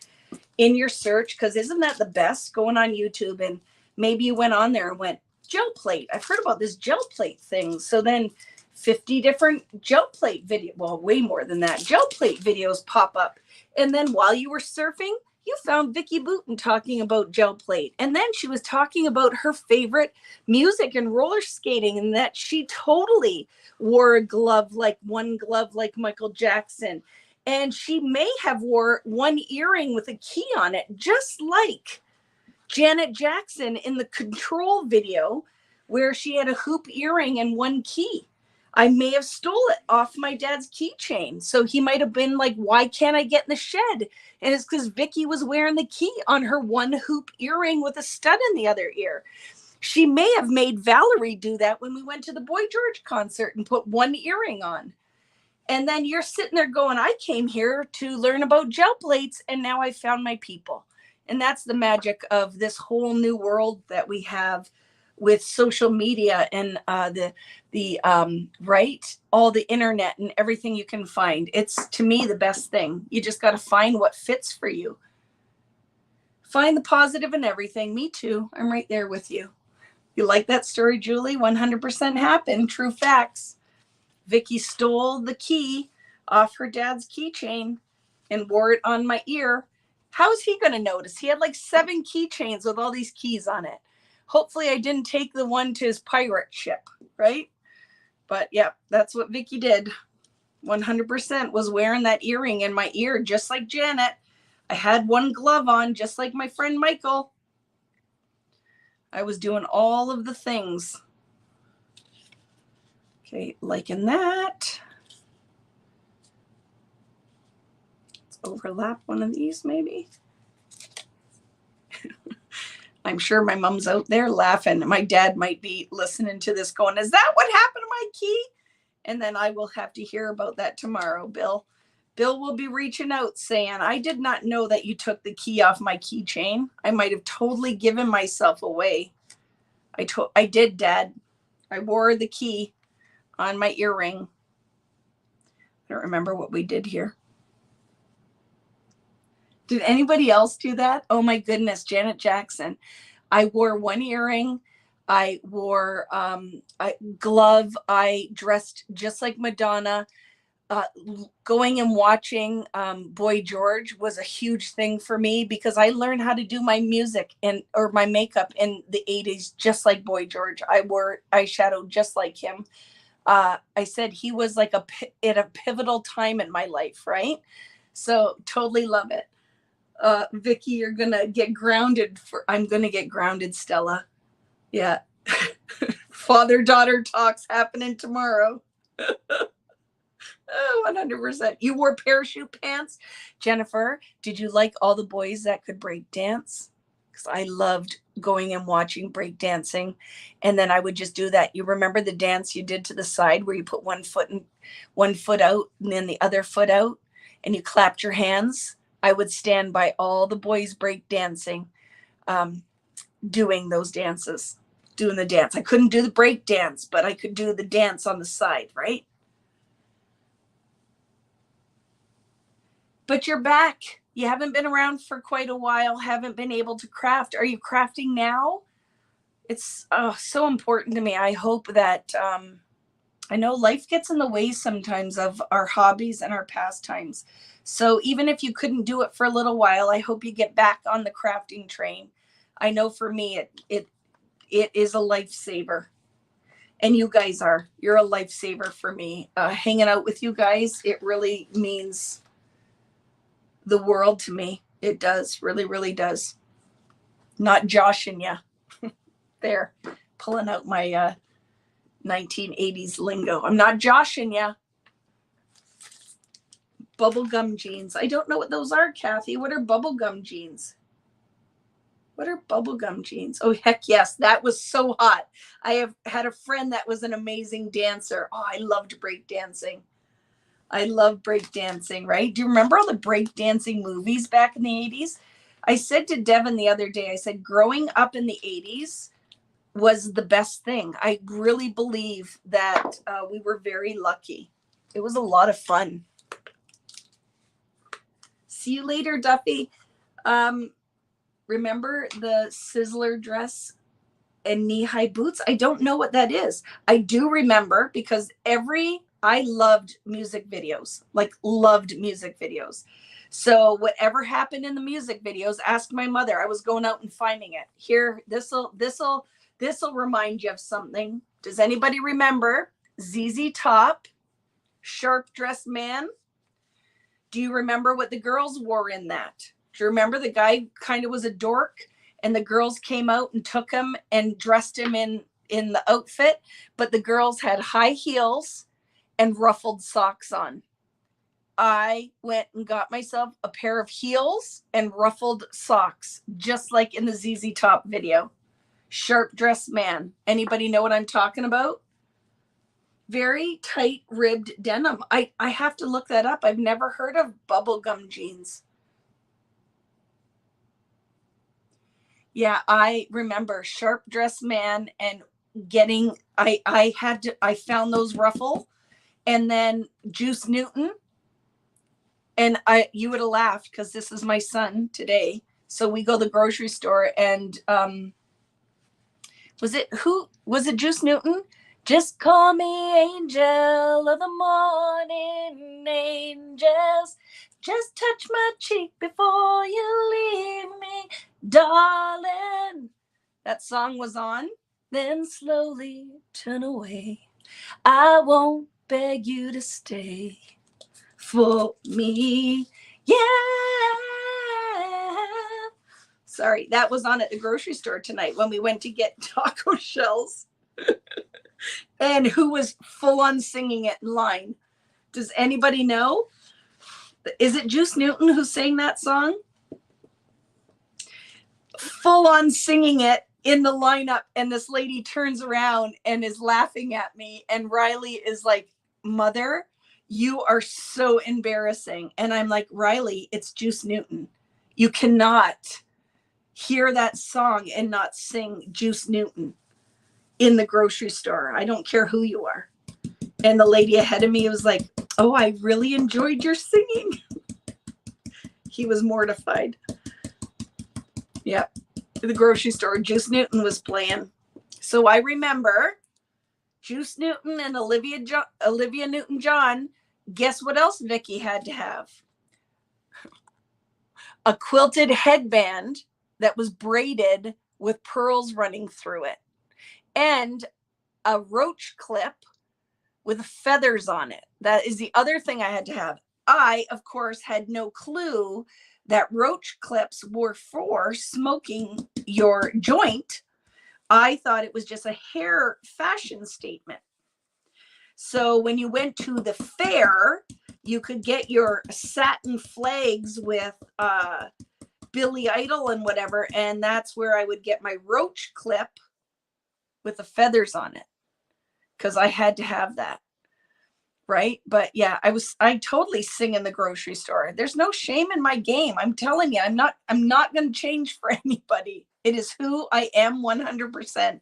in your search, because isn't that the best, going on YouTube and maybe you went on there and went, gel plate. I've heard about this gel plate thing. So then 50 different gel plate video, well, way more than that, gel plate videos pop up. And then while you were surfing, you found Vicki Booten talking about gel plate. And then she was talking about her favorite music and roller skating, and that she totally wore a glove, like one glove like Michael Jackson. And she may have wore one earring with a key on it, just like Janet Jackson in the Control video, where she had a hoop earring and one key. I may have stole it off my dad's keychain. So he might have been like, why can't I get in the shed? And it's because Vicki was wearing the key on her one hoop earring with a stud in the other ear. She may have made Valerie do that when we went to the Boy George concert and put one earring on. And then you're sitting there going, I came here to learn about gel plates, and now I found my people. And that's the magic of this whole new world that we have with social media and right, all the internet and everything you can find. It's, to me, the best thing. You just got to find what fits for you. Find the positive in everything. Me too. I'm right there with you. You like that story, Julie? 100% happened. True facts. Vicki stole the key off her dad's keychain and wore it on my ear. How's he going to notice? He had like 7 keychains with all these keys on it. Hopefully I didn't take the one to his pirate ship, right? But yeah, that's what Vicki did. 100% was wearing that earring in my ear, just like Janet. I had one glove on, just like my friend Michael. I was doing all of the things. Okay, liking that. overlap one of these maybe. I'm sure my mom's out there laughing. My dad might be listening to this going, is that what happened to my key? And then I will have to hear about that tomorrow, Bill. Bill will be reaching out saying, I did not know that you took the key off my keychain. I might have totally given myself away. I did, Dad. I wore the key on my earring. I don't remember what we did here. Did anybody else do that? Oh my goodness, Janet Jackson. I wore one earring. I wore a glove. I dressed just like Madonna. Going and watching Boy George was a huge thing for me because I learned how to do my music or my makeup in the 80s, just like Boy George. I wore eyeshadow just like him. I said he was like at a pivotal time in my life, right? So totally love it. Vicky, you're gonna get grounded I'm gonna get grounded, Stella. Yeah. Father-daughter talks happening tomorrow. 100%. You wore parachute pants. Jennifer, did you like all the boys that could break dance? Because I loved going and watching break dancing. And then I would just do that. You remember the dance you did to the side where you put one foot out and then the other foot out and you clapped your hands? I would stand by all the boys break dancing, doing those dances, doing the dance. I couldn't do the break dance, but I could do the dance on the side, right? But you're back. You haven't been around for quite a while, haven't been able to craft. Are you crafting now? It's so important to me. I hope that, I know life gets in the way sometimes of our hobbies and our pastimes. So even if you couldn't do it for a little while, I hope you get back on the crafting train. I know for me, it is a lifesaver. And you guys you're a lifesaver for me. Hanging out with you guys, it really means the world to me. It does, really, really does. Not joshing ya. There, pulling out my 1980s lingo. I'm not joshing ya. Bubblegum jeans. I don't know what those are, Kathy. What are bubblegum jeans? What are bubblegum jeans? Oh, heck yes. That was so hot. I have had a friend that was an amazing dancer. Oh, I loved break dancing. I love break dancing, right? Do you remember all the break dancing movies back in the 80s? I said to Devin the other day, I said, growing up in the 80s was the best thing. I really believe that we were very lucky. It was a lot of fun. See you later, Duffy. Remember the Sizzler dress and knee-high boots? I don't know what that is. I do remember because I loved music videos, like loved music videos. So whatever happened in the music videos, ask my mother. I was going out and finding it. Here, this'll remind you of something. Does anybody remember ZZ Top, Sharp Dressed Man? Do you remember what the girls wore in that? Do you remember the guy kind of was a dork and the girls came out and took him and dressed him in the outfit, but the girls had high heels and ruffled socks on. I went and got myself a pair of heels and ruffled socks, just like in the ZZ Top video. Sharp Dressed Man. Anybody know what I'm talking about? Very tight ribbed denim. I have to look that up. I've never heard of bubblegum jeans. Yeah, I remember Sharp Dressed Man and I found those ruffle and then Juice Newton. And you would have laughed because this is my son today. So we go to the grocery store and was it Juice Newton? Just call me angel of the morning, angels. Just touch my cheek before you leave me, darling. That song was on. Then slowly turn away. I won't beg you to stay for me. Yeah. Sorry, that was on at the grocery store tonight when we went to get taco shells. And who was full on singing it in line? Does anybody know? Is it Juice Newton who sang that song? Full on singing it in the lineup, and this lady turns around and is laughing at me, and Riley is like, Mother, you are so embarrassing. And I'm like, Riley, it's Juice Newton. You cannot hear that song and not sing Juice Newton in the grocery store. I don't care who you are. And the lady ahead of me was like, oh, I really enjoyed your singing. He was mortified. Yeah. The grocery store, Juice Newton was playing. So I remember Juice Newton and Olivia Newton-John. Guess what else Vicky had to have? A quilted headband that was braided with pearls running through it, and a roach clip with feathers on it. That is the other thing I had to have. I, of course, had no clue that roach clips were for smoking your joint. I thought it was just a hair fashion statement. So when you went to the fair, you could get your satin flags with Billy Idol and whatever, and that's where I would get my roach clip with the feathers on it, because I had to have that. Right. But yeah, I totally sing in the grocery store. There's no shame in my game. I'm telling you, I'm not going to change for anybody. It is who I am 100%.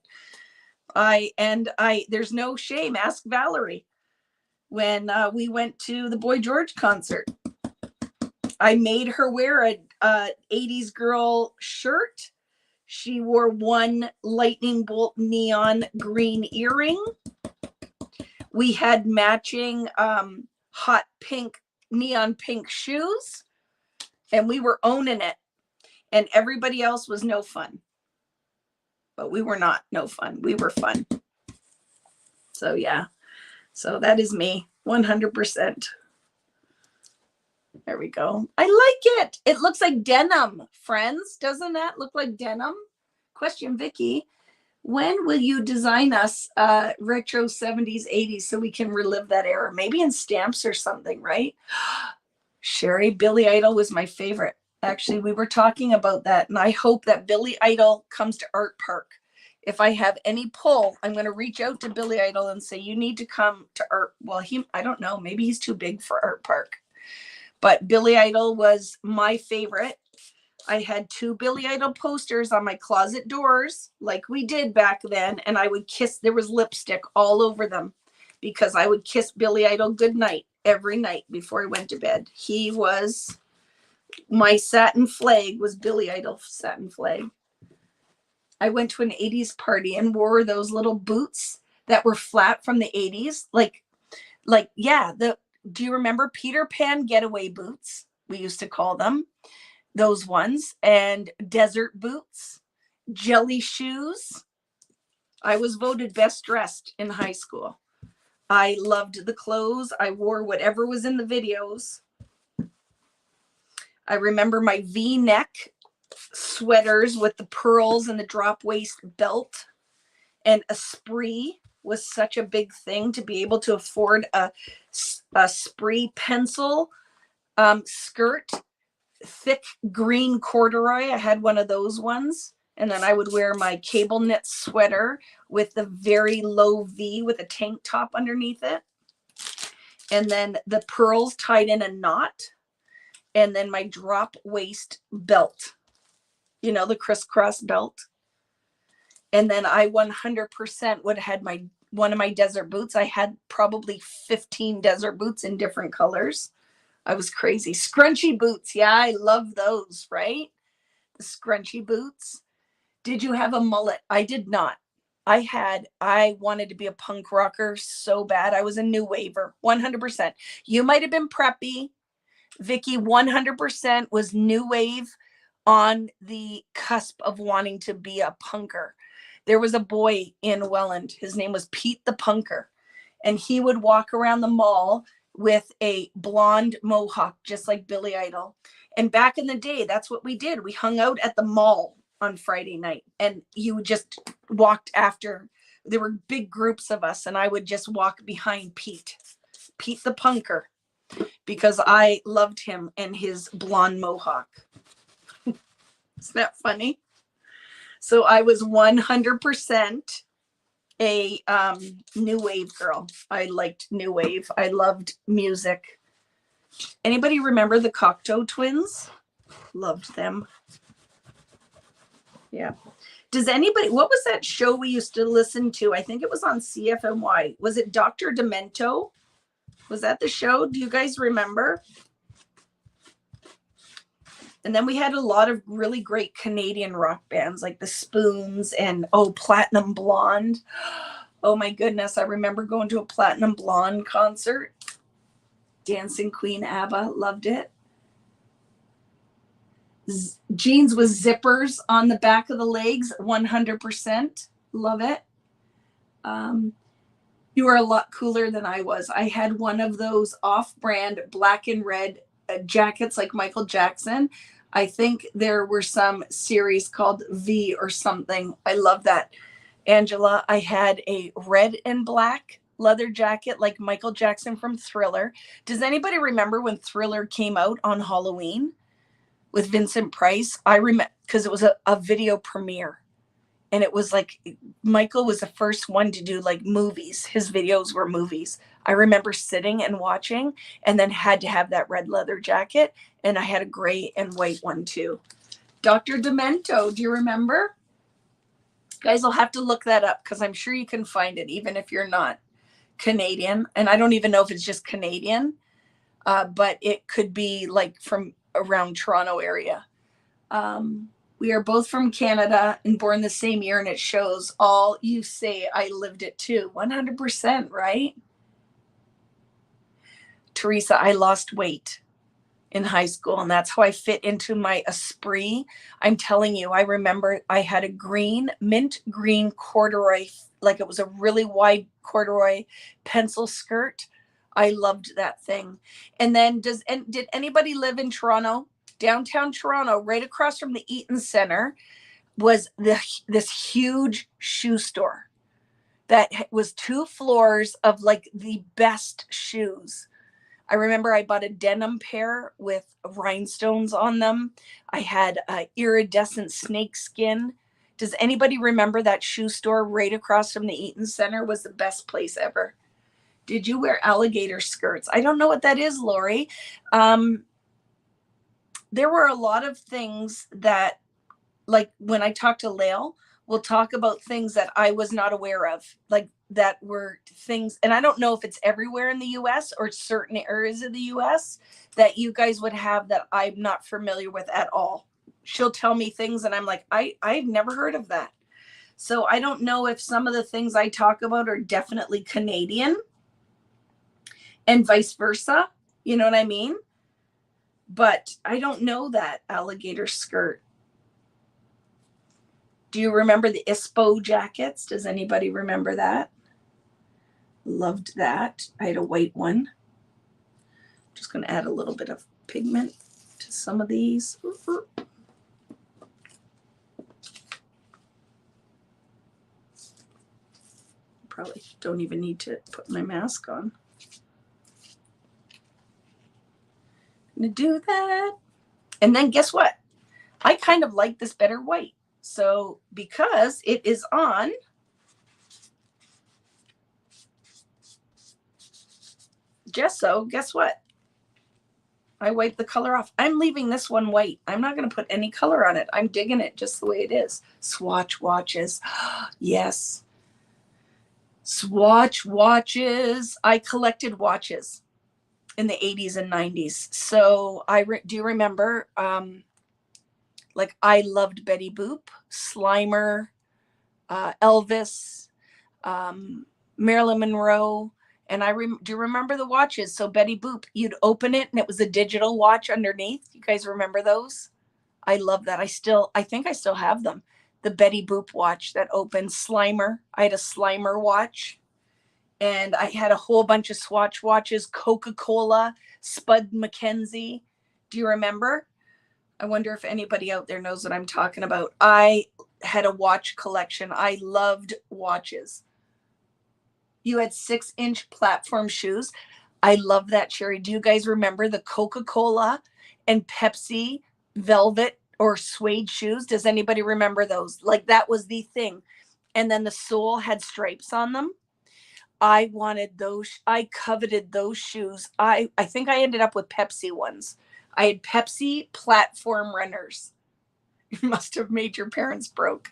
There's no shame. Ask Valerie. When we went to the Boy George concert, I made her wear a 80s girl shirt. She wore one lightning bolt neon green earring. We had matching hot pink, neon pink shoes, and we were owning it. And everybody else was no fun. But we were not no fun. We were fun. So yeah. So that is me, 100%. There we go. I like it. It looks like denim, friends. Doesn't that look like denim? Question, Vicky. When will you design us retro 70s, 80s so we can relive that era? Maybe in stamps or something, right? Sherry, Billy Idol was my favorite. Actually, we were talking about that, and I hope that Billy Idol comes to Art Park. If I have any pull, I'm going to reach out to Billy Idol and say, you need to come to Art. Well, I don't know. Maybe he's too big for Art Park. But Billy Idol was my favorite. I had 2 Billy Idol posters on my closet doors, like we did back then, and I would kiss, there was lipstick all over them, because I would kiss Billy Idol goodnight every night before I went to bed. He was, my satin flag was Billy Idol satin flag. I went to an 80s party and wore those little boots that were flat from the 80s. Do you remember Peter Pan getaway boots? We used to call them. Those ones, and desert boots, jelly shoes. I was voted best dressed in high school. I loved the clothes. I wore whatever was in the videos. I remember my V-neck sweaters with the pearls and the drop waist belt. And Esprit was such a big thing, to be able to afford a Esprit pencil skirt. Thick green corduroy. I had one of those ones. And then I would wear my cable knit sweater with the very low V with a tank top underneath it. And then the pearls tied in a knot. And then my drop waist belt. You know, the crisscross belt. And then I 100% would have had one of my desert boots. I had probably 15 desert boots in different colors. I was crazy. Scrunchy boots. Yeah, I love those, right? The scrunchy boots. Did you have a mullet? I did not. I wanted to be a punk rocker so bad. I was a new waver, 100%. You might have been preppy. Vicky, 100% was new wave, on the cusp of wanting to be a punker. There was a boy in Welland. His name was Pete the Punker. And he would walk around the mall with a blonde mohawk, just like Billy Idol. And back in the day, that's what we did. We hung out at the mall on Friday night, and you just walked after. There were big groups of us, and I would just walk behind Pete the Punker. because I loved him and his blonde mohawk. Isn't that funny? So I was 100% a new wave girl. I liked new wave. I loved music. Anybody remember the Cocteau Twins? Loved them. Yeah. Does anybody, what was that show we used to listen to? I think it was on CFMY. Was it Dr. Demento? Was that the show? Do you guys remember? And then we had a lot of really great Canadian rock bands like the Spoons and Platinum Blonde. Oh my goodness, I remember going to a Platinum Blonde concert. Dancing Queen ABBA, loved it. Jeans with zippers on the back of the legs, 100%. Love it. You are a lot cooler than I was. I had one of those off-brand black and red jackets like Michael Jackson. I think there were some series called V or something. I love that. Angela, I had a red and black leather jacket like Michael Jackson from Thriller. Does anybody remember when Thriller came out on Halloween with Vincent Price? I remember because it was a video premiere. And it was like Michael was the first one to do like movies. His videos were movies. I remember sitting and watching and then had to have that red leather jacket. And I had a gray and white one too. Dr. Demento, do you remember? Guys will have to look that up because I'm sure you can find it even if you're not Canadian. And I don't even know if it's just Canadian, but it could be like from around Toronto area. We are both from Canada and born the same year, and it shows. All you say, I lived it too. 100%, right? Teresa, I lost weight in high school, and that's how I fit into my esprit. I'm telling you, I remember I had a mint green corduroy, like it was a really wide corduroy pencil skirt. I loved that thing. And then did anybody live in Toronto? Downtown Toronto, right across from the Eaton Center, was this huge shoe store that was 2 floors of like the best shoes. I remember I bought a denim pair with rhinestones on them. I had iridescent snakeskin. Does anybody remember that shoe store right across from the Eaton Center? Was the best place ever. Did you wear alligator skirts? I don't know what that is, Lori. There were a lot of things that, like when I talk to Lael, we'll talk about things that I was not aware of, like that were things, and I don't know if it's everywhere in the US or certain areas of the US that you guys would have that I'm not familiar with at all. She'll tell me things and I'm like, I've never heard of that. So I don't know if some of the things I talk about are definitely Canadian and vice versa. You know what I mean? But I don't know that alligator skirt. Do you remember the ISPO jackets? Does anybody remember that? Loved that. I had a white one. Just going to add a little bit of pigment to some of these. Probably don't even need to put my mask on. To do that. And then guess what? I kind of like this better white. So because it is on gesso, guess what? I wipe the color off. I'm leaving this one white. I'm not going to put any color on it. I'm digging it just the way it is. Swatch watches. Yes. Swatch watches. I collected watches in the 80s and 90s. So do you remember, like I loved Betty Boop, Slimer, Elvis, Marilyn Monroe. And do you remember the watches? So Betty Boop, you'd open it and it was a digital watch underneath. You guys remember those? I love that. I think I still have them. The Betty Boop watch that opened. Slimer. I had a Slimer watch. And I had a whole bunch of Swatch watches, Coca-Cola, Spud McKenzie. Do you remember? I wonder if anybody out there knows what I'm talking about. I had a watch collection. I loved watches. You had 6-inch platform shoes. I love that, Sherry. Do you guys remember the Coca-Cola and Pepsi velvet or suede shoes? Does anybody remember those? Like that was the thing. And then the sole had stripes on them. I wanted those. I coveted those shoes. I think I ended up with Pepsi ones. I had Pepsi platform runners. You must have made your parents broke.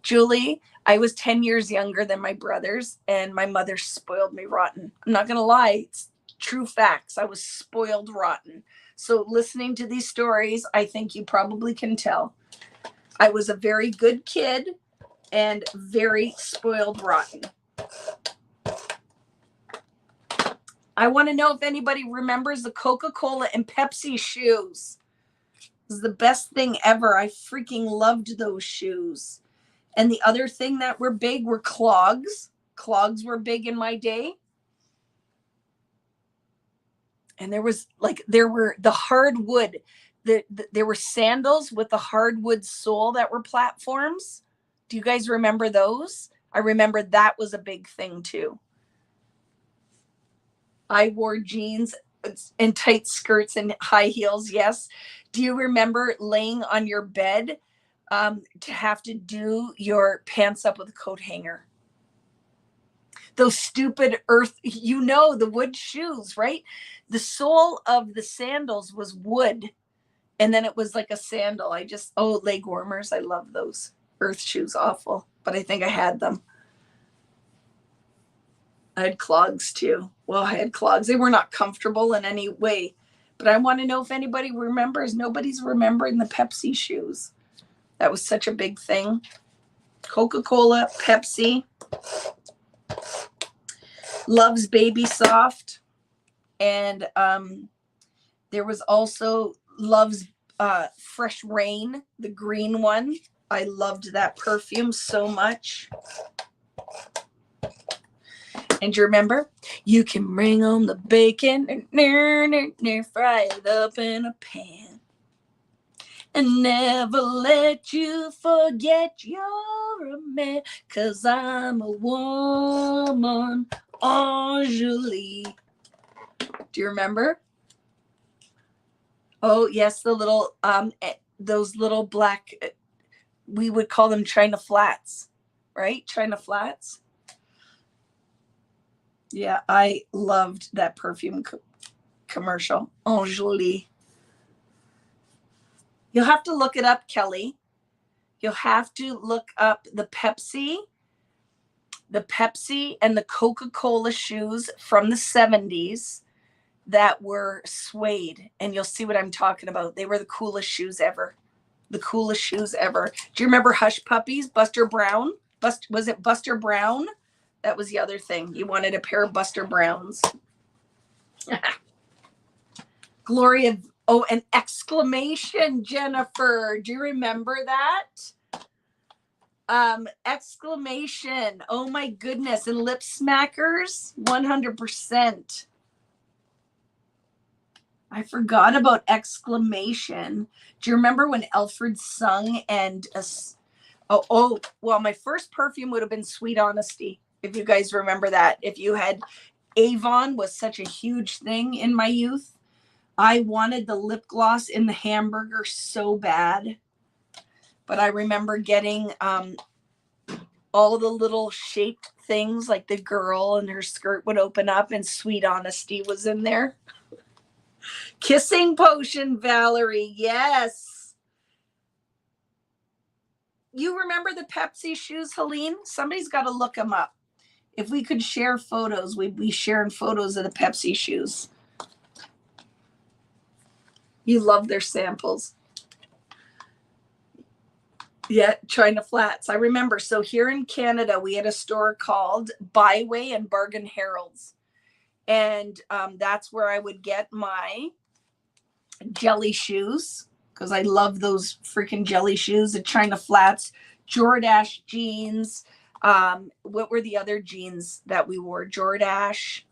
Julie, I was 10 years younger than my brothers, and my mother spoiled me rotten. I'm not going to lie. It's true facts. I was spoiled rotten. So listening to these stories, I think you probably can tell. I was a very good kid and very spoiled rotten. I want to know if anybody remembers the Coca-Cola and Pepsi shoes. It was the best thing ever. I freaking loved those shoes. And the other thing that were big were clogs. Clogs were big in my day. And there were the hardwood. There were sandals with the hardwood sole that were platforms. Do you guys remember those? I remember that was a big thing too. I wore jeans and tight skirts and high heels. Yes. Do you remember laying on your bed to have to do your pants up with a coat hanger? Those stupid the wood shoes, right? The sole of the sandals was wood. And then it was like a sandal. Leg warmers. I love those earth shoes. Awful. But I think I had them. I had clogs too. Well, I had clogs. They were not comfortable in any way. But I want to know if anybody remembers. Nobody's remembering the Pepsi shoes. That was such a big thing. Coca-Cola, Pepsi. Love's Baby Soft. And there was also Love's Fresh Rain, the green one. I loved that perfume so much. And you remember? You can bring on the bacon and fry it up in a pan. And never let you forget you're a man, 'cause I'm a woman, Anjali. Do you remember? Oh, yes, the little, those little black, we would call them China flats, right? China flats. Yeah, I loved that perfume commercial. Anjali. You'll have to look it up, Kelly. You'll have to look up the Pepsi and the Coca-Cola shoes from the 70s that were suede. And you'll see what I'm talking about. They were the coolest shoes ever. The coolest shoes ever. Do you remember Hush Puppies? Buster Brown? Was it Buster Brown? That was the other thing. You wanted a pair of Buster Browns. Gloria. Oh, an exclamation, Jennifer. Do you remember that? Exclamation. Oh my goodness. And lip smackers. 100%. I forgot about exclamation. Do you remember when Alfred sung and well, my first perfume would have been Sweet Honesty. If you guys remember that. If you had, Avon was such a huge thing in my youth. I wanted the lip gloss in the hamburger so bad. But I remember getting all the little shaped things, like the girl and her skirt would open up and Sweet Honesty was in there. Kissing Potion, Valerie. Yes. You remember the Pepsi shoes, Helene? Somebody's got to look them up. If we could share photos, we'd be sharing photos of the Pepsi shoes. You love their samples. Yeah, China Flats. I remember. So here in Canada, we had a store called Byway and Bargain Heralds. And that's where I would get my jelly shoes, because I love those freaking jelly shoes. The China Flats, Jordache jeans. What were the other jeans that we wore? Jordache.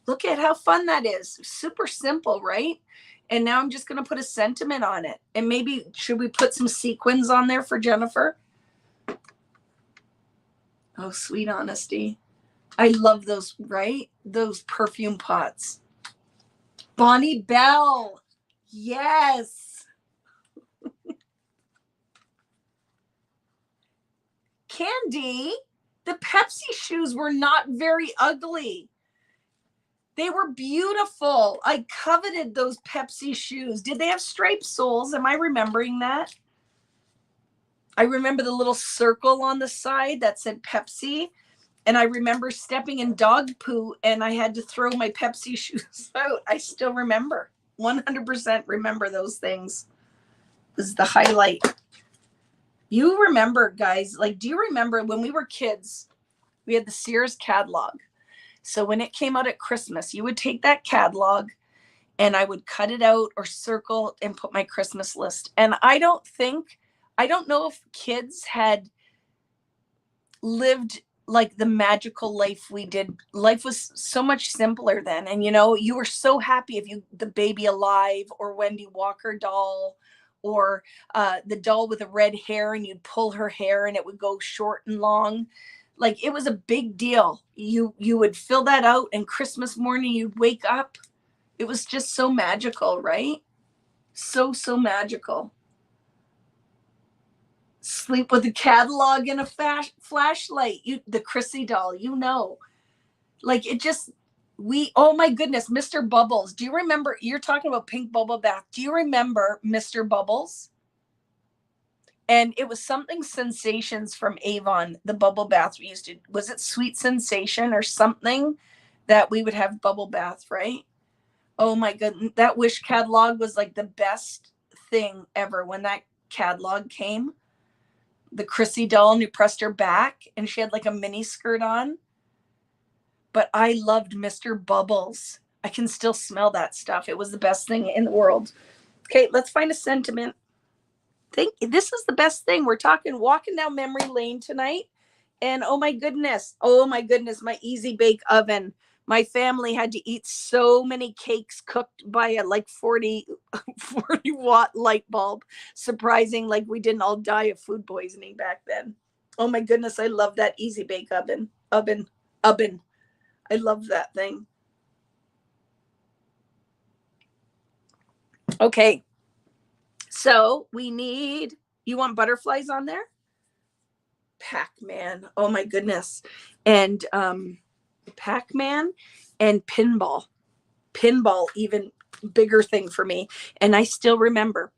Look at how fun that is. Super simple, right? And now I'm just going to put a sentiment on it. And maybe, should we put some sequins on there for Jennifer? Oh, Sweet Honesty. I love those, right? Those perfume pots. Bonnie Bell. Yes. Candy, the Pepsi shoes were not very ugly. They were beautiful. I coveted those Pepsi shoes. Did they have striped soles? Am I remembering that? I remember the little circle on the side that said Pepsi. And I remember stepping in dog poo and I had to throw my Pepsi shoes out. I still remember. 100% remember those things. It was the highlight. You remember, guys, like, do you remember when we were kids, we had the Sears catalog. So when it came out at Christmas, you would take that catalog and I would cut it out or circle and put my Christmas list. And I don't know if kids had lived like the magical life we did. Life was so much simpler then. And you were so happy if the Baby Alive or Wendy Walker doll or the doll with the red hair, and you'd pull her hair and it would go short and long. Like, it was a big deal. You would fill that out, and Christmas morning you'd wake up. It was just so magical, right? So magical. Sleep with a catalog and a flashlight. The Chrissy doll, like, it just, oh my goodness, Mr. Bubbles. Do you remember? You're talking about pink bubble bath. Do you remember Mr. Bubbles? And it was something Sensations from Avon, the bubble bath we used to. Was it Sweet Sensation or something that we would have bubble bath, right? Oh my goodness, that Wish catalog was like the best thing ever when that catalog came. The Chrissy doll, and you pressed her back and she had like a mini skirt on. But I loved Mr. Bubbles. I can still smell that stuff. It was the best thing in the world. Okay, let's find a sentiment. This is the best thing. We're walking down memory lane tonight. And oh my goodness, my easy bake oven. My family had to eat so many cakes cooked by a like 40 watt light bulb. Surprising, like we didn't all die of food poisoning back then. Oh my goodness, I love that easy bake oven. I love that thing. Okay. So you want butterflies on there? Pac-Man. Oh my goodness. And Pac-Man and pinball. Pinball, even bigger thing for me. And I still remember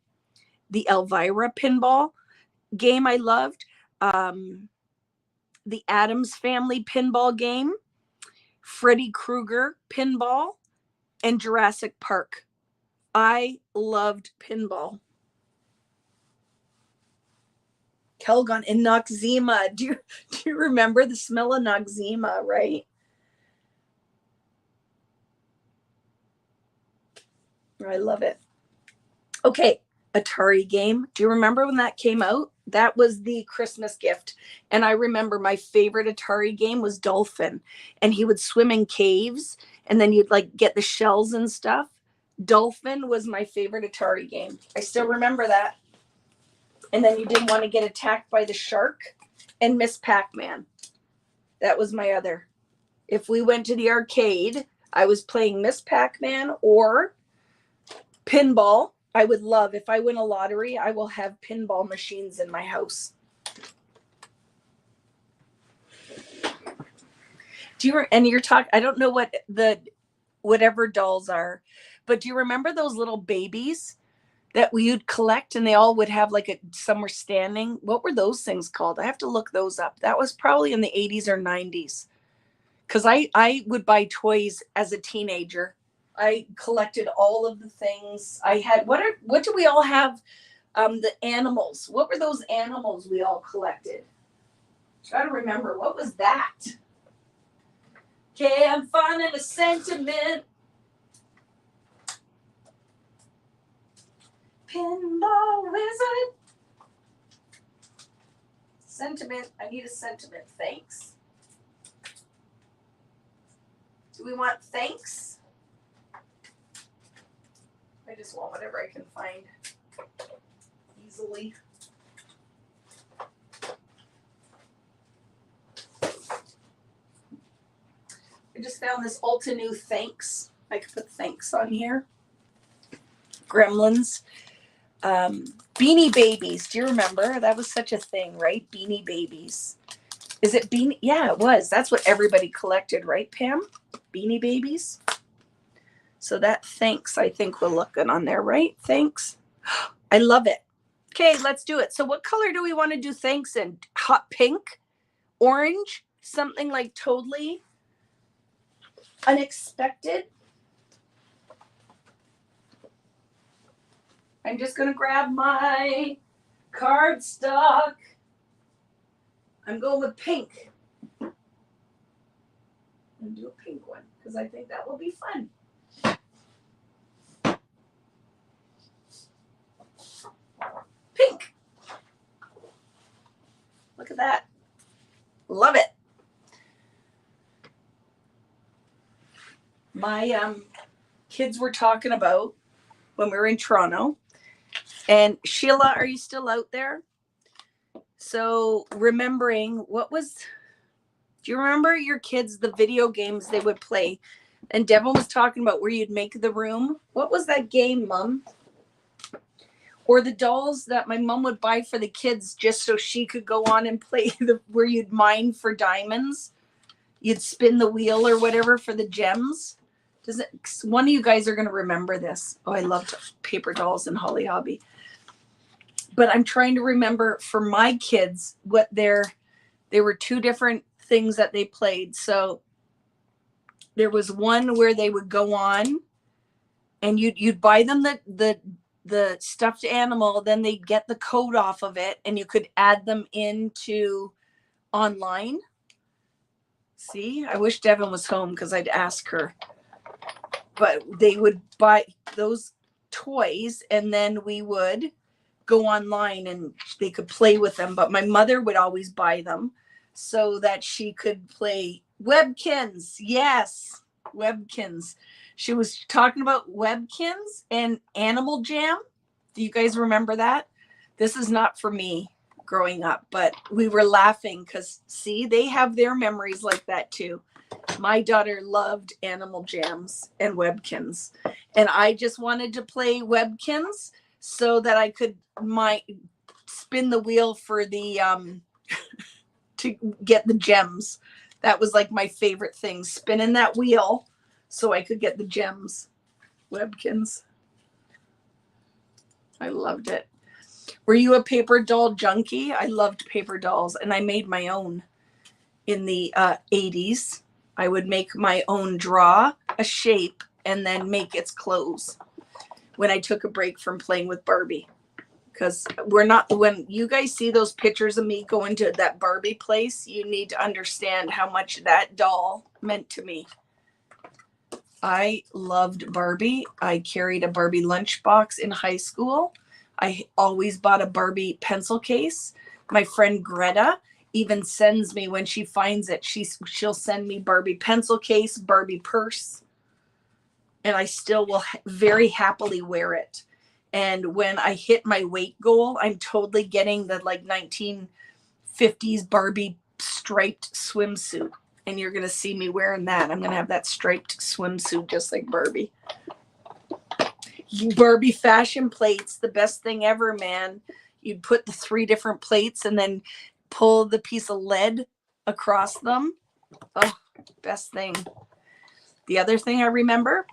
the Elvira pinball game I loved. The Addams Family pinball game. Freddy Krueger pinball. And Jurassic Park. I loved pinball. Calgon and Noxzema. Do you remember the smell of Noxzema, right? I love it. Okay, Atari game. Do you remember when that came out? That was the Christmas gift. And I remember my favorite Atari game was Dolphin. And he would swim in caves and then you'd like get the shells and stuff. Dolphin was my favorite Atari game. I still remember that. And then you didn't want to get attacked by the shark. And Miss Pac-Man. That was my other. If we went to the arcade, I was playing Miss Pac-Man or pinball. I would love, if I win a lottery, I will have pinball machines in my house. I don't know what whatever dolls are, but do you remember those little babies that you'd collect and they all would have like some were standing? What were those things called? I have to look those up. That was probably in the 80s or 90s. Because I would buy toys as a teenager. I collected all of the things I had. What do we all have? The animals. What were those animals we all collected? Try to remember. What was that? Okay, I'm finding a sentiment. Pinball wizard. Sentiment. I need a sentiment. Thanks. Do we want thanks? I just want whatever I can find easily. I just found this Ulta New Thanks. I could put thanks on here. Gremlins. Beanie Babies. Do you remember? That was such a thing, right? Beanie Babies. Is it Beanie? Yeah, it was. That's what everybody collected, right, Pam? Beanie Babies. So that thanks, I think, will look good on there, right? Thanks. I love it. Okay, let's do it. So what color do we want to do thanks in? Hot pink? Orange? Something like totally unexpected? I'm just going to grab my cardstock. I'm going with pink. And do a pink one because I think that will be fun. Pink. Look at that. Love it. My kids were talking about when we were in Toronto. And Sheila, are you still out there? So remembering do you remember your kids, the video games they would play? And Devin was talking about where you'd make the room. What was that game, Mom? Or the dolls that my mom would buy for the kids just so she could go on and play where you'd mine for diamonds. You'd spin the wheel or whatever for the gems. One of you guys are going to remember this. Oh, I loved paper dolls and Holly Hobby. But I'm trying to remember for my kids what there were two different things that they played. So there was one where they would go on and you'd buy them the stuffed animal, then they'd get the code off of it and you could add them into online. See, I wish Devin was home because I'd ask her. But they would buy those toys and then we would go online and they could play with them. But my mother would always buy them so that she could play Webkins. Yes, Webkins. She was talking about Webkins and Animal Jam. Do you guys remember that? This is not for me growing up, but we were laughing because, see, they have their memories like that too. My daughter loved Animal Jams and Webkins. And I just wanted to play Webkins so that I could spin the wheel for the to get the gems. That was like my favorite thing, spinning that wheel so I could get the gems. Webkins. I loved it. Were you a paper doll junkie? I loved paper dolls and I made my own in the 80s. I would make my own, draw a shape and then make its clothes when I took a break from playing with Barbie. Because when you guys see those pictures of me going to that Barbie place, you need to understand how much that doll meant to me. I loved Barbie. I carried a Barbie lunchbox in high school. I always bought a Barbie pencil case. My friend Greta even sends me, when she finds it, she'll send me Barbie pencil case, Barbie purse. And I still will very happily wear it. And when I hit my weight goal, I'm totally getting the like 1950s Barbie striped swimsuit. And you're going to see me wearing that. I'm going to have that striped swimsuit just like Barbie. Barbie fashion plates, the best thing ever, man. You'd put the 3 different plates and then pull the piece of lead across them. Oh, best thing. The other thing I remember,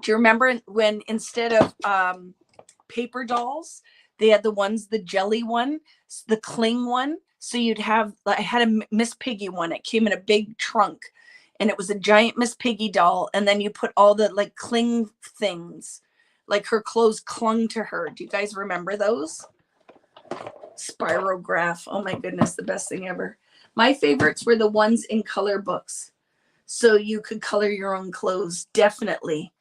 do you remember when instead of paper dolls, they had the jelly one, the cling one? So I had a Miss Piggy one. It came in a big trunk and it was a giant Miss Piggy doll. And then you put all the like cling things, like her clothes clung to her. Do you guys remember those? Spirograph. Oh my goodness, the best thing ever. My favorites were the ones in color books. So you could color your own clothes, definitely.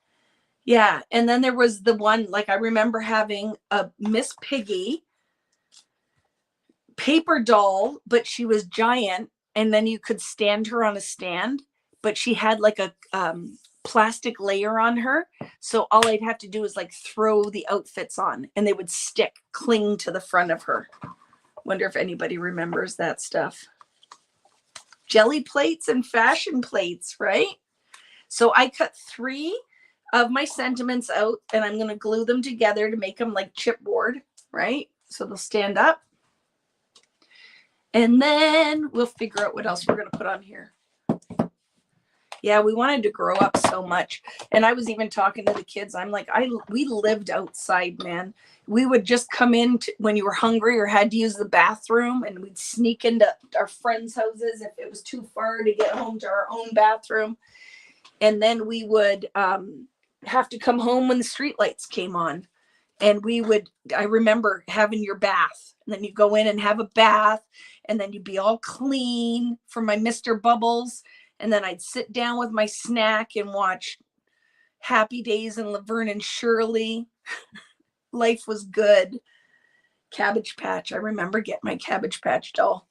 Yeah, and then there was the one, like I remember having a Miss Piggy paper doll, but she was giant, and then you could stand her on a stand, but she had like a plastic layer on her. So all I'd have to do is like throw the outfits on and they would cling to the front of her. Wonder if anybody remembers that stuff. Jelly plates and fashion plates, right? So I cut 3 of my sentiments out, and I'm going to glue them together to make them like chipboard, right? So they'll stand up. And then we'll figure out what else we're going to put on here. Yeah, we wanted to grow up so much. And I was even talking to the kids. I'm like, we lived outside, man. We would just come in when you were hungry or had to use the bathroom, and we'd sneak into our friends' houses if it was too far to get home to our own bathroom. And then we would have to come home when the street lights came on. And I remember having your bath, and then you go in and have a bath, and then you'd be all clean from my Mr. Bubbles. And then I'd sit down with my snack and watch Happy Days and Laverne and Shirley. Life was good. Cabbage Patch. I remember getting my Cabbage Patch doll.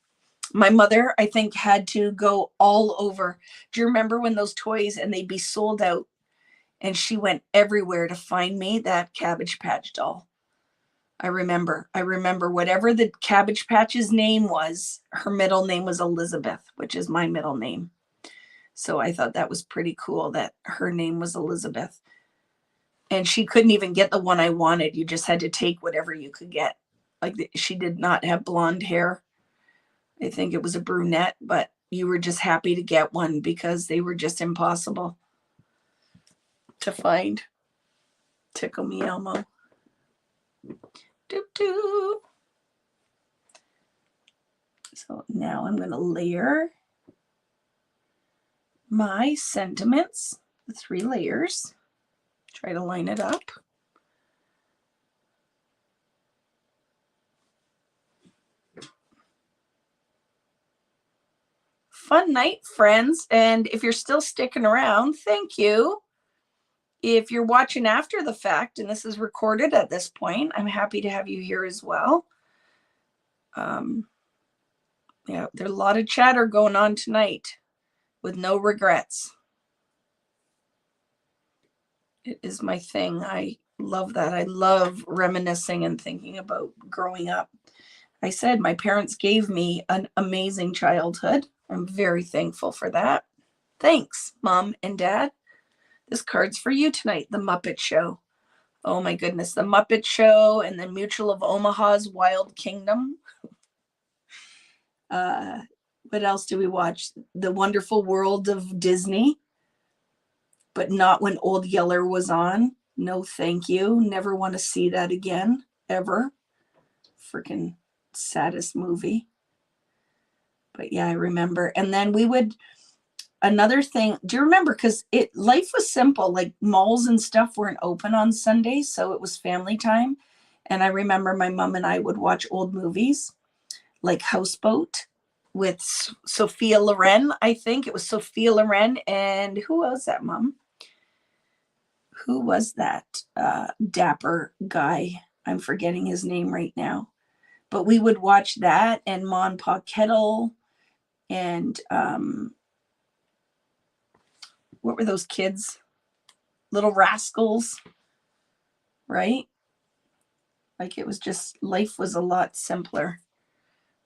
My mother, I think, had to go all over. Do you remember when those toys, and they'd be sold out, and she went everywhere to find me that Cabbage Patch doll? I remember whatever the Cabbage Patch's name was, her middle name was Elizabeth, which is my middle name. So I thought that was pretty cool that her name was Elizabeth. And she couldn't even get the one I wanted. You just had to take whatever you could get. Like, she did not have blonde hair. I think it was a brunette, but you were just happy to get one because they were just impossible to find. Tickle me, Elmo. Doop doop. So now I'm going to layer my sentiments, the 3 layers. Try to line it up. Fun night, friends. And if you're still sticking around, thank you. If you're watching after the fact, and this is recorded at this point, I'm happy to have you here as well. Yeah, there's a lot of chatter going on tonight with no regrets. It is my thing. I love that. I love reminiscing and thinking about growing up. I said my parents gave me an amazing childhood. I'm very thankful for that. Thanks, Mom and Dad. This card's for you tonight, The Muppet Show. Oh my goodness, The Muppet Show and then Mutual of Omaha's Wild Kingdom. What else do we watch? The Wonderful World of Disney, but not when Old Yeller was on. No, thank you. Never want to see that again, ever. Freaking saddest movie. But yeah, I remember. And then we would, another thing, do you remember? Because life was simple. Like, malls and stuff weren't open on Sundays, so it was family time. And I remember my mom and I would watch old movies like Houseboat with Sophia Loren. I think it was Sophia Loren. And who was that, Mom? Who was that dapper guy? I'm forgetting his name right now. But we would watch that and Ma and Pa Kettle and what were those kids? Little Rascals, right? Like, it was just, life was a lot simpler.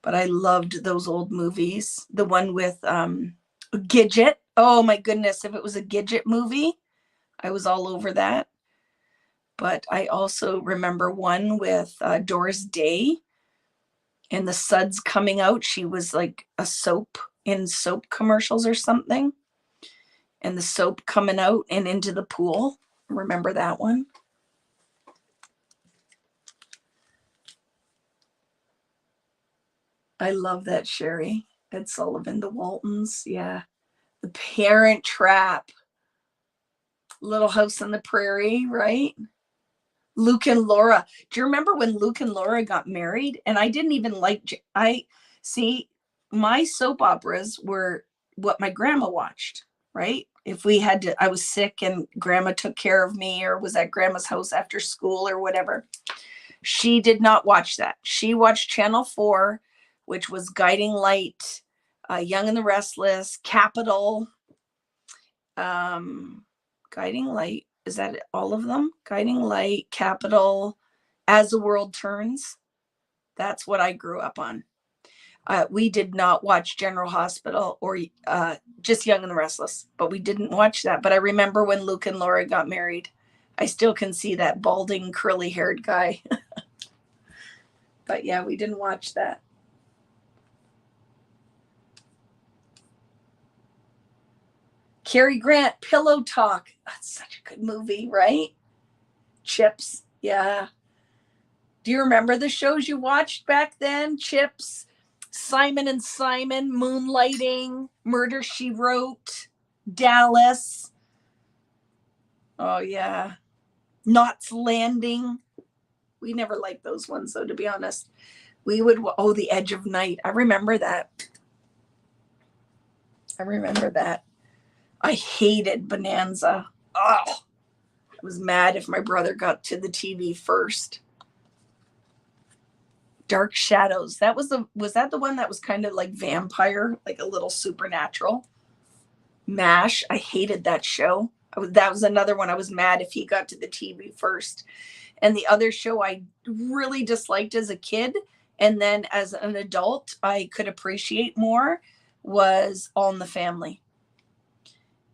But I loved those old movies. The one with Gidget. Oh my goodness, if it was a Gidget movie, I was all over that. But I also remember one with Doris Day and the suds coming out. She was like a soap in soap commercials or something. And the soap coming out and into the pool. Remember that one? I love that, Sherry. Ed Sullivan, the Waltons. Yeah. The Parent Trap. Little House on the Prairie, right? Luke and Laura. Do you remember when Luke and Laura got married? And I didn't even like, my soap operas were what my grandma watched, right? If we had to, I was sick and grandma took care of me or was at grandma's house after school or whatever. She did not watch that. She watched Channel 4, which was Guiding Light, Young and the Restless, Capital, Guiding Light. Is that all of them? Guiding Light, Capital, As the World Turns. That's what I grew up on. We did not watch General Hospital or just Young and the Restless, but we didn't watch that. But I remember when Luke and Laura got married. I still can see that balding, curly-haired guy. But yeah, we didn't watch that. Cary Grant, Pillow Talk. That's such a good movie, right? Chips. Yeah. Do you remember the shows you watched back then? Chips, Simon and Simon, Moonlighting, Murder, She Wrote, Dallas. Oh, yeah. Knots Landing. We never liked those ones, though, to be honest. We would, The Edge of Night. I remember that. I hated Bonanza. Oh, I was mad if my brother got to the TV first. Dark Shadows. Was that the one that was kind of like vampire, like a little supernatural? MASH. I hated that show. That was another one I was mad if he got to the TV first. And the other show I really disliked as a kid, and then as an adult I could appreciate more, was All in the Family.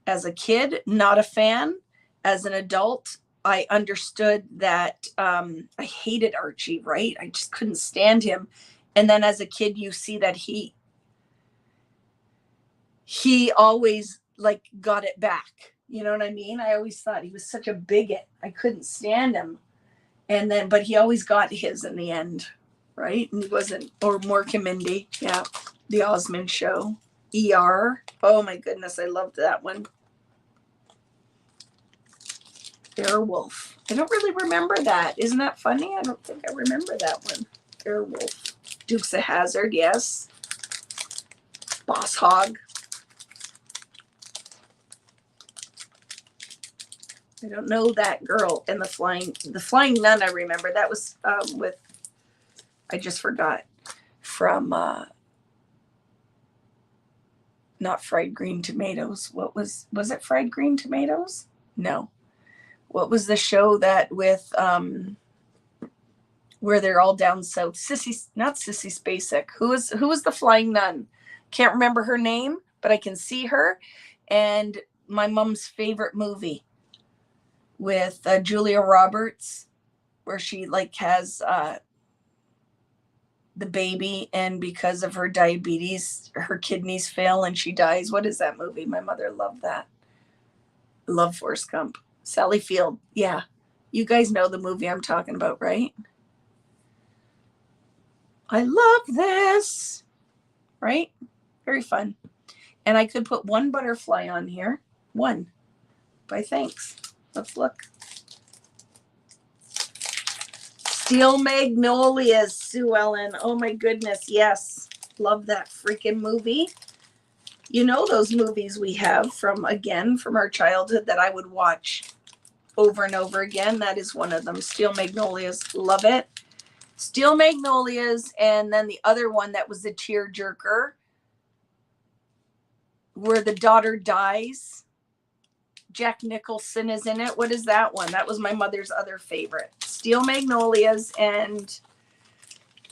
As a kid, not a fan. As an adult, I understood that I hated Archie, right? I just couldn't stand him. And then as a kid, you see that he always like got it back. You know what I mean? I always thought he was such a bigot. I couldn't stand him. And then, but he always got his in the end, right? And he wasn't, or Mork and Mindy. Yeah. The Osmond Show. ER. Oh my goodness. I loved that one. Airwolf. I don't really remember that. Isn't that funny? I don't think I remember that one. Airwolf. Dukes of Hazzard, yes. Boss Hog. I don't know that girl. And the Flying Nun, I remember. That was with, I just forgot, from not Fried Green Tomatoes. What was it Fried Green Tomatoes? No. What was the show that with where they're all down south? Not Sissy Spacek. Who was the Flying Nun? Can't remember her name, but I can see her. And my mom's favorite movie with Julia Roberts, where she like has the baby, and because of her diabetes, her kidneys fail and she dies. What is that movie? My mother loved that. Love Forrest Gump. Sally Field. Yeah. You guys know the movie I'm talking about, right? I love this. Right? Very fun. And I could put one butterfly on here. One. By thanks. Let's look. Steel Magnolias, Sue Ellen. Oh my goodness. Yes. Love that freaking movie. You know those movies we have from our childhood that I would watch over and over again. That is one of them. Steel Magnolias. Love it. Steel Magnolias. And then the other one that was a tearjerker, where the daughter dies. Jack Nicholson is in it. What is that one? That was my mother's other favorite. Steel Magnolias. And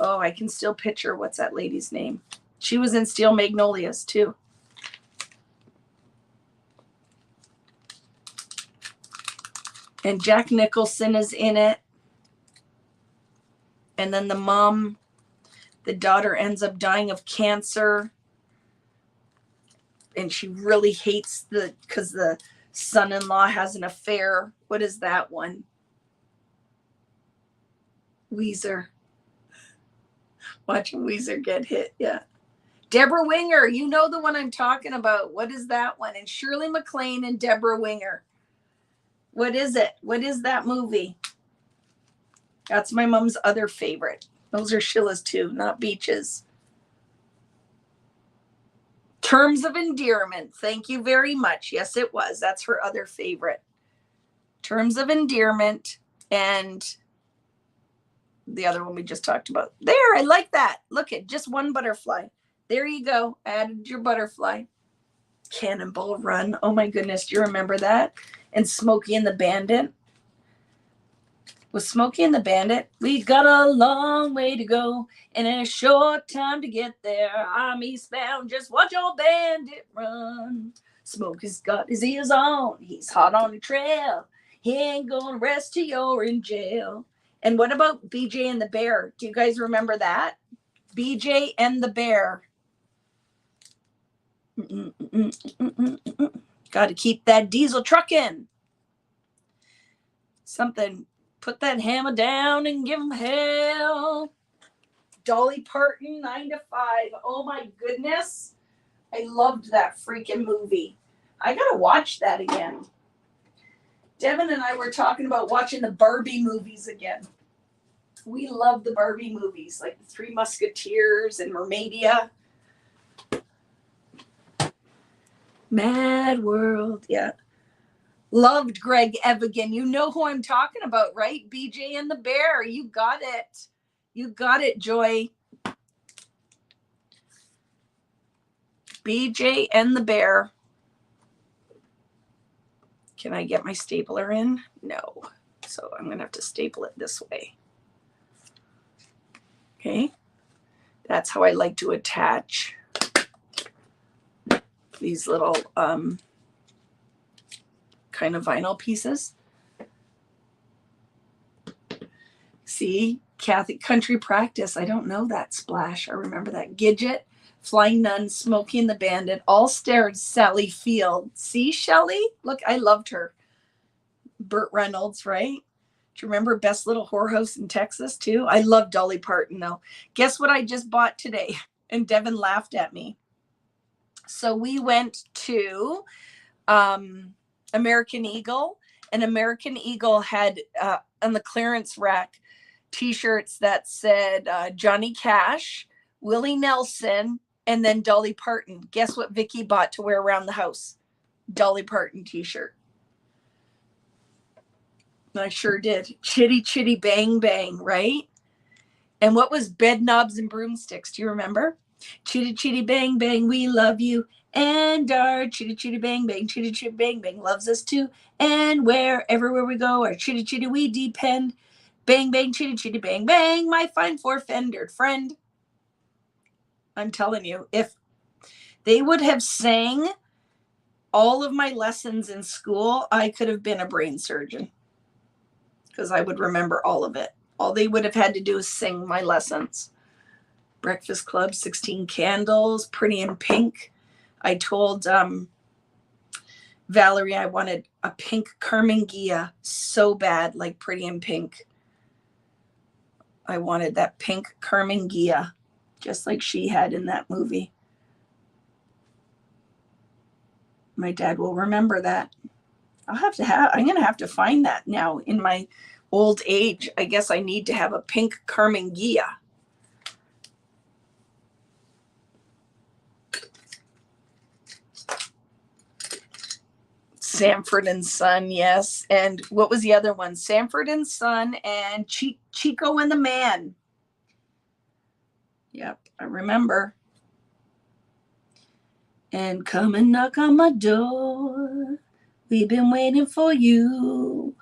I can still picture, what's that lady's name? She was in Steel Magnolias too. And Jack Nicholson is in it. And then the daughter ends up dying of cancer. And she really hates because the son-in-law has an affair. What is that one? Weezer. Watching Weezer get hit. Yeah. Deborah Winger. You know the one I'm talking about. What is that one? And Shirley MacLaine and Deborah Winger. What is it? What is that movie? That's my mom's other favorite. Those are Sheila's too, not Beach's. Terms of Endearment. Thank you very much. Yes, it was. That's her other favorite. Terms of Endearment. And the other one we just talked about. There, I like that. Look at just one butterfly. There you go. Added your butterfly. Cannonball Run. Oh my goodness. Do you remember that? And Smokey and the Bandit. with Smokey and the Bandit. We got a long way to go and a short time to get there. I'm eastbound, just watch old Bandit run. Smokey's got his ears on, he's hot on the trail. He ain't gonna rest till you're in jail. And what about BJ and the Bear? Do you guys remember that? BJ and the Bear. Got to keep that diesel trucking. Something, put that hammer down and give him hell. Dolly Parton, 9 to 5. Oh my goodness. I loved that freaking movie. I got to watch that again. Devin and I were talking about watching the Barbie movies again. We love the Barbie movies, like the Three Musketeers and Mermaidia. Mad World, yeah. Loved Greg Evigan. You know who I'm talking about, right? BJ and the Bear. You got it. You got it, Joy. BJ and the Bear. Can I get my stapler in? No. So I'm going to have to staple it this way. Okay. That's how I like to attach these little kind of vinyl pieces. See, Kathy, Country Practice. I don't know that Splash. I remember that. Gidget, Flying Nun, Smokey and the Bandit, All Stairs, Sally Field. See, Shelley? Look, I loved her. Burt Reynolds, right? Do you remember Best Little Whorehouse in Texas, too? I love Dolly Parton, though. Guess what I just bought today? And Devin laughed at me. So we went to American Eagle, and American Eagle had on the clearance rack T-shirts that said Johnny Cash, Willie Nelson, and then Dolly Parton. Guess what Vicky bought to wear around the house? Dolly Parton T-shirt. I sure did. Chitty Chitty Bang Bang, right? And what was Bed Knobs and Broomsticks? Do you remember? Chitty Chitty Bang Bang, we love you. And our Chitty Chitty Bang Bang, Chitty Chitty Bang Bang loves us too. And everywhere we go, our Chitty Chitty we depend. Bang Bang, Chitty Chitty Bang Bang, my fine four-fingered friend. I'm telling you, if they would have sang all of my lessons in school, I could have been a brain surgeon. Because I would remember all of it. All they would have had to do is sing my lessons. Breakfast Club, 16 Candles, Pretty in Pink. I told Valerie I wanted a pink Carmen Gia so bad, like Pretty in Pink. I wanted that pink Carmen Gia, just like she had in that movie. My dad will remember that. I'm going to have to find that now in my old age. I guess I need to have a pink Carmen Gia. Sanford and Son, yes. And what was the other one? Sanford and Son and Chico and the Man. Yep, I remember. And come and knock on my door. We've been waiting for you.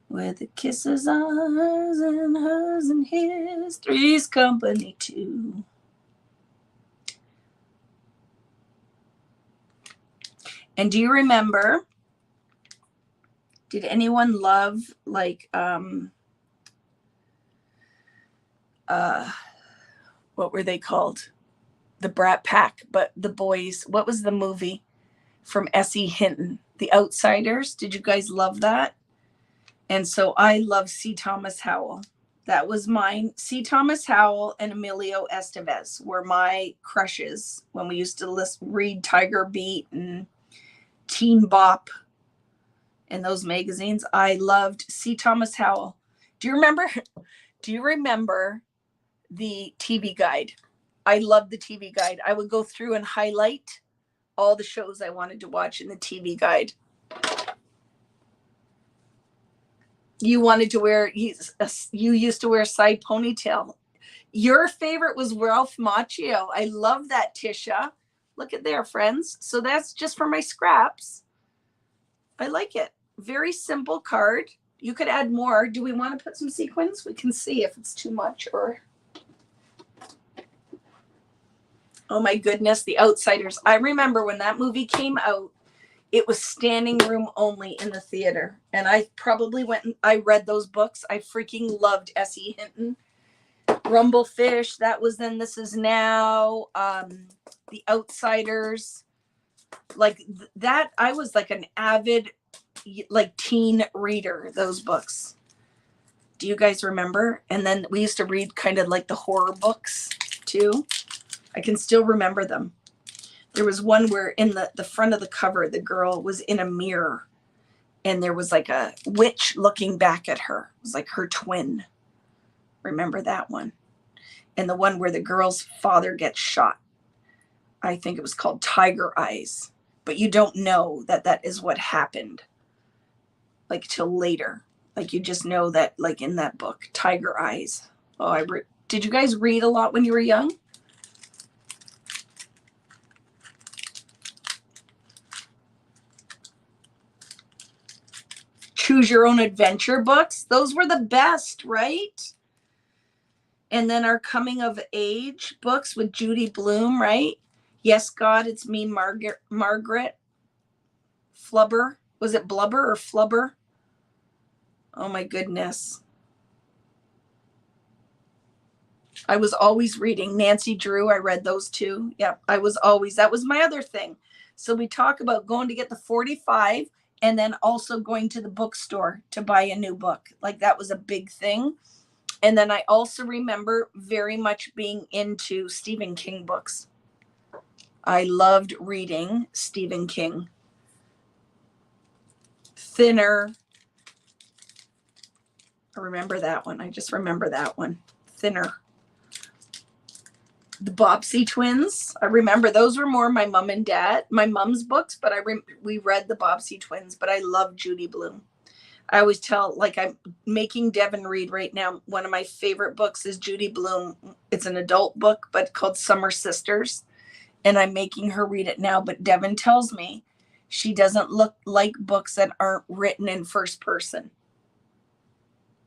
Where the kisses ours and hers and his, three's company too. And do you remember, did anyone love like what were they called? The Brat Pack, but the boys, what was the movie from S.E. Hinton? The Outsiders. Did you guys love that? And so I love C. Thomas Howell. That was mine. C. Thomas Howell and Emilio Estevez were my crushes when we used to read Tiger Beat and Teen Bop and those magazines. I loved C. Thomas Howell. Do you remember the TV Guide? I loved the TV Guide. I would go through and highlight all the shows I wanted to watch in the TV Guide. You wanted to wear, you used to wear a side ponytail. Your favorite was Ralph Macchio. I love that, Tisha. Look at there, friends. So that's just for my scraps. I like it. Very simple card. You could add more. Do we want to put some sequins? We can see if it's too much or. Oh my goodness, The Outsiders. I remember when that movie came out, it was standing room only in the theater. And I probably went and I read those books. I freaking loved S.E. Hinton. Rumblefish, that was Then This Is Now. The Outsiders. Like that, I was like an avid like teen reader, those books. Do you guys remember? And then we used to read kind of like the horror books too. I can still remember them. There was one where in the front of the cover, the girl was in a mirror and there was like a witch looking back at her. It was like her twin. Remember that one? And the one where the girl's father gets shot. I think it was called Tiger Eyes. But you don't know that that is what happened. Like till later. Like you just know that like in that book, Tiger Eyes. Oh, did you guys read a lot when you were young? Choose Your Own Adventure books. Those were the best, right? And then our coming of age books with Judy Blume, right? Yes, God, It's Me, Margaret. Flubber. Was it Blubber or Flubber? Oh my goodness. I was always reading Nancy Drew. I read those too. Yeah, that was my other thing. So we talk about going to get the 45 and then also going to the bookstore to buy a new book. Like that was a big thing. And then I also remember very much being into Stephen King books. I loved reading Stephen King. Thinner. I remember that one. I just remember that one. Thinner. The Bobbsey twins. I remember those were more my mom's books, but we read the Bobbsey twins, but I love Judy Blume. I always tell, like I'm making Devin read right now. One of my favorite books is Judy Blume. It's an adult book, but called Summer Sisters. And I'm making her read it now. But Devin tells me she doesn't like books that aren't written in first person.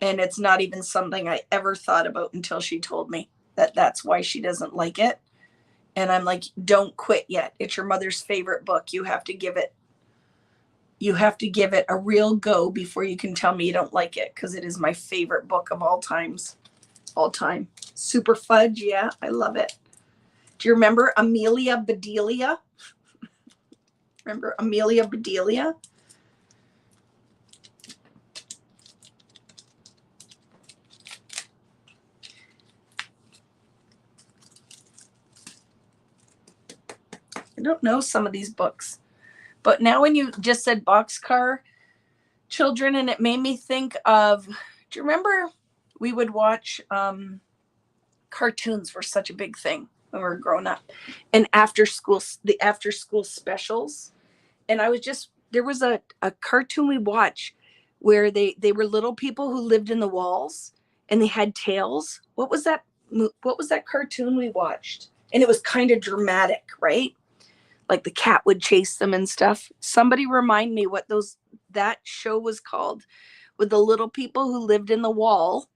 And it's not even something I ever thought about until she told me that that's why she doesn't like it. And I'm like, don't quit yet. It's your mother's favorite book. You have to give it a real go before you can tell me you don't like it, because it is my favorite book of all time. Super Fudge, yeah, I love it. Do you remember Amelia Bedelia? Remember Amelia Bedelia? I don't know some of these books. But now when you just said Boxcar Children, and it made me think of, do you remember we would watch cartoons were such a big thing when we were growing up, and the after school specials. And there was a cartoon we watched where they were little people who lived in the walls and they had tails. What was that cartoon we watched? And it was kind of dramatic, right? Like the cat would chase them and stuff. Somebody remind me what that show was called, with the little people who lived in the wall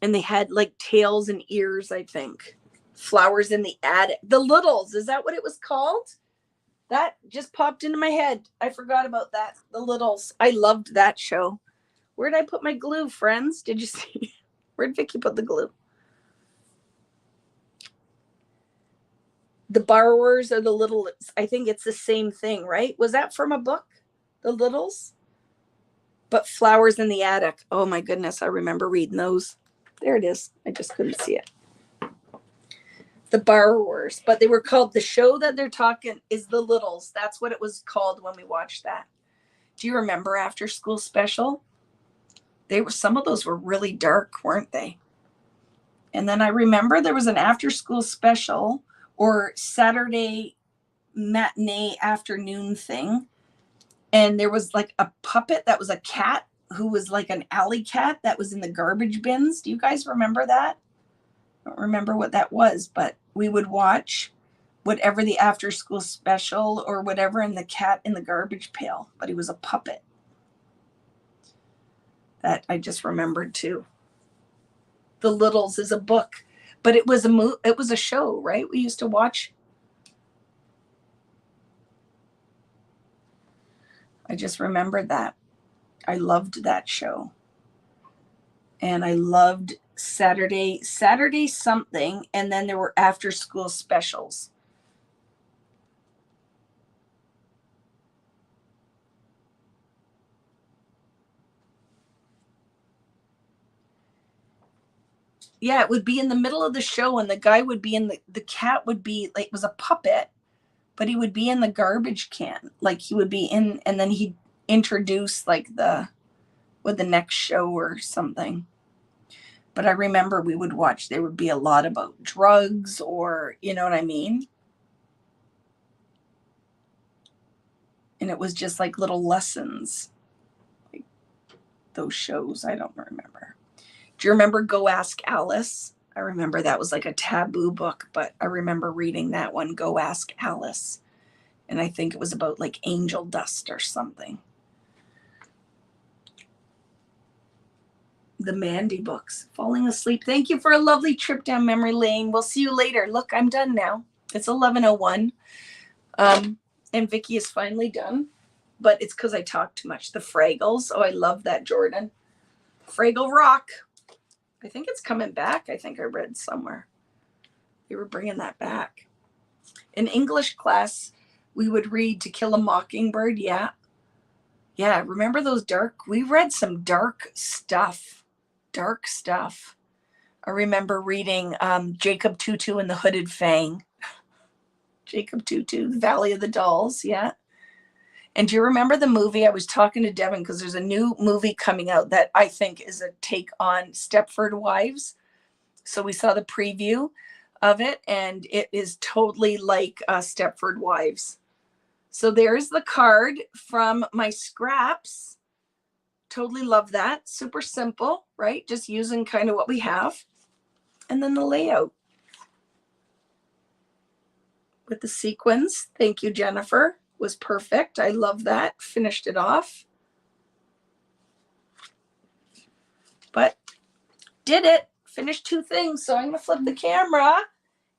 and they had like tails and ears, I think. Flowers in the Attic. The Littles, is that what it was called? That just popped into my head. I forgot about that. The Littles. I loved that show. Where did I put my glue, friends? Did you see? Where'd Vicky put the glue? The Borrowers or the Littles. I think it's the same thing, right? Was that from a book? The Littles? But Flowers in the Attic. Oh my goodness, I remember reading those. There it is. I just couldn't see it. The Borrowers. But they were called, the show that they're talking is The Littles. That's what it was called when we watched that. Do you remember After School Special? Some of those were really dark, weren't they? And then I remember there was an After School Special or Saturday matinee afternoon thing. And there was like a puppet that was a cat who was like an alley cat that was in the garbage bins. Do you guys remember that? I don't remember what that was, but we would watch whatever the After School Special or whatever, and the cat in the garbage pail, but he was a puppet. that I just remembered too. The Littles is a book, but it was a show, right? We used to watch. I just remembered that. I loved that show. And I loved Saturday something, and then there were after school specials. Yeah, it would be in the middle of the show, and the guy would be in the cat would be like, it was a puppet, but he would be in the garbage can. Like he would be in, and then he'd introduce like the next show or something. But I remember we would watch, there would be a lot about drugs, or you know what I mean? And it was just like little lessons. Like those shows, I don't remember. Do you remember Go Ask Alice? I remember that was like a taboo book, but I remember reading that one, Go Ask Alice. And I think it was about like angel dust or something. The Mandy books. Falling asleep. Thank you for a lovely trip down memory lane. We'll see you later. Look, I'm done now. It's 11:01. And Vicky is finally done. But it's because I talk too much. The Fraggles. Oh, I love that, Jordan. Fraggle Rock. I think it's coming back. I think I read somewhere. They were bringing that back. In English class, we would read To Kill a Mockingbird. Yeah. Yeah. Remember those we read some dark stuff. Dark stuff. I remember reading Jacob Tutu and the Hooded Fang. Jacob Tutu, The Valley of the Dolls. Yeah. And do you remember the movie? I was talking to Devin because there's a new movie coming out that I think is a take on Stepford Wives. So we saw the preview of it, and it is totally like Stepford Wives. So there's the card from my scraps. Totally love that. Super simple, right? Just using kind of what we have. And then the layout with the sequins. Thank you, Jennifer. Was perfect. I love that. Finished it off. But did it. Finished 2 things. So I'm going to flip the camera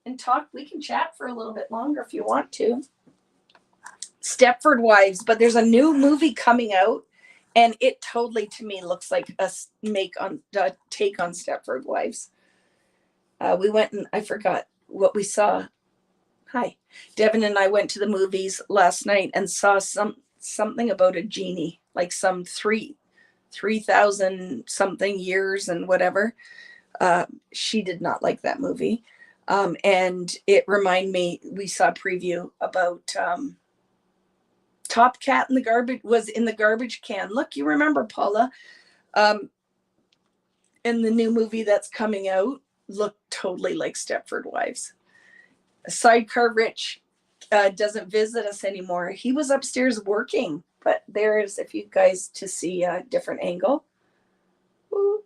and talk. We can chat for a little bit longer if you want to. Stepford Wives. But there's a new movie coming out. And it totally, to me, looks like a take on Stepford Wives. We went and I forgot what we saw. Hi. Devin and I went to the movies last night and saw something about a genie, like some 3,000 something years and whatever. She did not like that movie. And it reminded me, we saw a preview about Top Cat in the garbage was in the garbage can. Look, you remember Paula. In the new movie that's coming out, looked totally like Stepford Wives. Sidecar Rich doesn't visit us anymore. He was upstairs working, but there is, if you guys to see a different angle. Ooh.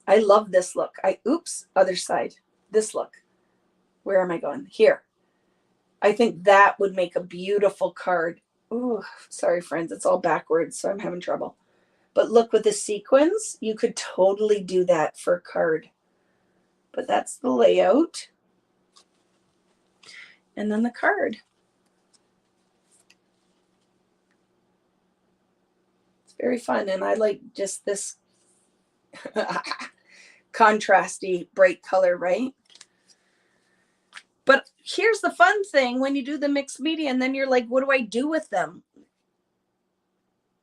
I love this look. Other side. This look. Where am I going? Here. I think that would make a beautiful card. Ooh, sorry, friends. It's all backwards, so I'm having trouble. But look, with the sequins, you could totally do that for a card. But that's the layout. And then the card. It's very fun. And I like just this contrasty, bright color, right? But here's the fun thing when you do the mixed media and then you're like, what do I do with them?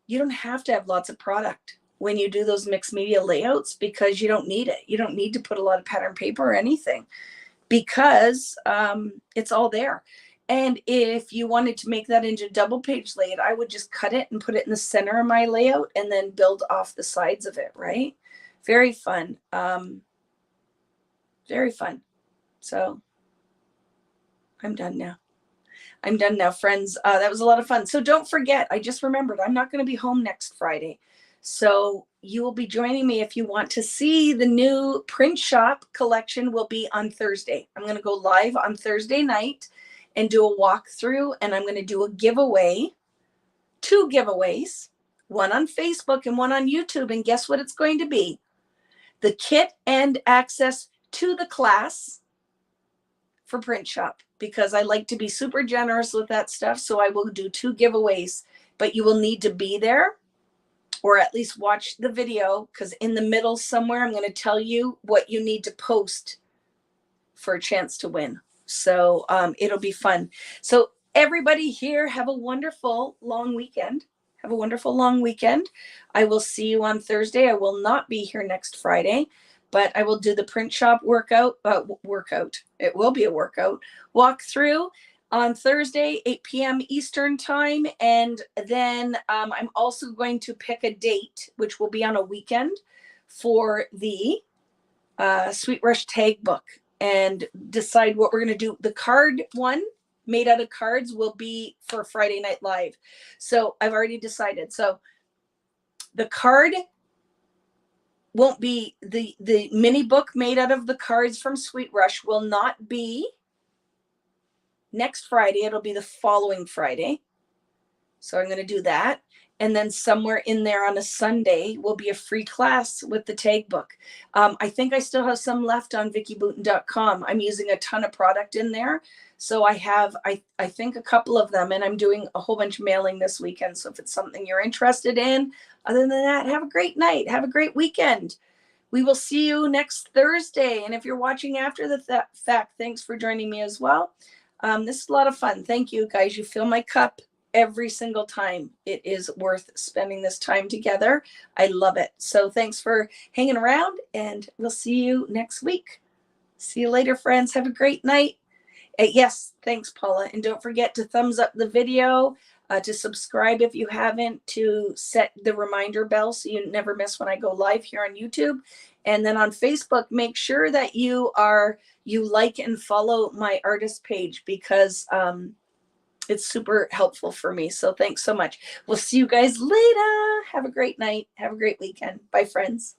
You don't have to have lots of product when you do those mixed media layouts because you don't need it. You don't need to put a lot of pattern paper or anything because it's all there. And if you wanted to make that into double page layout, I would just cut it and put it in the center of my layout and then build off the sides of it, right? Very fun. Very fun. So I'm done now. I'm done now, friends. That was a lot of fun. So don't forget, I just remembered I'm not going to be home next Friday. So you will be joining me if you want to see the new print shop collection will be on Thursday. I'm going to go live on Thursday night and do a walkthrough, and I'm going to do a giveaway, 2 giveaways one on Facebook and one on YouTube. And guess what it's going to be? The kit and access to the class for print shop, because I like to be super generous with that stuff. So I will do 2 giveaways, but you will need to be there or at least watch the video, because in the middle somewhere, I'm going to tell you what you need to post for a chance to win. So it'll be fun. So everybody here, have a wonderful long weekend. Have a wonderful long weekend. I will see you on Thursday. I will not be here next Friday, but I will do the print shop workout. It will be a workout. Walk through on Thursday, 8 p.m. Eastern time. And then I'm also going to pick a date, which will be on a weekend, for the Sweet Rush tag book, and decide what we're going to do. The card one made out of cards will be for Friday Night Live. So I've already decided. So the card won't be the mini book made out of the cards from Sweet Rush will not be next Friday. It'll be the following Friday. So I'm going to do that. And then somewhere in there on a Sunday will be a free class with the tag book. I think I still have some left on vickybooten.com. I'm using a ton of product in there. So I have, I think, a couple of them, and I'm doing a whole bunch of mailing this weekend. So if it's something you're interested in, other than that, have a great night. Have a great weekend. We will see you next Thursday. And if you're watching after the fact, thanks for joining me as well. This is a lot of fun. Thank you, guys. You fill my cup every single time. It is worth spending this time together. I love it. So thanks for hanging around, and we'll see you next week. See you later, friends. Have a great night. Yes, thanks, Paula. And don't forget to thumbs up the video, to subscribe if you haven't, to set the reminder bell so you never miss when I go live here on YouTube. And then on Facebook, make sure that you like and follow my artist page, because it's super helpful for me. So thanks so much. We'll see you guys later. Have a great night. Have a great weekend. Bye, friends.